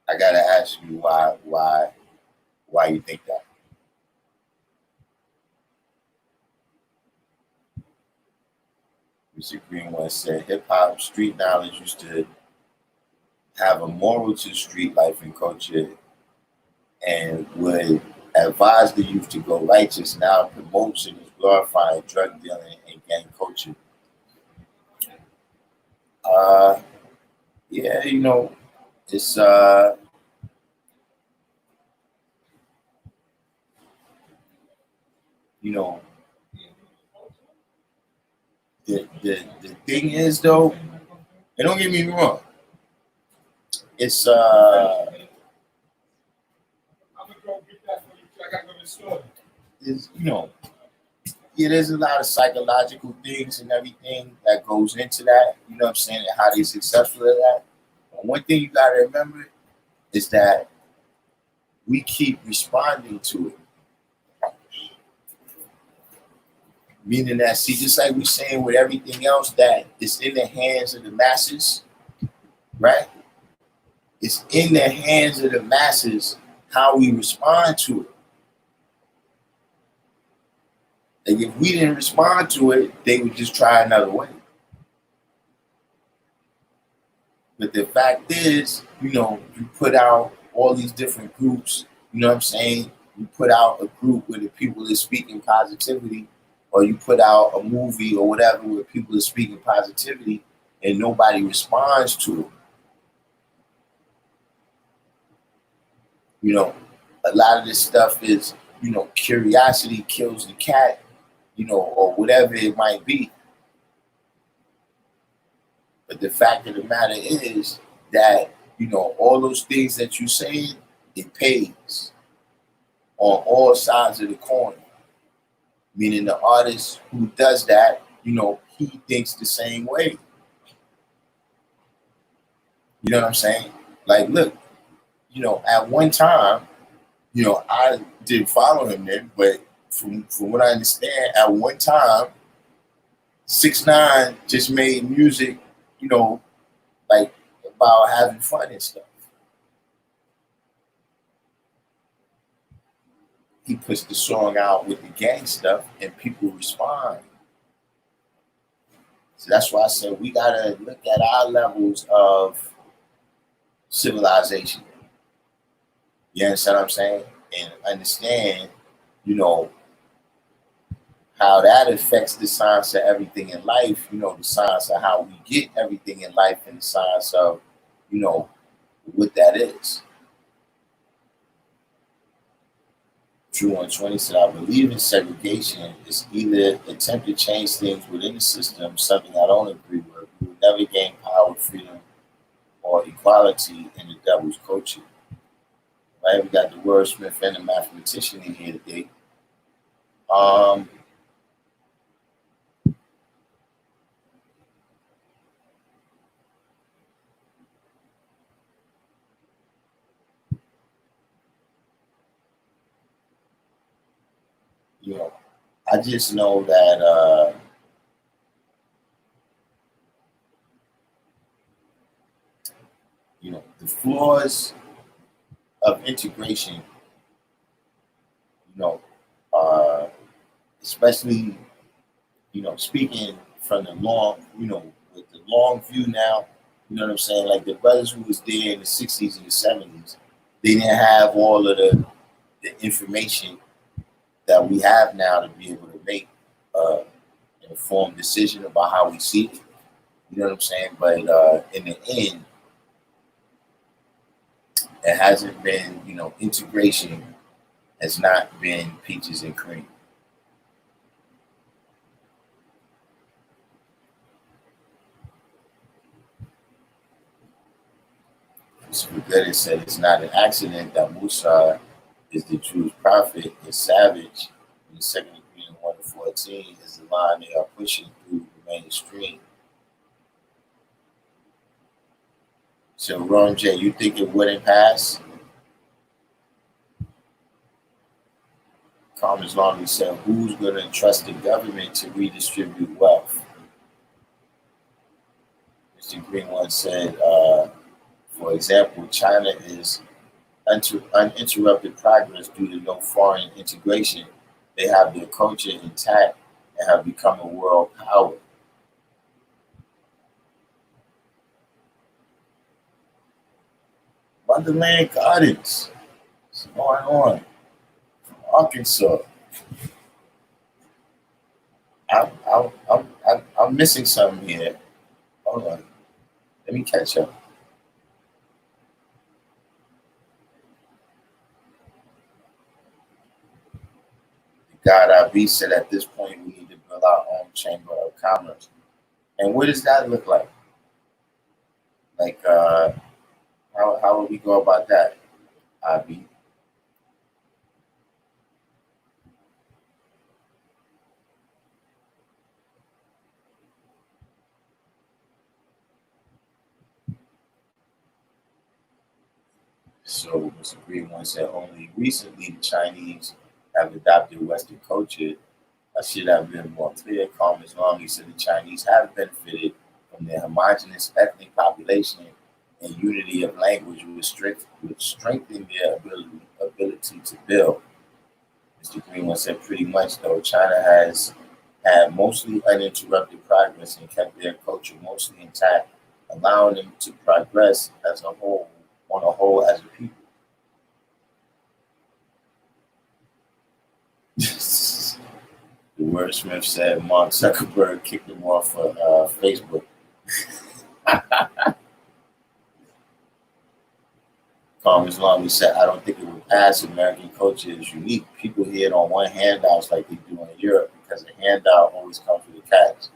I gotta ask you why you think that. Mr. Green once said hip hop street knowledge used to have a moral to street life and culture and would advise the youth to go righteous. Now promotes and is glorifying drug dealing and gang culture. Uh yeah, it's you know, the thing is though, and don't get me wrong, it's is yeah, there's a lot of psychological things and everything that goes into that, you know what I'm saying, and how they successful at that. But one thing you gotta remember is that we keep responding to it. Meaning that, see, just like we're saying with everything else, that it's in the hands of the masses, right? It's in the hands of the masses how we respond to it. Like if we didn't respond to it, they would just try another way. But the fact is, you put out all these different groups, you know what I'm saying? You put out a group where the people are speaking positivity, or you put out a movie or whatever where people are speaking positivity and nobody responds to it. A lot of this stuff is, curiosity kills the cat, or whatever it might be. But the fact of the matter is that, all those things that you saying, it pays on all sides of the coin. Meaning the artist who does that, he thinks the same way. You know what I'm saying? Like, look, at one time, I didn't follow him then, but from what I understand, at one time, 6ix9ine just made music, like about having fun and stuff. He puts the song out with the gang stuff, and people respond. So that's why I said we gotta look at our levels of civilization. You understand what I'm saying? And understand, you know, how that affects the science of everything in life, the science of how we get everything in life and the science of, you know, what that is. True 120 said, I believe in segregation. It's either attempt to change things within the system, something I don't agree with. We will never gain power, freedom, or equality in the devil's culture. Right? We got the wordsmith and the mathematician in here today. Um, you know, I just know that the flaws of integration, you know, uh, especially, speaking from the long, with the long view now, you know what I'm saying? Like the brothers who was there in the 60s and the 70s, they didn't have all of the information that we have now to be able to make an informed decision about how we see it. You know what I'm saying? But in the end, It hasn't been, integration has not been peaches and cream. Spaghetti said it's not an accident that Musa is the Jewish prophet and savage in the second degree in 1 to 14 is the line they are pushing through the mainstream. So, Ron J, you think it wouldn't pass? Carmen's Laundry said, who's going to trust the government to redistribute wealth? Mr. Greenwood said, for example, China is uninterrupted progress due to no foreign integration. They have their culture intact and have become a world power. Wonderland Gardens, what's going on? Arkansas. I'm missing something here. Hold on. Let me catch up. God IB said at this point we need to build our own chamber of commerce. And what does that look like? Like, how would we go about that, IB? So Mr. Greenwood said only recently the Chinese have adopted Western culture. I should have been more clear. Calm as long. He said the Chinese have benefited from their homogenous ethnic population and unity of language, which strengthened their ability to build. Mr. Greenwood said pretty much though, China has had mostly uninterrupted progress and kept their culture mostly intact, allowing them to progress as a whole, on a whole as a people. The wordsmith said Mark Zuckerberg kicked him off of Facebook. Congress Long said, I don't think it would pass. American culture is unique. People here don't want handouts like they do in Europe because a handout always comes with a catch.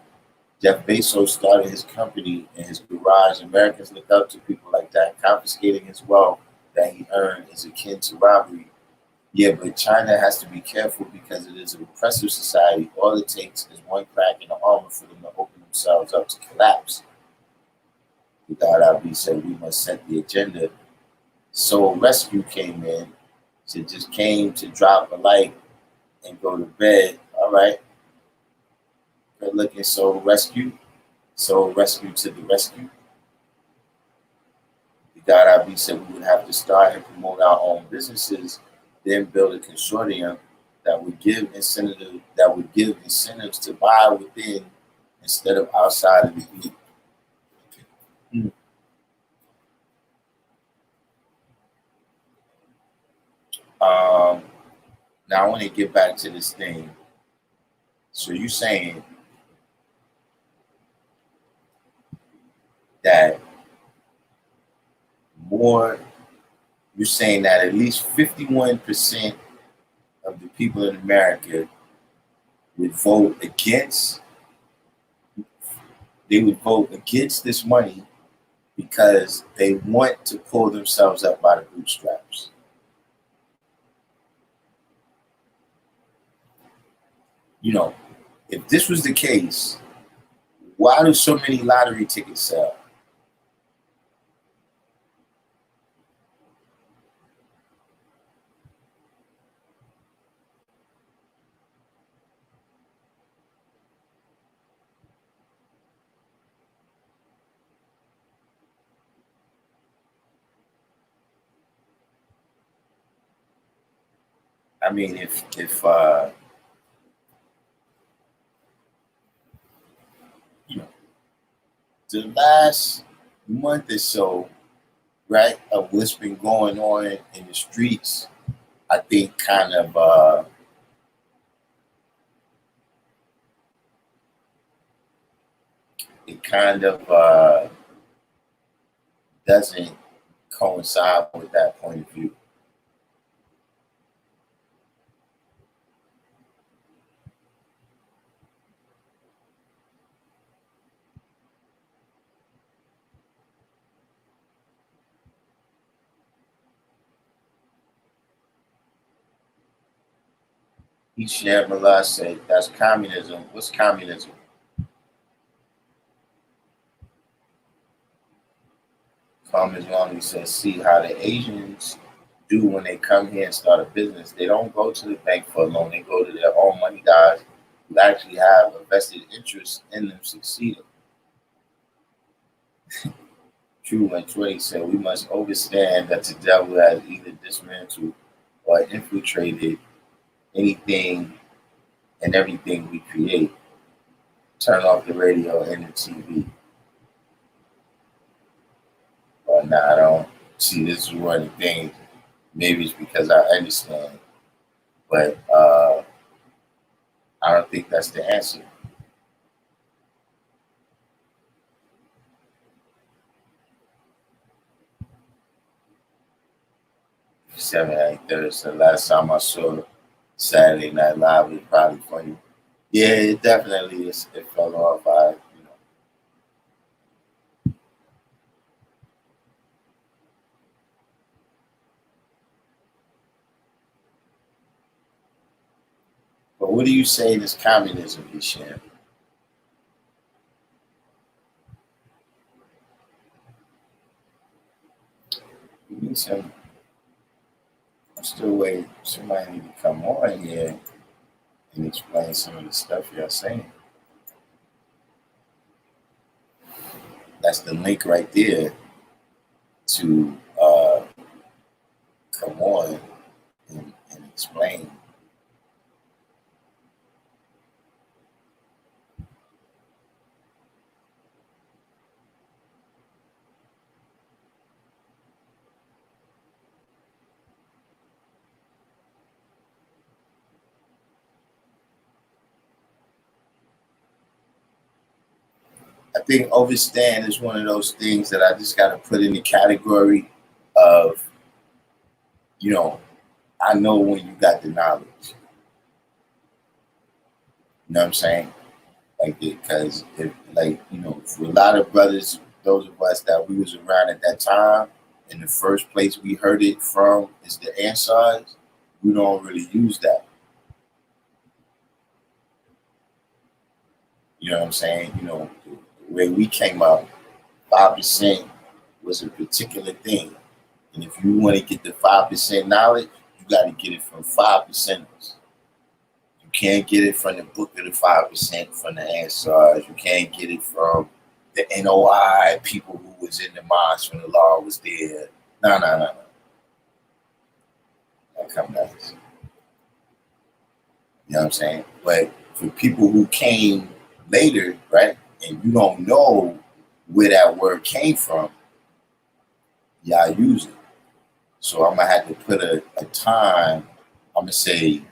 Jeff Bezos started his company in his garage. Americans look up to people like that. Confiscating his wealth that he earned is akin to robbery. Yeah, but China has to be careful because it is a repressive society. All it takes is one crack in the armor for them to open themselves up to collapse. Without Abi said we must set the agenda. Soul Rescue came in. So just came to drop a light and go to bed. All right. Good looking Soul Rescue. Soul Rescue to the rescue. God Abi said we would have to start and promote our own businesses, then build a consortium that would give incentives to buy within instead of outside of the group. Now I want to get back to this thing. So you're saying that more, you're saying that at least 51% of the people in America would vote against, they would vote against this money because they want to pull themselves up by the bootstraps. If this was the case, why do so many lottery tickets sell? I mean, if the last month or so, right, of what's been going on in the streets, I think it kind of doesn't coincide with that point of view. Ishaq Mallah said, that's communism. What's communism? Thomas Longley says, see how the Asians do when they come here and start a business. They don't go to the bank for a loan. They go to their own money guys who actually have a vested interest in them succeeding. True, when 20 said, we must understand that the devil has either dismantled or infiltrated anything and everything we create. Turn off the radio and the TV. But now I don't see, this is one of the things. Maybe it's because I understand, but I don't think that's the answer. 7:30. So last time I saw Saturday Night Live was probably funny. Yeah, it definitely is. It fell off. But what are you saying is communism, Hisham? You need some. I'm still waiting. Somebody need to come on here and explain some of the stuff you're saying. That's the link right there to come on and explain. I think overstand is one of those things that I just got to put in the category of, I know when you got the knowledge. You know what I'm saying? Like, because, for a lot of brothers, those of us that we was around at that time, and the first place we heard it from is the Ansars, we don't really use that. You know what I'm saying? The way we came up, 5% was a particular thing. And if you want to get the 5% knowledge, you got to get it from 5%ers. You can't get it from the book of the 5%, from the Ansars. You can't get it from the NOI, people who was in the mosque when the law was there. No. That come nice. You know what I'm saying? But for people who came later, right, and you don't know where that word came from, y'all use it. So I'm gonna have to put a time. I'm gonna say,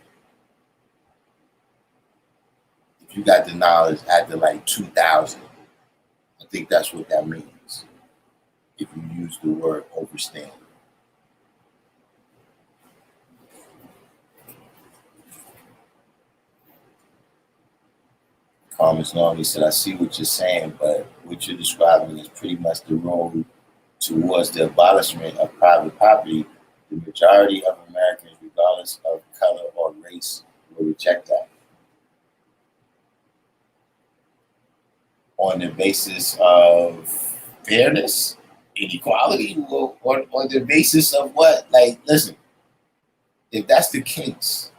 if you got the knowledge after like 2000, I think that's what that means. If you use the word overstand. Carmen's normally said, I see what you're saying, but what you're describing is pretty much the road towards the abolishment of private property. The majority of Americans, regardless of color or race, will reject that. On the basis of fairness, inequality, or on the basis of what? Like, listen, if that's the case,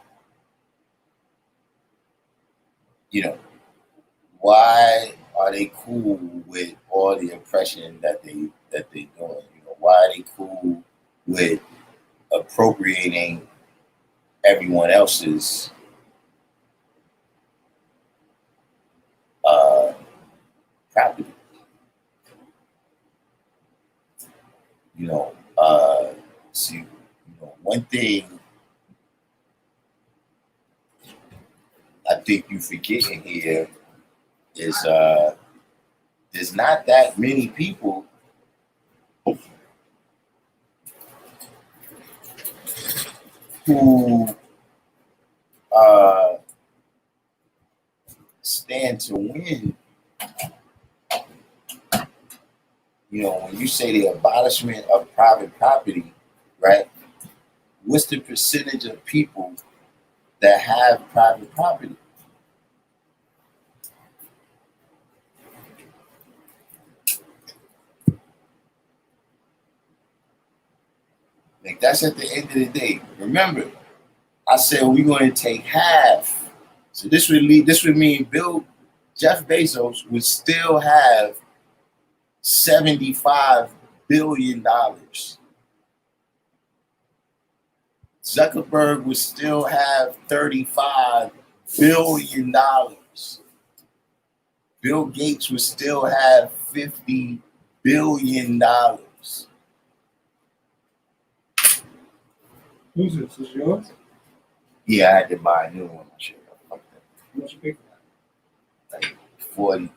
why are they cool with all the oppression that they doing? Why are they cool with appropriating everyone else's property? See, one thing I think you forgetting here is there's not that many people who stand to win, when you say the abolishment of private property, right? What's the percentage of people that have private property? Like, that's at the end of the day. Remember, I said we're going to take half. So this would mean Jeff Bezos would still have $75 billion. Zuckerberg would still have $35 billion. Bill Gates would still have $50 billion. Who's this? Is yours? Yeah, I had to buy a new one. Shit. What you pick for that? Like 40.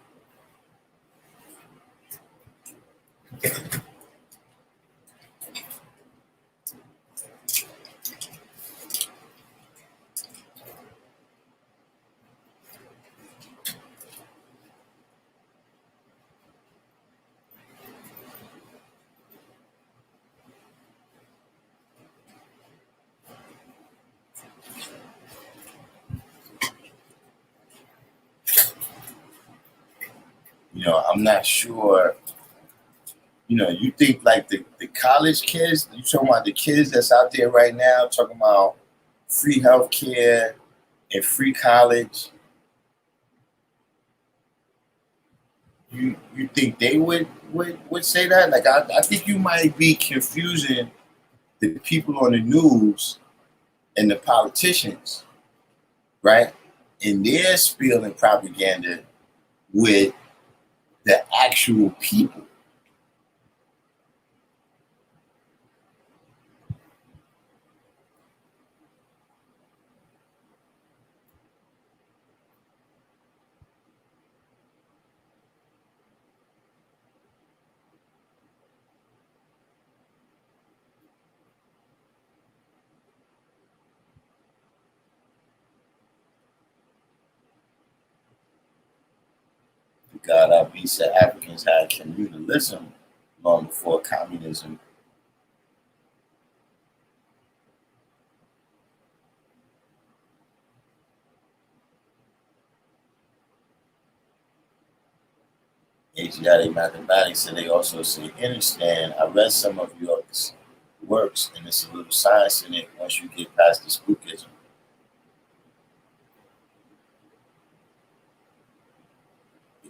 I'm not sure. You think like the college kids, you talking about the kids that's out there right now talking about free healthcare and free college. You think they would say that? Like, I think you might be confusing the people on the news and the politicians, right? And they're spilling propaganda with the actual people. God, Abi said Africans had communalism long before communism. Asiatic mathematics, and they also say understand. I read some of your works, and there's a little science in it once you get past the spookism.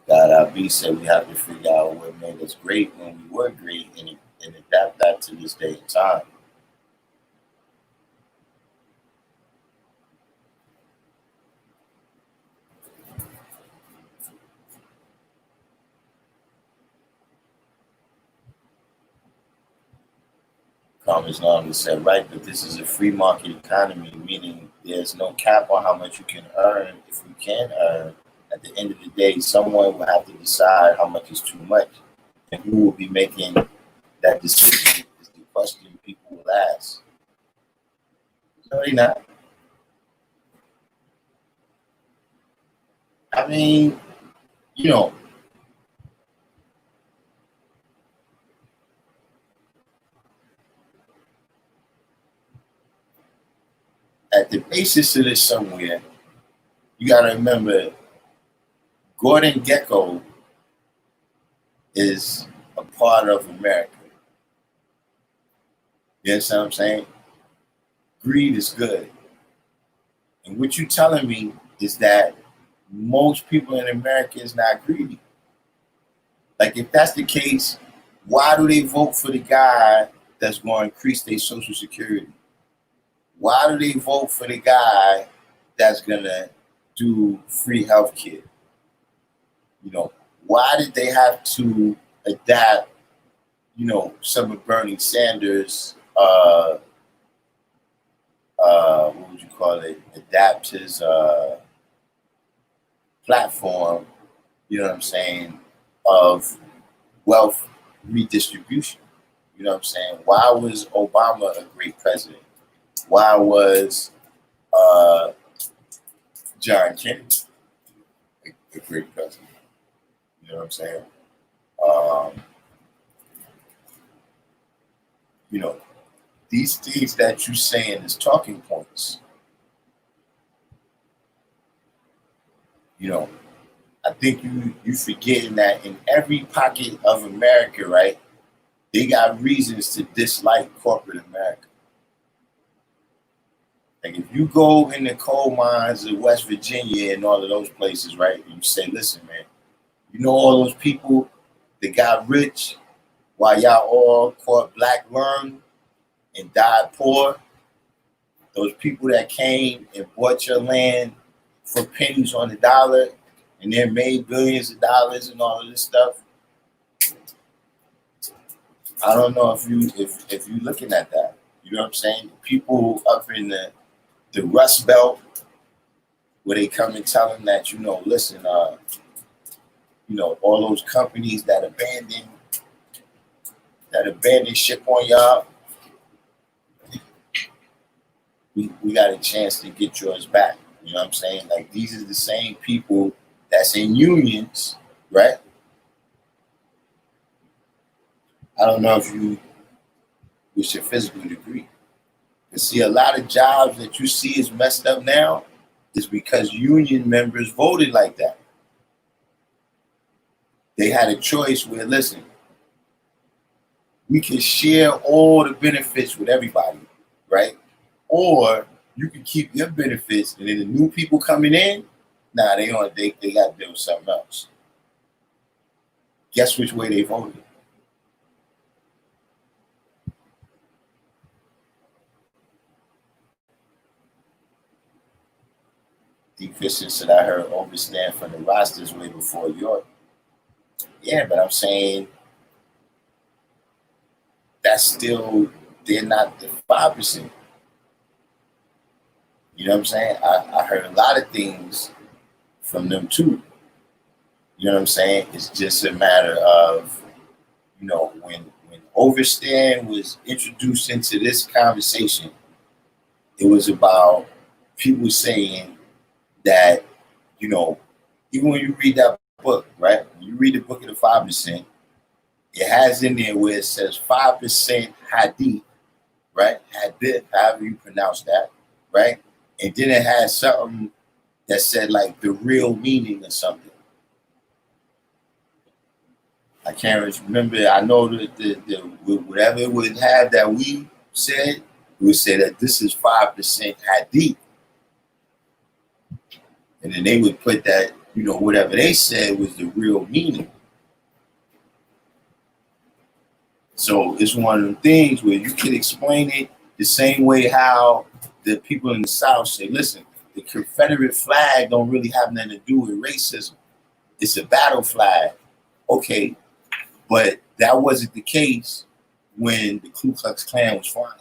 God, Abi said we have to figure out what made us great when we were great and adapt that to this day and time. Carmen Islam said, right, but this is a free market economy, meaning there's no cap on how much you can earn if you can earn. At the end of the day, someone will have to decide how much is too much. And who will be making that decision is the question people will ask. No, they're not. I mean, at the basis of this somewhere, you got to remember Gordon Gekko is a part of America. You understand what I'm saying? Greed is good. And what you're telling me is that most people in America is not greedy. Like, if that's the case, why do they vote for the guy that's going to increase their Social Security? Why do they vote for the guy that's going to do free healthcare? Why did they have to adapt, some of Bernie Sanders, what would you call it, adapt his platform, you know what I'm saying, of wealth redistribution? You know what I'm saying? Why was Obama a great president? Why was John Kennedy a great president? You know what I'm saying? You know, these things that you're saying is talking points. You know, I think you forgetting that in every pocket of America, right? They got reasons to dislike corporate America. Like if you go in the coal mines of West Virginia and all of those places, right? And you say, listen, man, you know all those people that got rich while y'all all caught black lung and died poor? Those people that came and bought your land for pennies on the dollar and then made billions of dollars and all of this stuff. I don't know if you looking at that. You know what I'm saying? People up in the Rust Belt where they come and tell them that, you know, listen, you know, all those companies that abandoned ship on y'all, we got a chance to get yours back. You know what I'm saying? Like these are the same people that's in unions, right? I don't know if you with your physical degree. But see, a lot of jobs that you see is messed up now is because union members voted like that. They had a choice where, listen, we can share all the benefits with everybody, right? Or you can keep your benefits, and then the new people coming in, nah, they got to deal with something else. Guess which way they voted? Deficient said, I heard overstand from the rosters way before York. Yeah, but I'm saying that's still, they're not the 5%. You know what I'm saying? I heard a lot of things from them too. You know what I'm saying? It's just a matter of, you know, when overstand was introduced into this conversation, it was about people saying that, you know, even when you read that book, right? When you read the book of the 5%, it has in there where it says 5% hadith, right? Hadith, however you pronounce that, right? And then it has something that said like the real meaning or something. I can't remember. I know that the whatever it would have that we said, it would say that this is 5% hadith. And then they would put that, you know, whatever they said was the real meaning. So it's one of them things where you can explain it the same way how the people in the South say, listen, the Confederate flag don't really have nothing to do with racism. It's a battle flag. Okay, but that wasn't the case when the Ku Klux Klan was flying.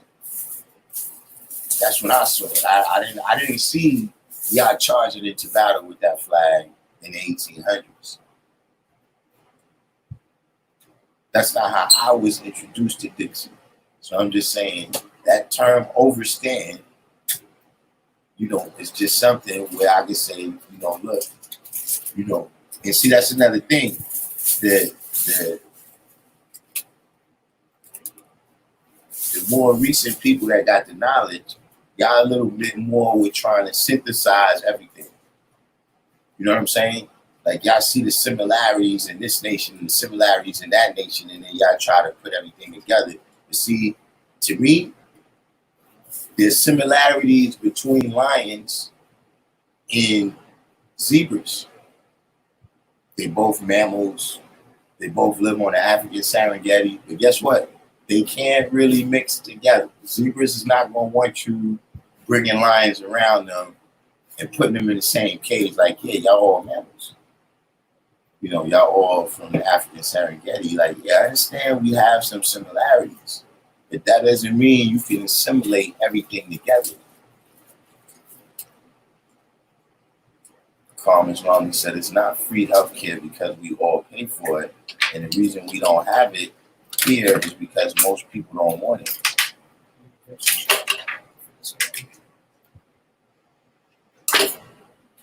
That's when I saw it. I didn't see y'all charging into battle with that flag in the 1800s. That's not how I was introduced to Dixie. So I'm just saying that term overstand, you know, it's just something where I can say, you know, look, you know, and see, that's another thing. The more recent people that got the knowledge, y'all a little bit more with trying to synthesize everything. You know what I'm saying? Like y'all see the similarities in this nation and the similarities in that nation, and then y'all try to put everything together. You see, to me, there's similarities between lions and zebras. They both mammals. They both live on the African Serengeti. But guess what? They can't really mix together. Zebras is not going to want you bringing lions around them and putting them in the same cage. Like, yeah, y'all all mammals. You know, y'all all from the African Serengeti. Like, yeah, I understand we have some similarities, but that doesn't mean you can assimilate everything together. Carmen's Romney said it's not free healthcare because we all pay for it. And the reason we don't have it here is because most people don't want it.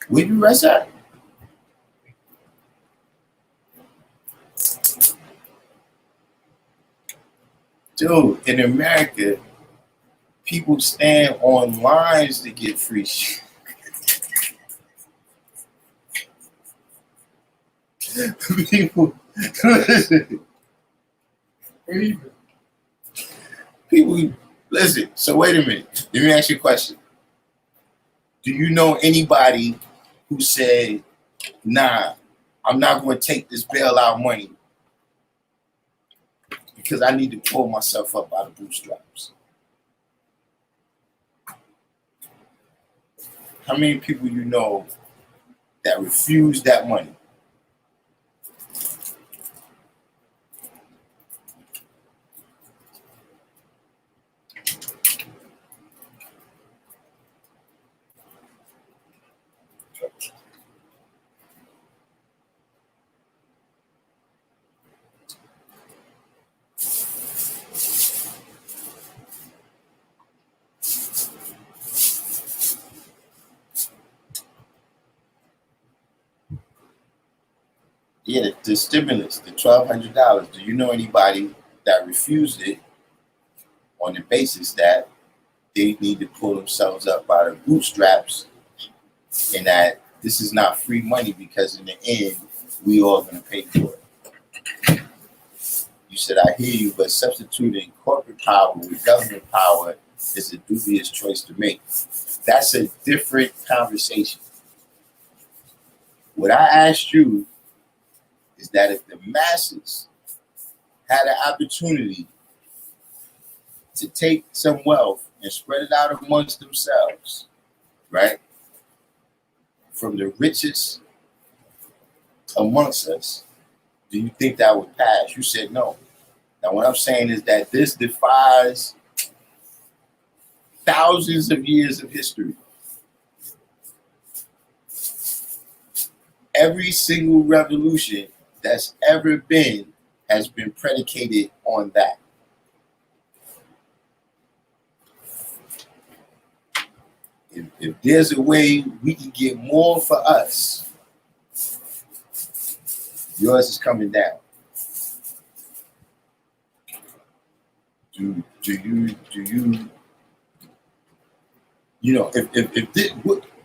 Where you rest at? Dude, in America, people stand on lines to get free shit. People, people, listen. So wait a minute. Let me ask you a question. Do you know anybody who said, "Nah, I'm not going to take this bailout money because I need to pull myself up out of bootstraps"? How many people you know that refused that money? Yeah, the stimulus, the $1,200. Do you know anybody that refused it on the basis that they need to pull themselves up out of bootstraps, and that this is not free money because in the end, we all going to pay for it? You said, I hear you, but substituting corporate power with government power is a dubious choice to make. That's a different conversation. What I asked you is that if the masses had an opportunity to take some wealth and spread it out amongst themselves, right? From the richest amongst us, do you think that would pass? You said no. Now, what I'm saying is that this defies thousands of years of history. Every single revolution that's ever been has been predicated on that. If there's a way we can get more for us, yours is coming down. Do you know, if this,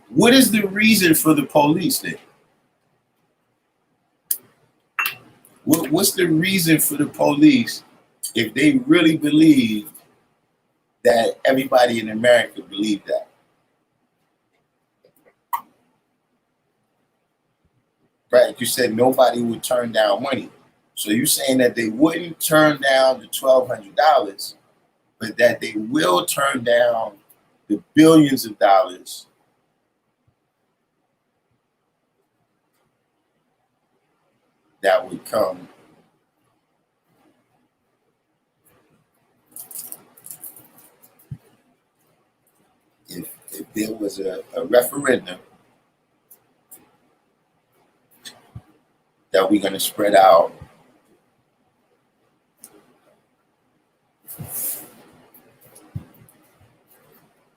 what is the reason for the police then? What's the reason for the police if they really believe that everybody in America believed that? Right, you said nobody would turn down money. So you're saying that they wouldn't turn down the $1,200, but that they will turn down the billions of dollars that would come if there was a referendum that we're going to spread out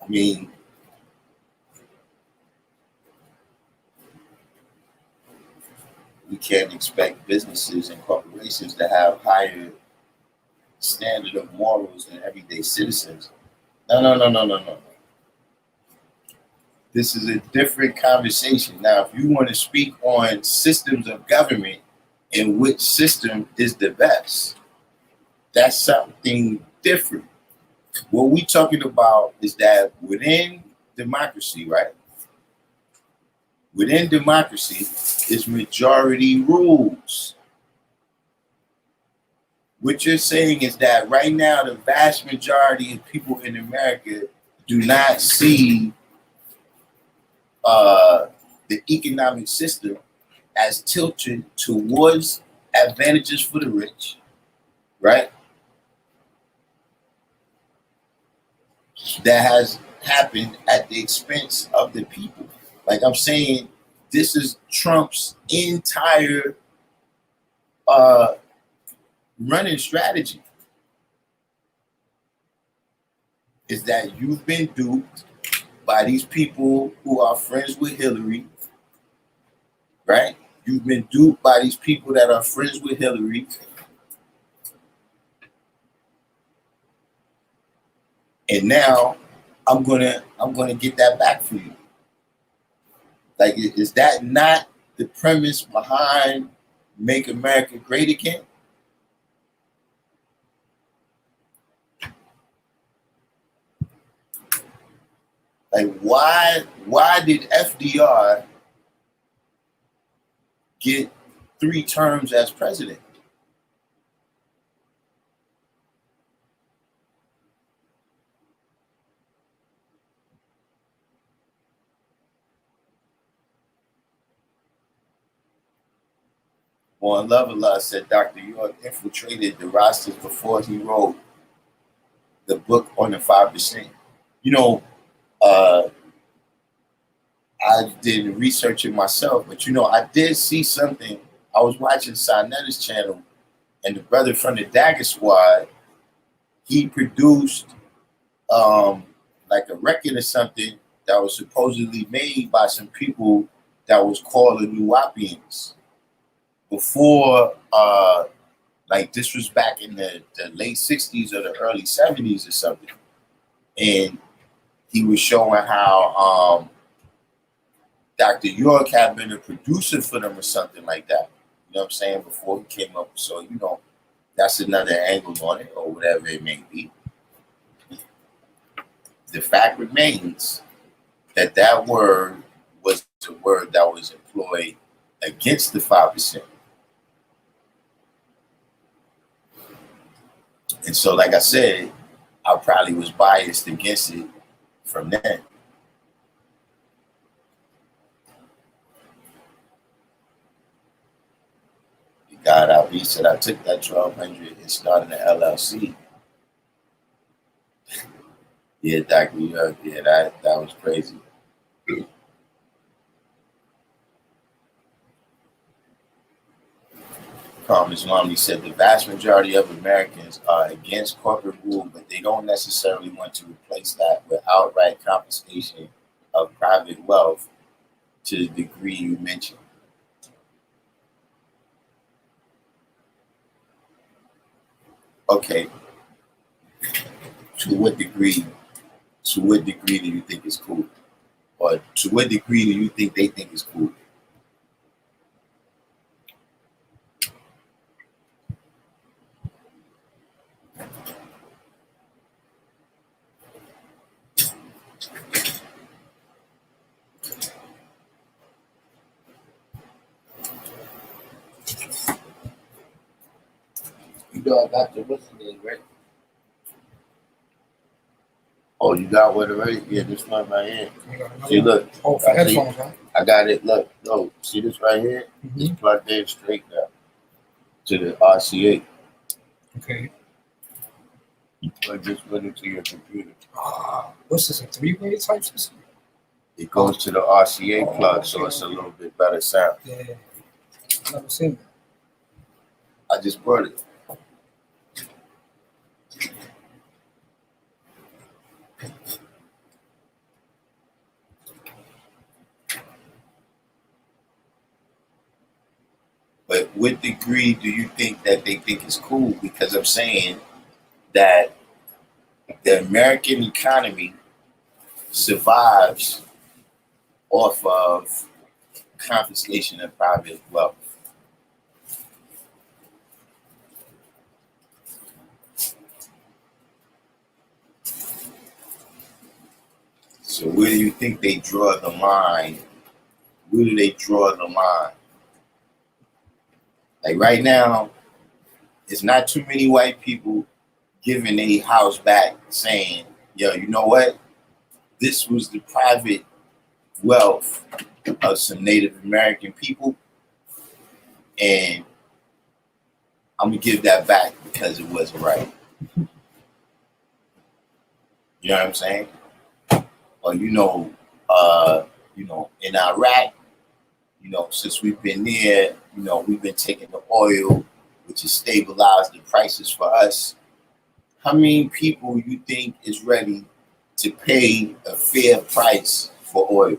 I mean, we can't expect businesses and corporations to have higher standard of morals than everyday citizens. No. This is a different conversation. Now, if you want to speak on systems of government and which system is the best, that's something different. What we're talking about is that within democracy, right? Within democracy is majority rules. What you're saying is that right now, the vast majority of people in America do not see the economic system as tilted towards advantages for the rich, right? That has happened at the expense of the people. Like I'm saying, this is Trump's entire running strategy. Is that you've been duped by these people who are friends with Hillary, right? You've been duped by these people that are friends with Hillary. And now I'm gonna get that back for you. Like, is that not the premise behind Make America Great Again? Like, why did FDR get 3 terms as president? On Love Allah said Dr. York infiltrated the rosters before he wrote the book on the 5%. You know, I did research it myself, but I did see something. I was watching Sanetta's channel, and the brother from the Dagger Squad, he produced like a record or something that was supposedly made by some people that was called the Nuwapians. Before, like this was back in the late 60s or the early 70s or something. And he was showing how Dr. York had been a producer for them or something like that. You know what I'm saying? Before he came up. So, that's another angle on it or whatever it may be. The fact remains that that word was the word that was employed against the 5%. And so, like I said, I probably was biased against it from then. God, I said I took that 1,200 and started an LLC. Yeah, Dr. York, yeah, that was crazy. Carmen's Romney said the vast majority of Americans are against corporate rule, but they don't necessarily want to replace that with outright confiscation of private wealth to the degree you mentioned. Okay. To what degree do you think is cool? Or to what degree do you think they think is cool? You know I got the what's the name, right? Oh, you got one already? Yeah, this one right here. See, look. Oh, for headphones, huh? I got it. Look, see this right here? Mm-hmm. It's plugged in straight now to the RCA. Okay. You plug this one into your computer. What's this, a 3-way type system? It goes to the RCA plug, so it's a little bit better sound. Yeah. I've never seen I just brought it. But what degree do you think that they think is cool? Because I'm saying that the American economy survives off of confiscation of private wealth. So where do you think they draw the line? Where do they draw the line? Like right now, it's not too many white people giving a house back saying, yo, you know what? This was the private wealth of some Native American people, and I'm gonna give that back because it wasn't right. You know what I'm saying? Or in Iraq, since we've been there, we've been taking the oil, which has stabilized the prices for us. How many people you think is ready to pay a fair price for oil?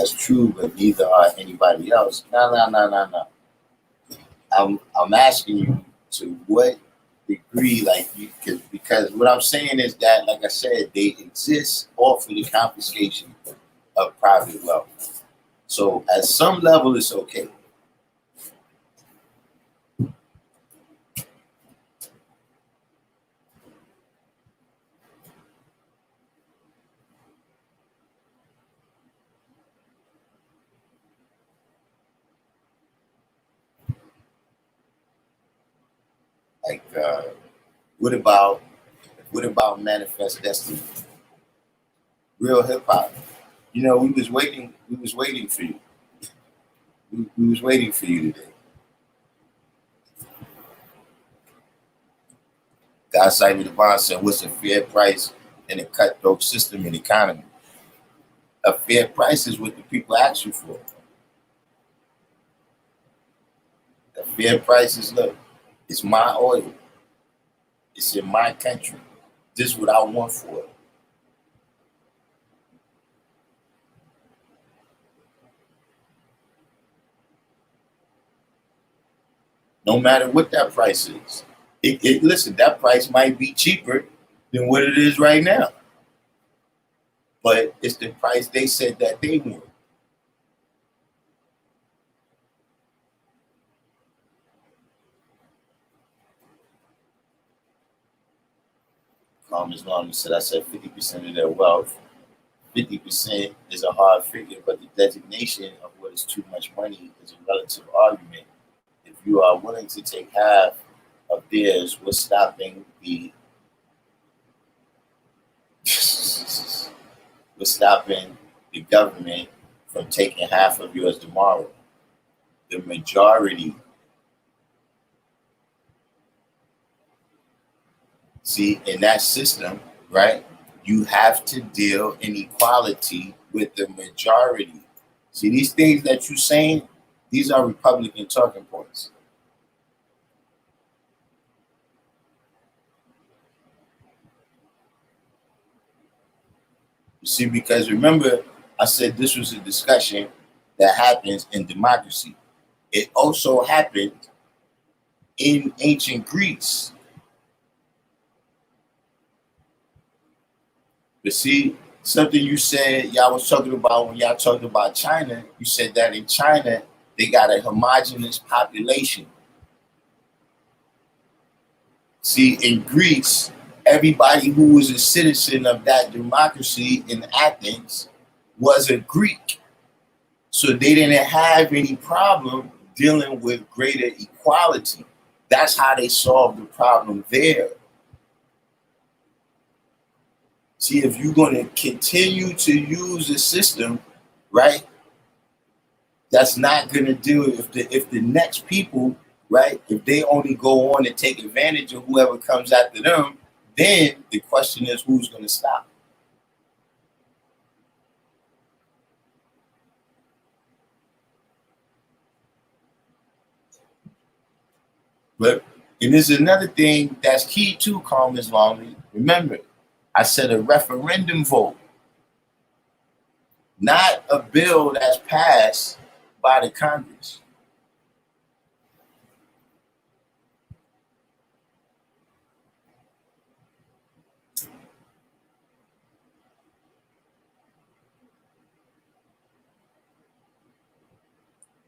as true, but neither are anybody else. No. I'm asking you to what degree, like you could, because what I'm saying is that, like I said, they exist off of the confiscation of private wealth. So at some level, it's okay. Like, what about Manifest Destiny? Real hip hop. You know, we was waiting. We was waiting for you. We was waiting for you today. God cited the bond said, "What's a fair price in a cutthroat system and economy?" A fair price is what the people ask you for. A fair price is, look, it's my oil. It's in my country. This is what I want for it. No matter what that price is. Listen, that price might be cheaper than what it is right now. But it's the price they said that they want. Islam said, I said 50% of their wealth. 50% is a hard figure, but the designation of what is too much money is a relative argument. If you are willing to take half of theirs, what's stopping the what's stopping the government from taking half of yours tomorrow? The majority. See, in that system, right, you have to deal in equality with the majority. See, these things that you're saying, these are Republican talking points. You see, because remember, I said this was a discussion that happens in democracy. It also happened in ancient Greece. But see, something you said, y'all was talking about when y'all talked about China, you said that in China, they got a homogenous population. See, in Greece, everybody who was a citizen of that democracy in Athens was a Greek. So they didn't have any problem dealing with greater equality. That's how they solved the problem there. See, if you're going to continue to use a system, right, that's not going to do it. If the next people, right, if they only go on and take advantage of whoever comes after them, then the question is who's going to stop? But and there's another thing that's key too, Calm Islami. Remember, I said a referendum vote, not a bill that's passed by the Congress.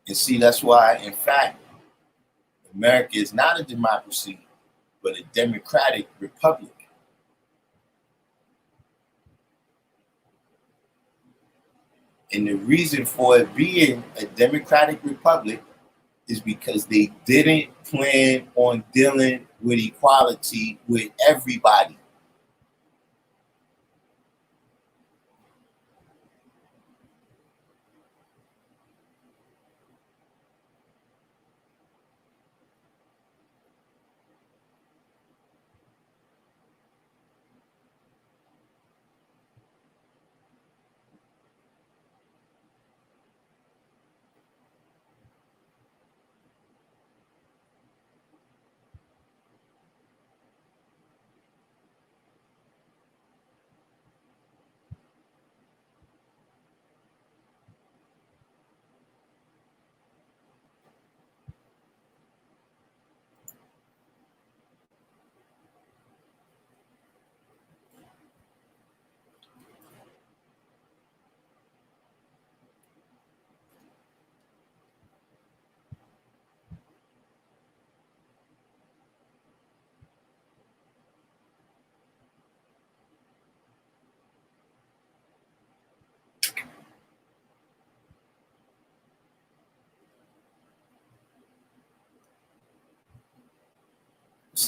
And see, that's why, in fact, America is not a democracy, but a democratic republic. And the reason for it being a democratic republic is because they didn't plan on dealing with equality with everybody.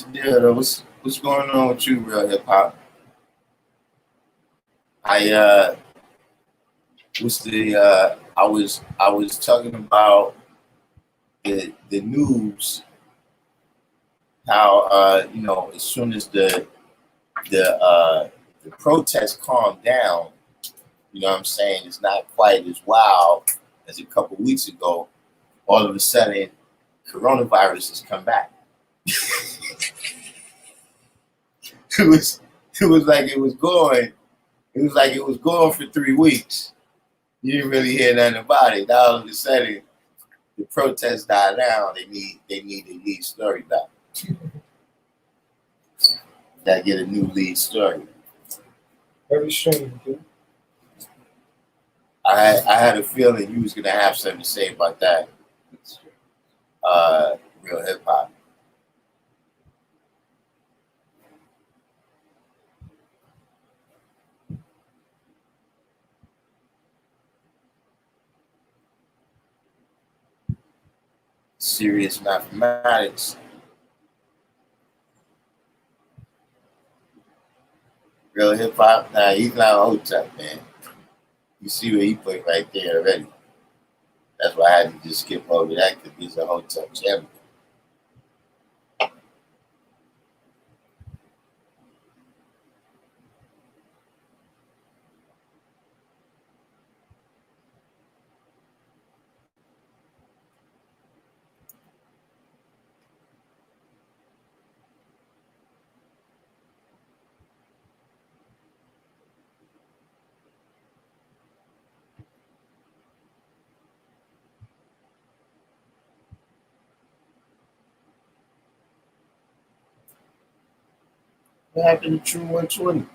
What's the deal though? What's going on with you, real hip hop? I what's the I was talking about the news, how as soon as the the protests calm down, you know what I'm saying, it's not quite as wild as a couple weeks ago. All of a sudden, coronavirus has come back. It was it was like it was going. It was like it was going for 3 weeks. You didn't really hear nothing about it. Now all of a sudden, the protests died down. They need a lead story back. Gotta get a new lead story. Very strange, dude. I had a feeling you was gonna have something to say about that. Real hip hop. Serious mathematics. Real hip hop. Nah, he's not a hotep, man. You see what he put right there already. That's why I had to just skip over that because he's a hotep champion. What happened to True 120?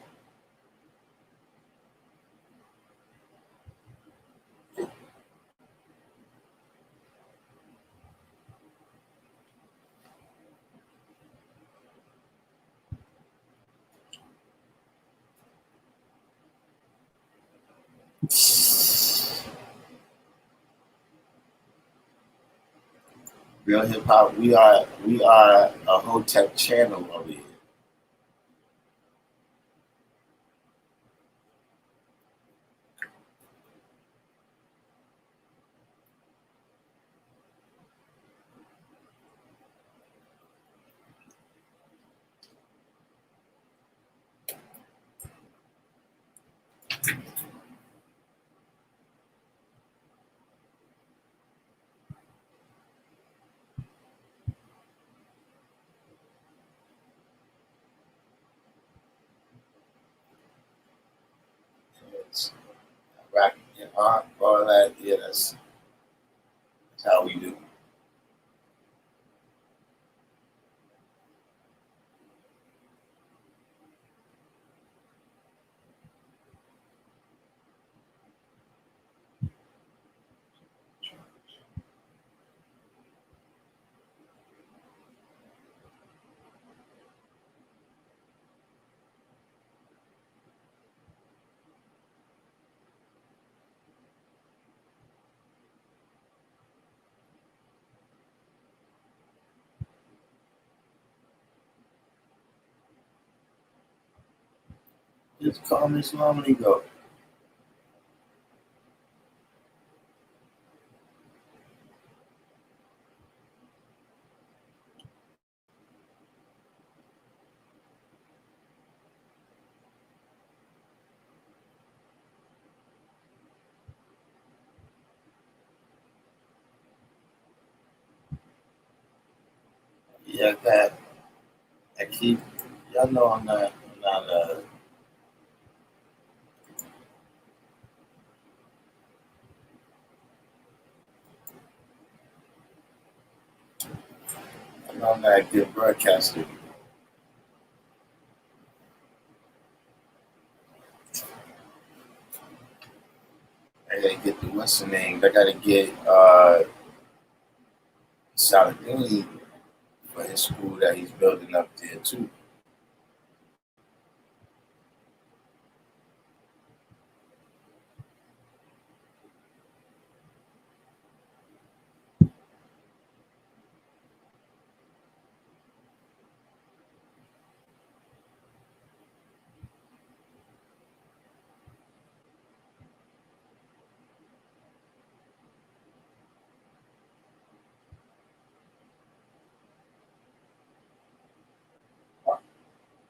Real hip hop. We are a hotep channel over here. It's rap, hip hop, all that. Yeah, that's how we do. Just call me Islamly go. Yeah, that I keep. Y'all know I'm not a good broadcaster. I gotta get the what's the name? I gotta get Saladini for his school that he's building up there too.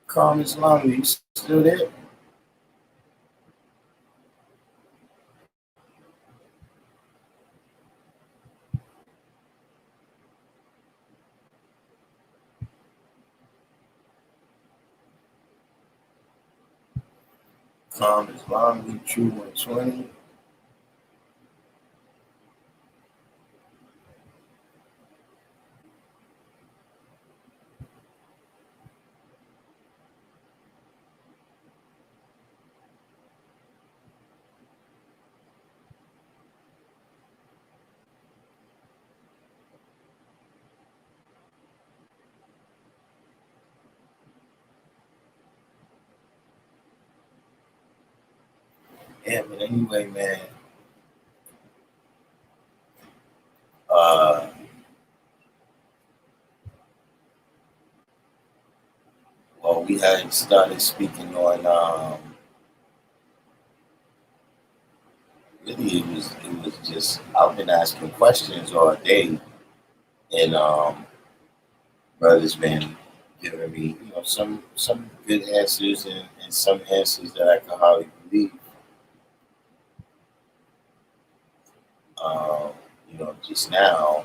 Calm Islam, are you still there? Calm Islam, you true 120. Yeah, but anyway, man, uh, well, we had started speaking on, really it was just, I've been asking questions all day, and brother's been giving me, some good answers and some answers that I can hardly believe. Um, just now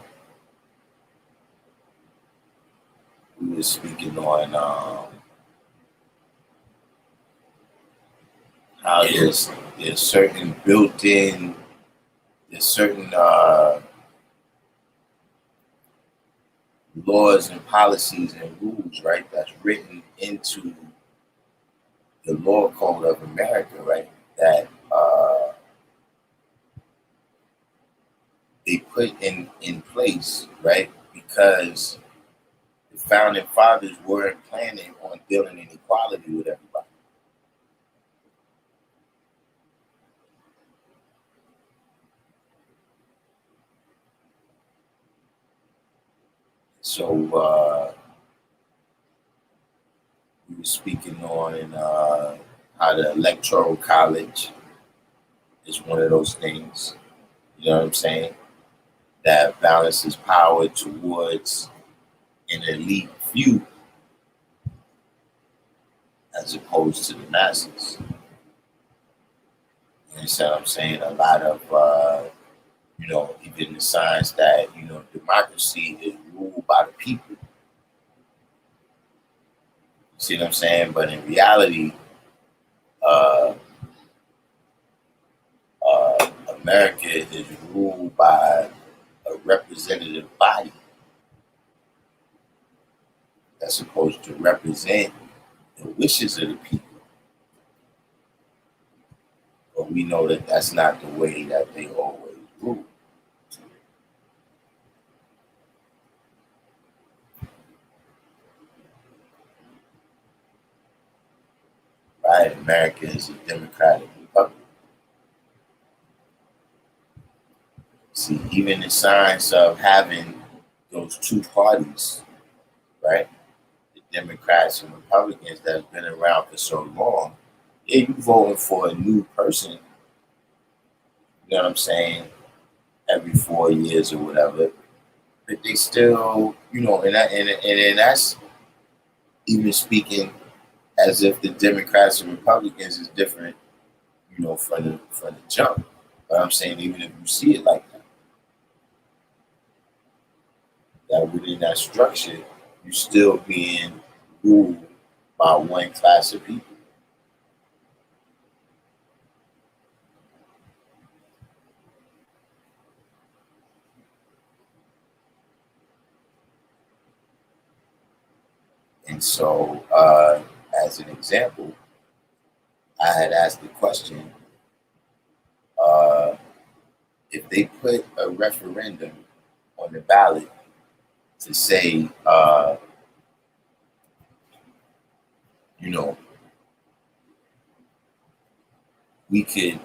we were speaking on how there's certain built-in, there's certain laws and policies and rules, right? That's written into the law code of America, right? That they put in place, right? Because the founding fathers weren't planning on dealing in equality with everybody. So we were speaking on how the electoral college is one of those things. You know what I'm saying? That balances power towards an elite few as opposed to the masses. You understand what I'm saying? A lot of, even the signs that, democracy is ruled by the people. You see what I'm saying? But in reality, uh, America is ruled by a representative body that's supposed to represent the wishes of the people. But we know that that's not the way that they always rule. Right? America is a democratic republic. See, even the signs of having those two parties, right? The Democrats and Republicans that have been around for so long, yeah, you voting for a new person, you know what I'm saying, every 4 years or whatever. But they still, and that's even speaking as if the Democrats and Republicans is different, from the jump. But I'm saying even if you see it like that within that structure, you still being ruled by one class of people. And so, as an example, I had asked the question, uh, if they put a referendum on the ballot to say, you know, we could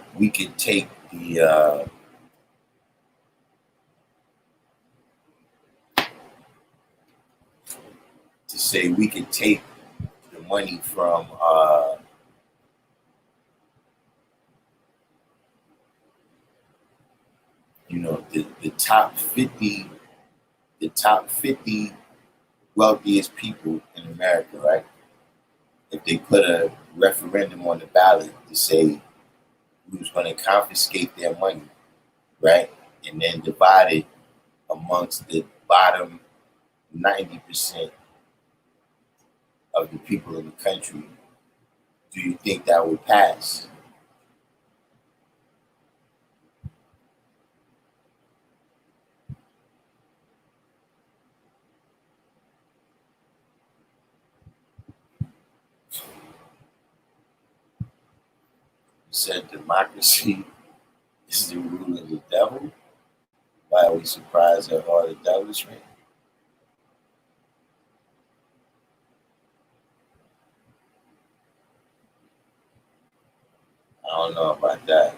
take the to say we could take the money from the top 50 wealthiest people in America, right? if they put a referendum on the ballot to say who's going to confiscate their money, right, and then divide it amongst the bottom 90% of the people in the country, do you think that would pass? You said democracy is the rule of the devil. Why are we surprised at all the deviltry? I don't know about that.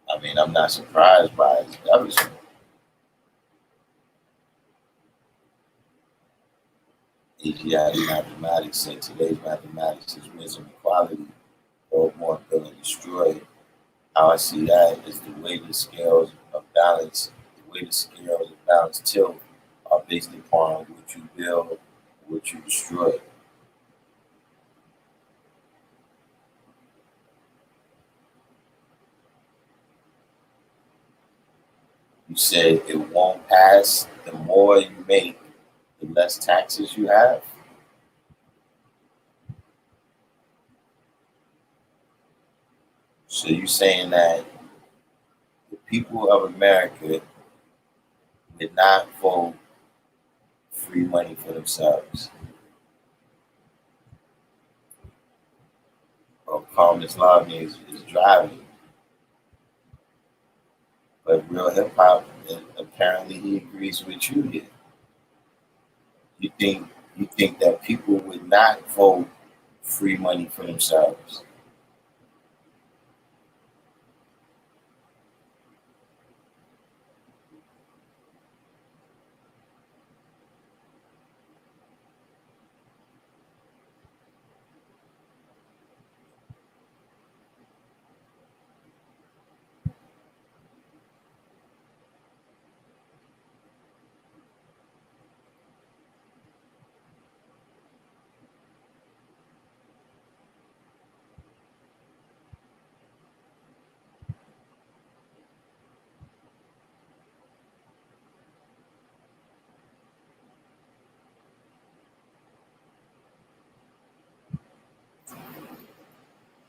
I mean, I'm not surprised by his deviltry. Asiatic mathematics and today's mathematics is risen equality or more ability destroyed. How I see that is the way the scales of balance, the way the scales of balance tilt are based upon what you build, what you destroy. You say it won't pass. The more you make, the less taxes you have. So you're saying that the people of America did not vote free money for themselves. Well, Calm Islam is driving, but real hip hop, apparently he agrees with you here. You think you think that people would not vote free money for themselves?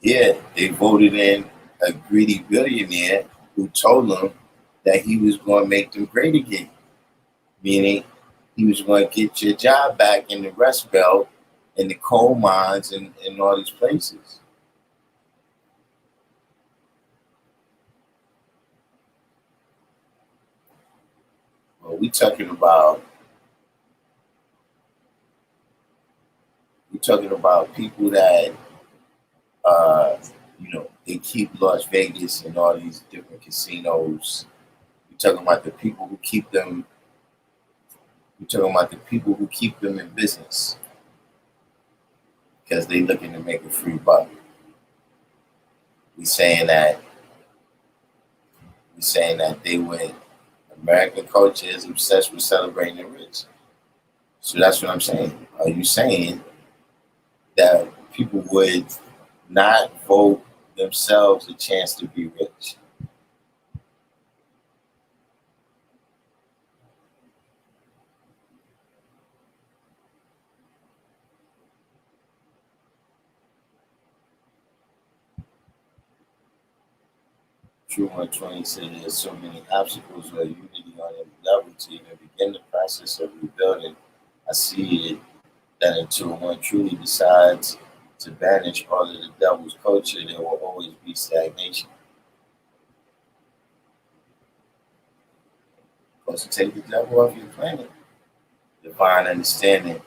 Yeah, they voted in a greedy billionaire who told them that he was going to make them great again, meaning he was going to get your job back in the Rust Belt, in the coal mines, and all these places. Well, we talking about people that uh, they keep Las Vegas and all these different casinos. We talking about the people who keep them. We talking about the people who keep them in business because they looking to make a free buck. We saying that we saying that they went. American culture is obsessed with celebrating the rich. So that's what I'm saying. Are you saying that people would not vote themselves a chance to be rich? True 120 said there's so many obstacles or unity on every level to even begin the process of rebuilding. I see it that until one truly decides to banish all of the devil's culture, there will always be stagnation. Because to take the devil off your planet, divine understanding.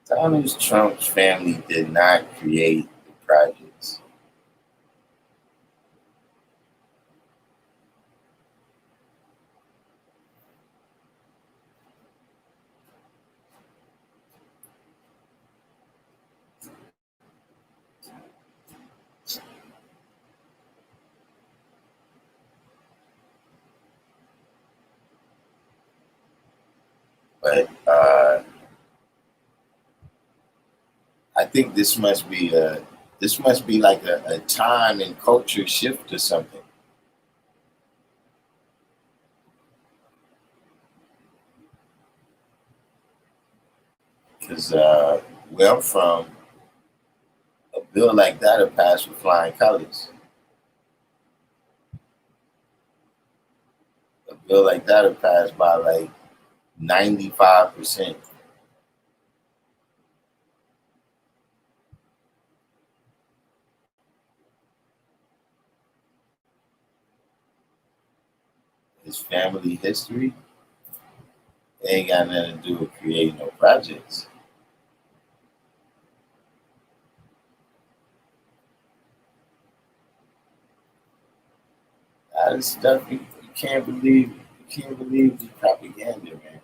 Donald Trump's family did not create the projects. But I think this must be like a time and culture shift or something. Because where I'm from, a bill like that will pass with flying colors. A bill like that will pass by like 95%. His family history ain't got nothing to do with creating no projects. That is stuff you can't believe. You can't believe the propaganda, man.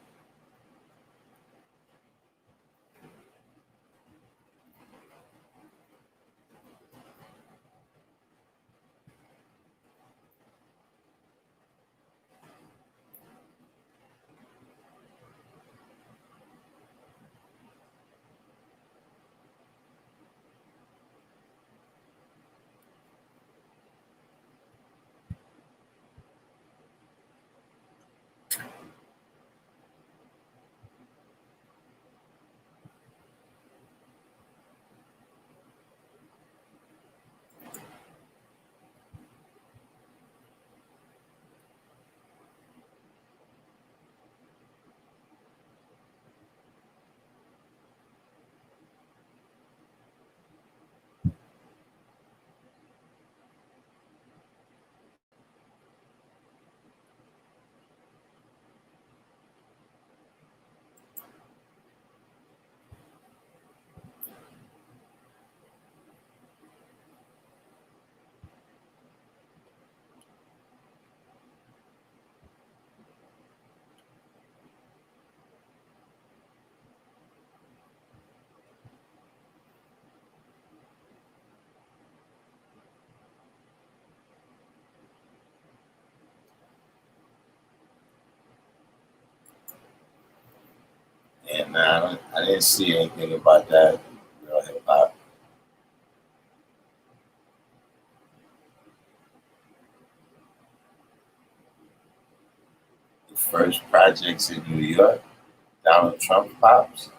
And I didn't see anything about that. Hip hop. The first projects in New York, Donald Trump pops.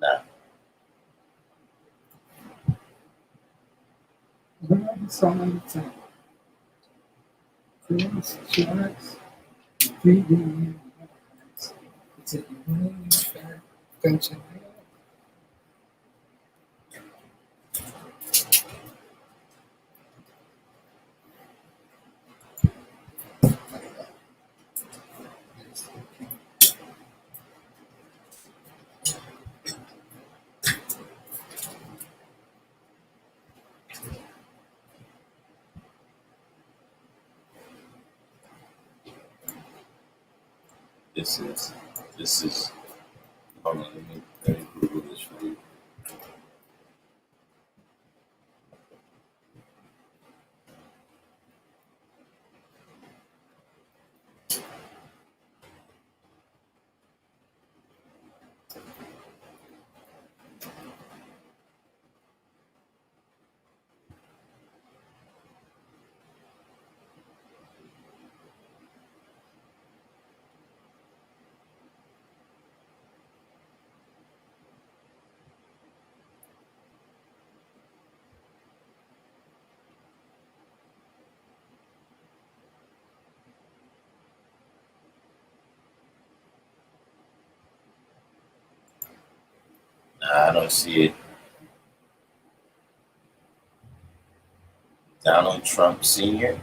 Nah, Grab some of the time. Close your eyes. Breathe in. It's a morning fair. Attention. this is this is. Hold on, let me Google this for you. Nah, I don't see it. Donald Trump Sr.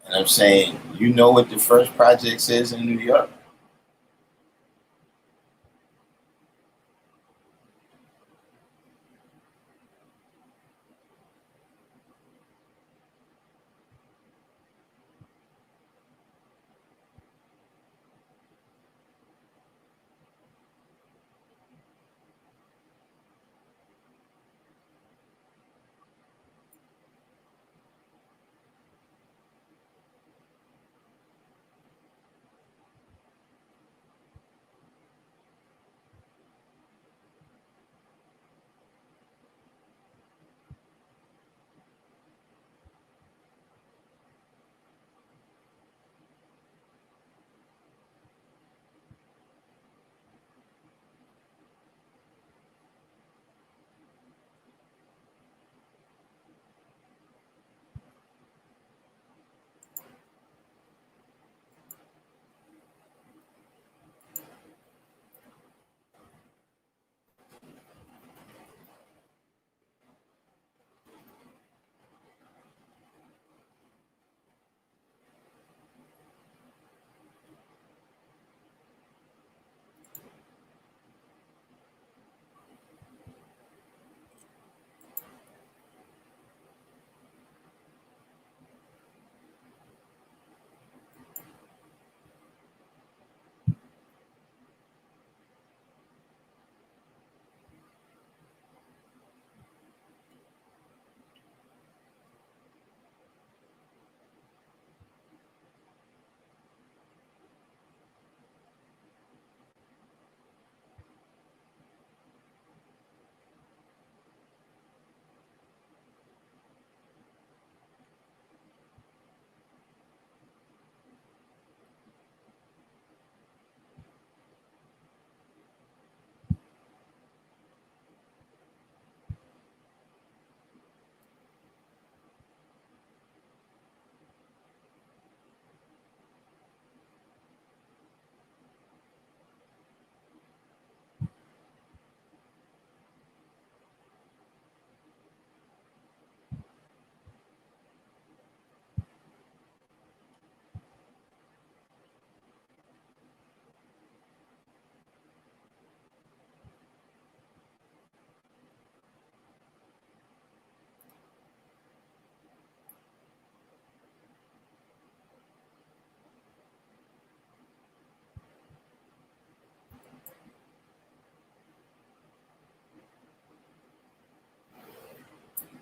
And I'm saying, you know what the first projects is in New York?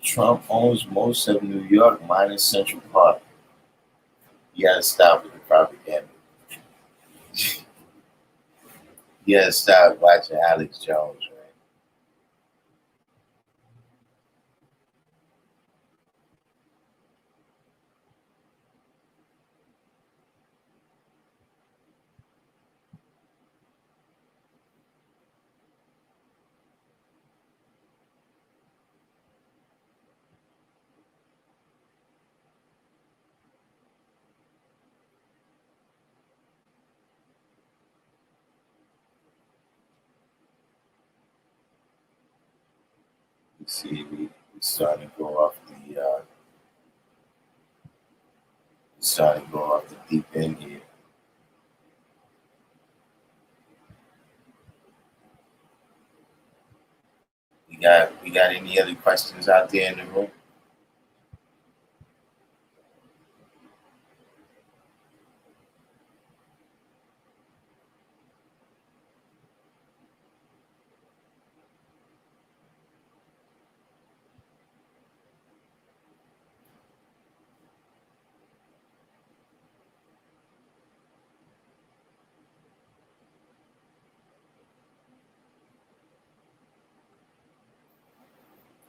Trump owns most of New York minus Central Park. You gotta stop with the propaganda. You gotta stop watching Alex Jones, right? You see, we starting to go off the deep end here. We got any other questions out there in the room?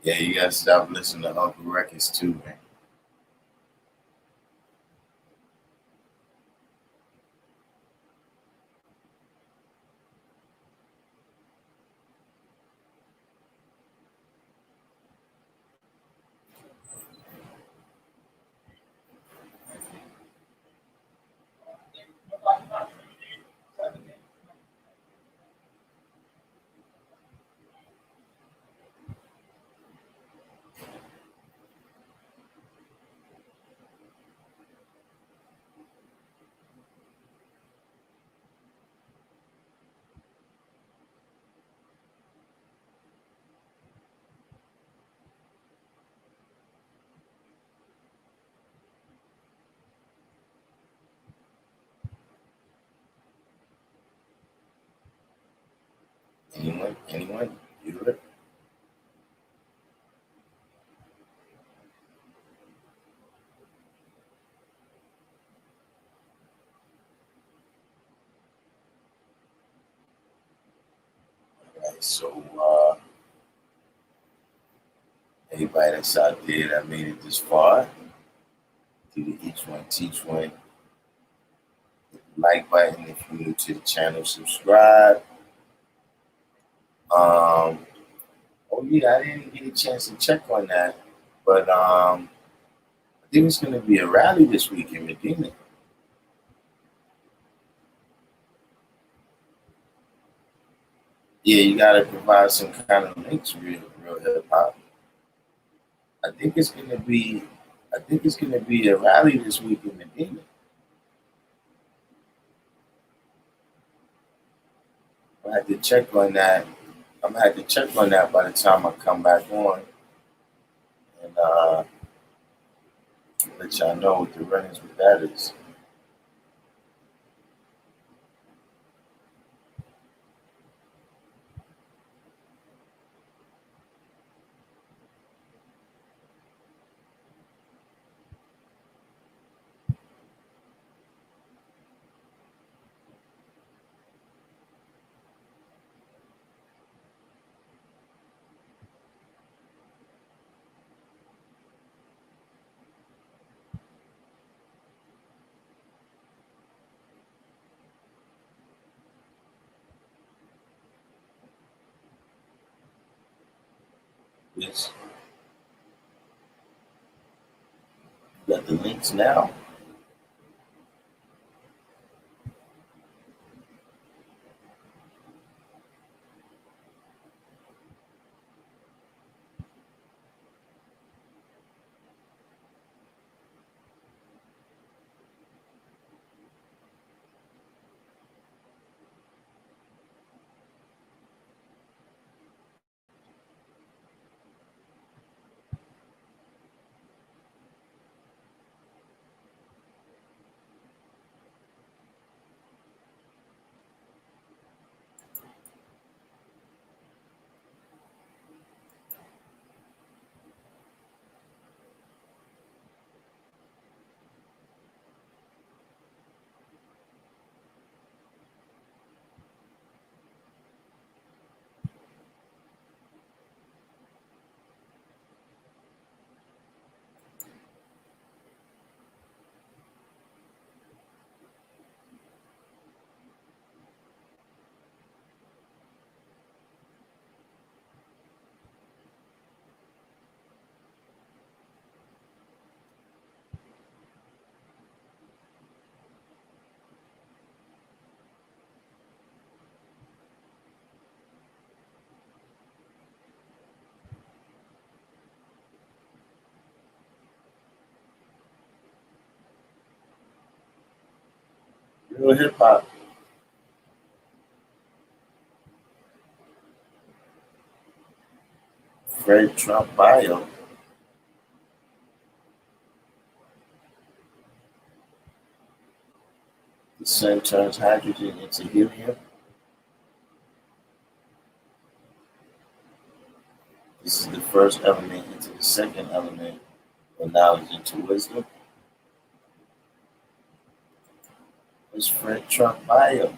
Yeah, you gotta stop listening to Uncle Records too, man. Anyone? Anyone? You heard? Right, so everybody that's out there that made it this far, do the each one teach one. Like button if you're new to the channel, subscribe. Oh yeah, I didn't get a chance to check on that, but I think it's gonna be a rally this week in Medina. Yeah, you gotta provide some kind of links, real hip hop. I think it's gonna be, I think it's gonna be a rally this week in Medina. I have to check on that. I'm gonna have to check on that by the time I come back on and let y'all know what the runnings with that is. Yes, you got the links now. Real hip hop. Fred Trump bio. The sun turns hydrogen into helium. This is the first element into the second element of knowledge into wisdom. It's Fred Trump bio.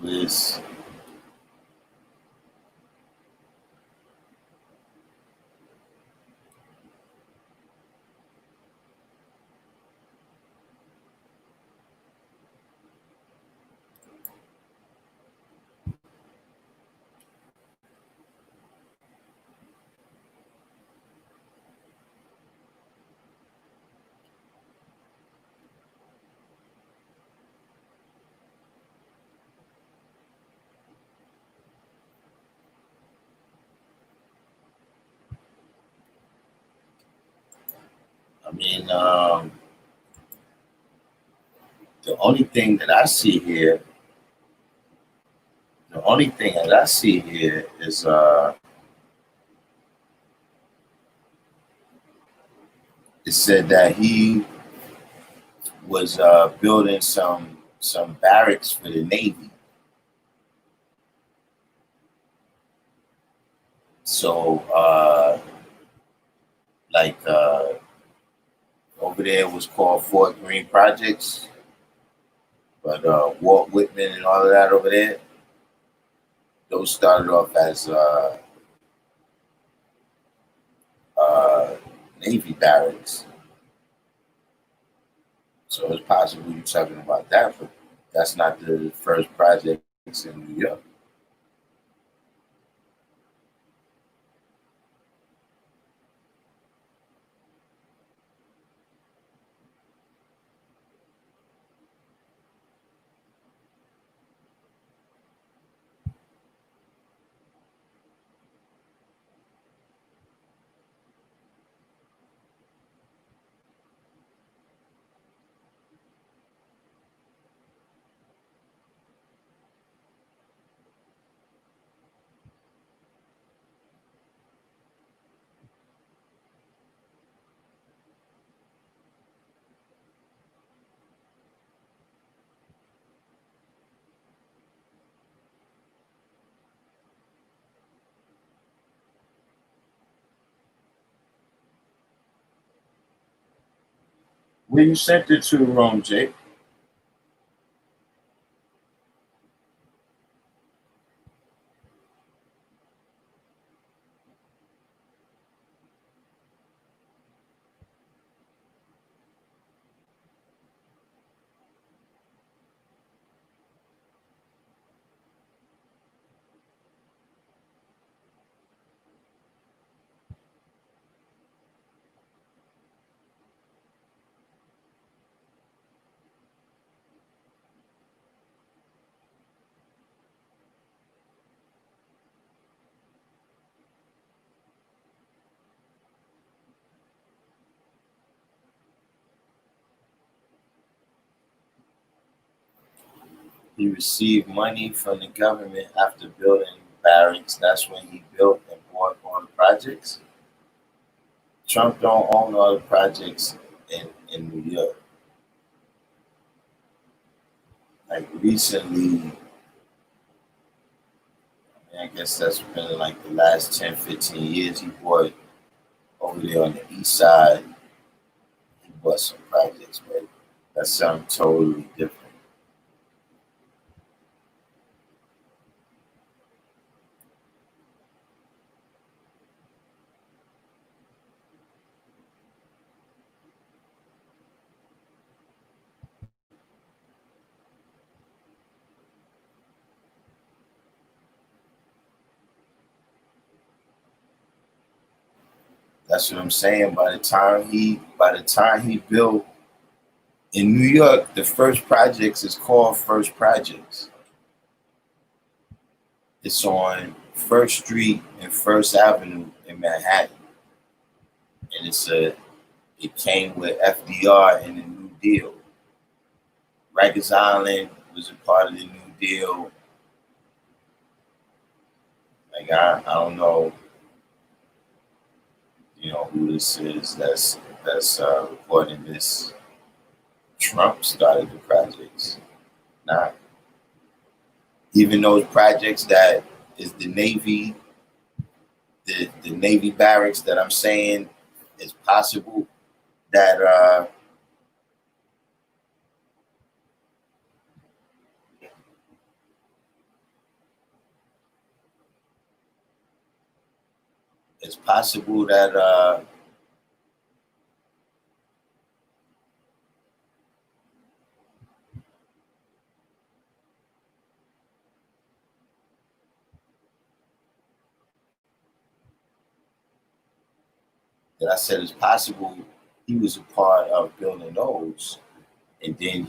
This I mean, the only thing that I see here, the only thing that I see here is it said that he was building some barracks for the Navy. So like over there was called Fort Greene Projects, but Walt Whitman and all of that over there, those started off as uh, Navy barracks. So it's possible you're talking about that, but that's not the first projects in New York. Where you sent it to, Rome, Jake? He received money from the government after building barracks. That's when he built and bought all the projects. Trump don't own all the projects in New York. Like recently, I guess that's been like the last 10, 15 years, he bought over there on the east side, he bought some projects, but that's something totally different. That's what I'm saying. By the time he built in New York, the first projects is called First Projects. It's on First Street and First Avenue in Manhattan, and it came with FDR in the New Deal. Rikers Island was a part of the New Deal. Like I don't know, who this is that's reporting this. Trump started the projects, not even those projects that is the Navy, the Navy barracks that I'm saying it's possible that it's possible that I said it's possible he was a part of building those, and then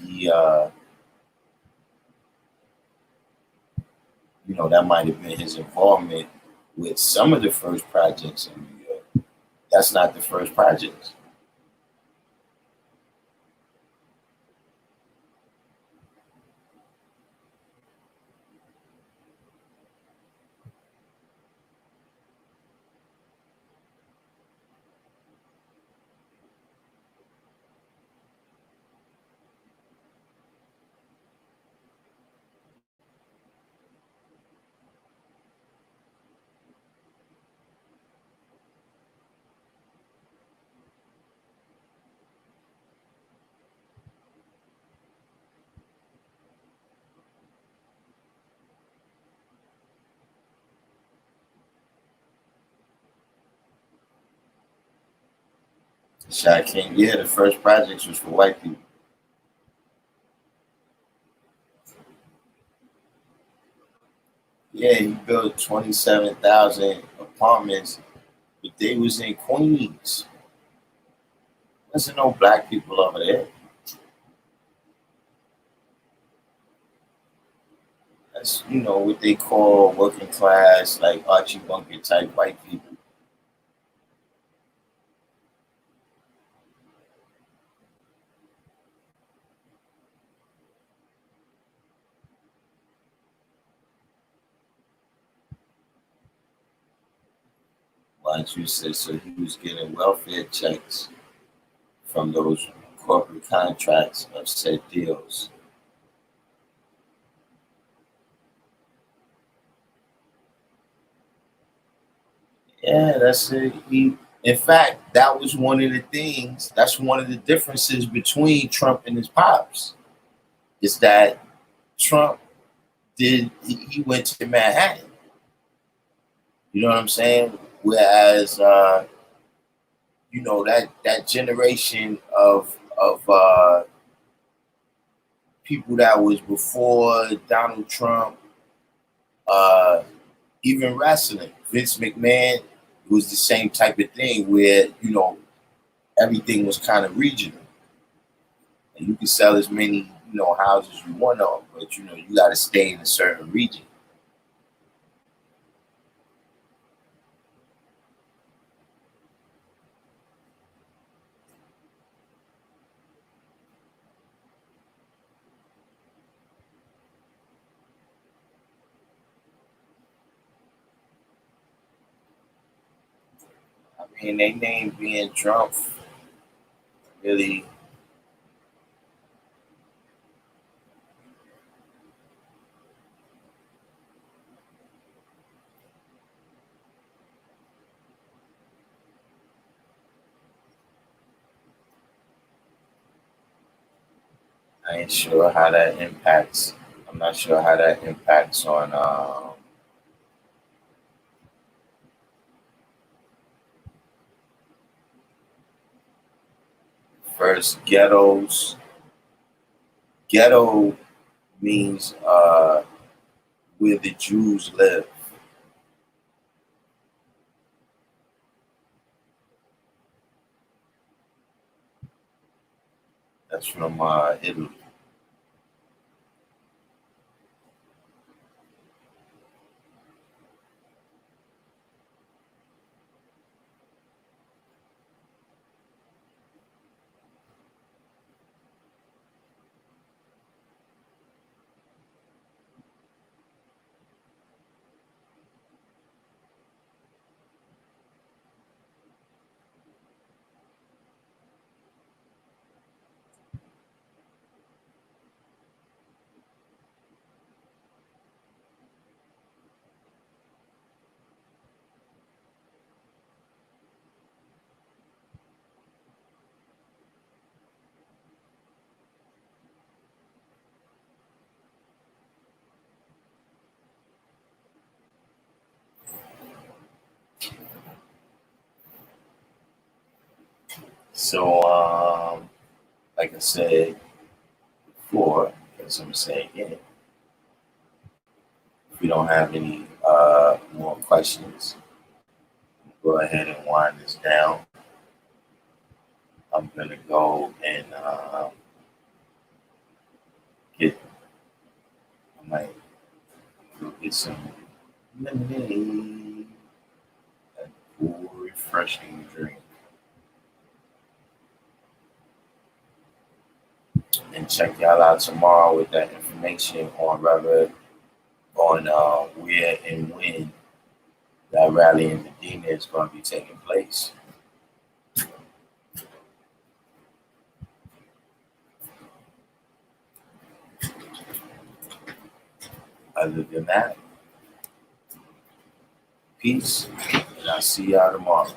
that might have been his involvement with some of the first projects in New York. That's not the first projects. Shot King, yeah, the first projects was for white people. Yeah, he built 27,000 apartments, but they was in Queens. There's no black people over there. That's what they call working class, like Archie Bunker type white people. Like you said, so he was getting welfare checks from those corporate contracts of said deals. Yeah, that's it. In fact, that was one of the things. That's one of the differences between Trump and his pops. Is that Trump he went to Manhattan. You know what I'm saying? Whereas that generation of people that was before Donald Trump, uh, even wrestling, Vince McMahon, it was the same type of thing where everything was kind of regional, and you could sell as many houses you want on, but you got to stay in a certain region. I mean, they name being drunk really. I ain't sure how that impacts. I'm not sure how that impacts on first ghettos. Ghetto means where the Jews live. That's from Italy. So, like I said before, as I'm saying again, if we don't have any more questions, go ahead and wind this down. I'm gonna go and get. I might go get some lemonade, a cool, refreshing drink, and check y'all out tomorrow with that information on where and when that rally in Medina is going to be taking place. Other than that, peace, and I'll see y'all tomorrow.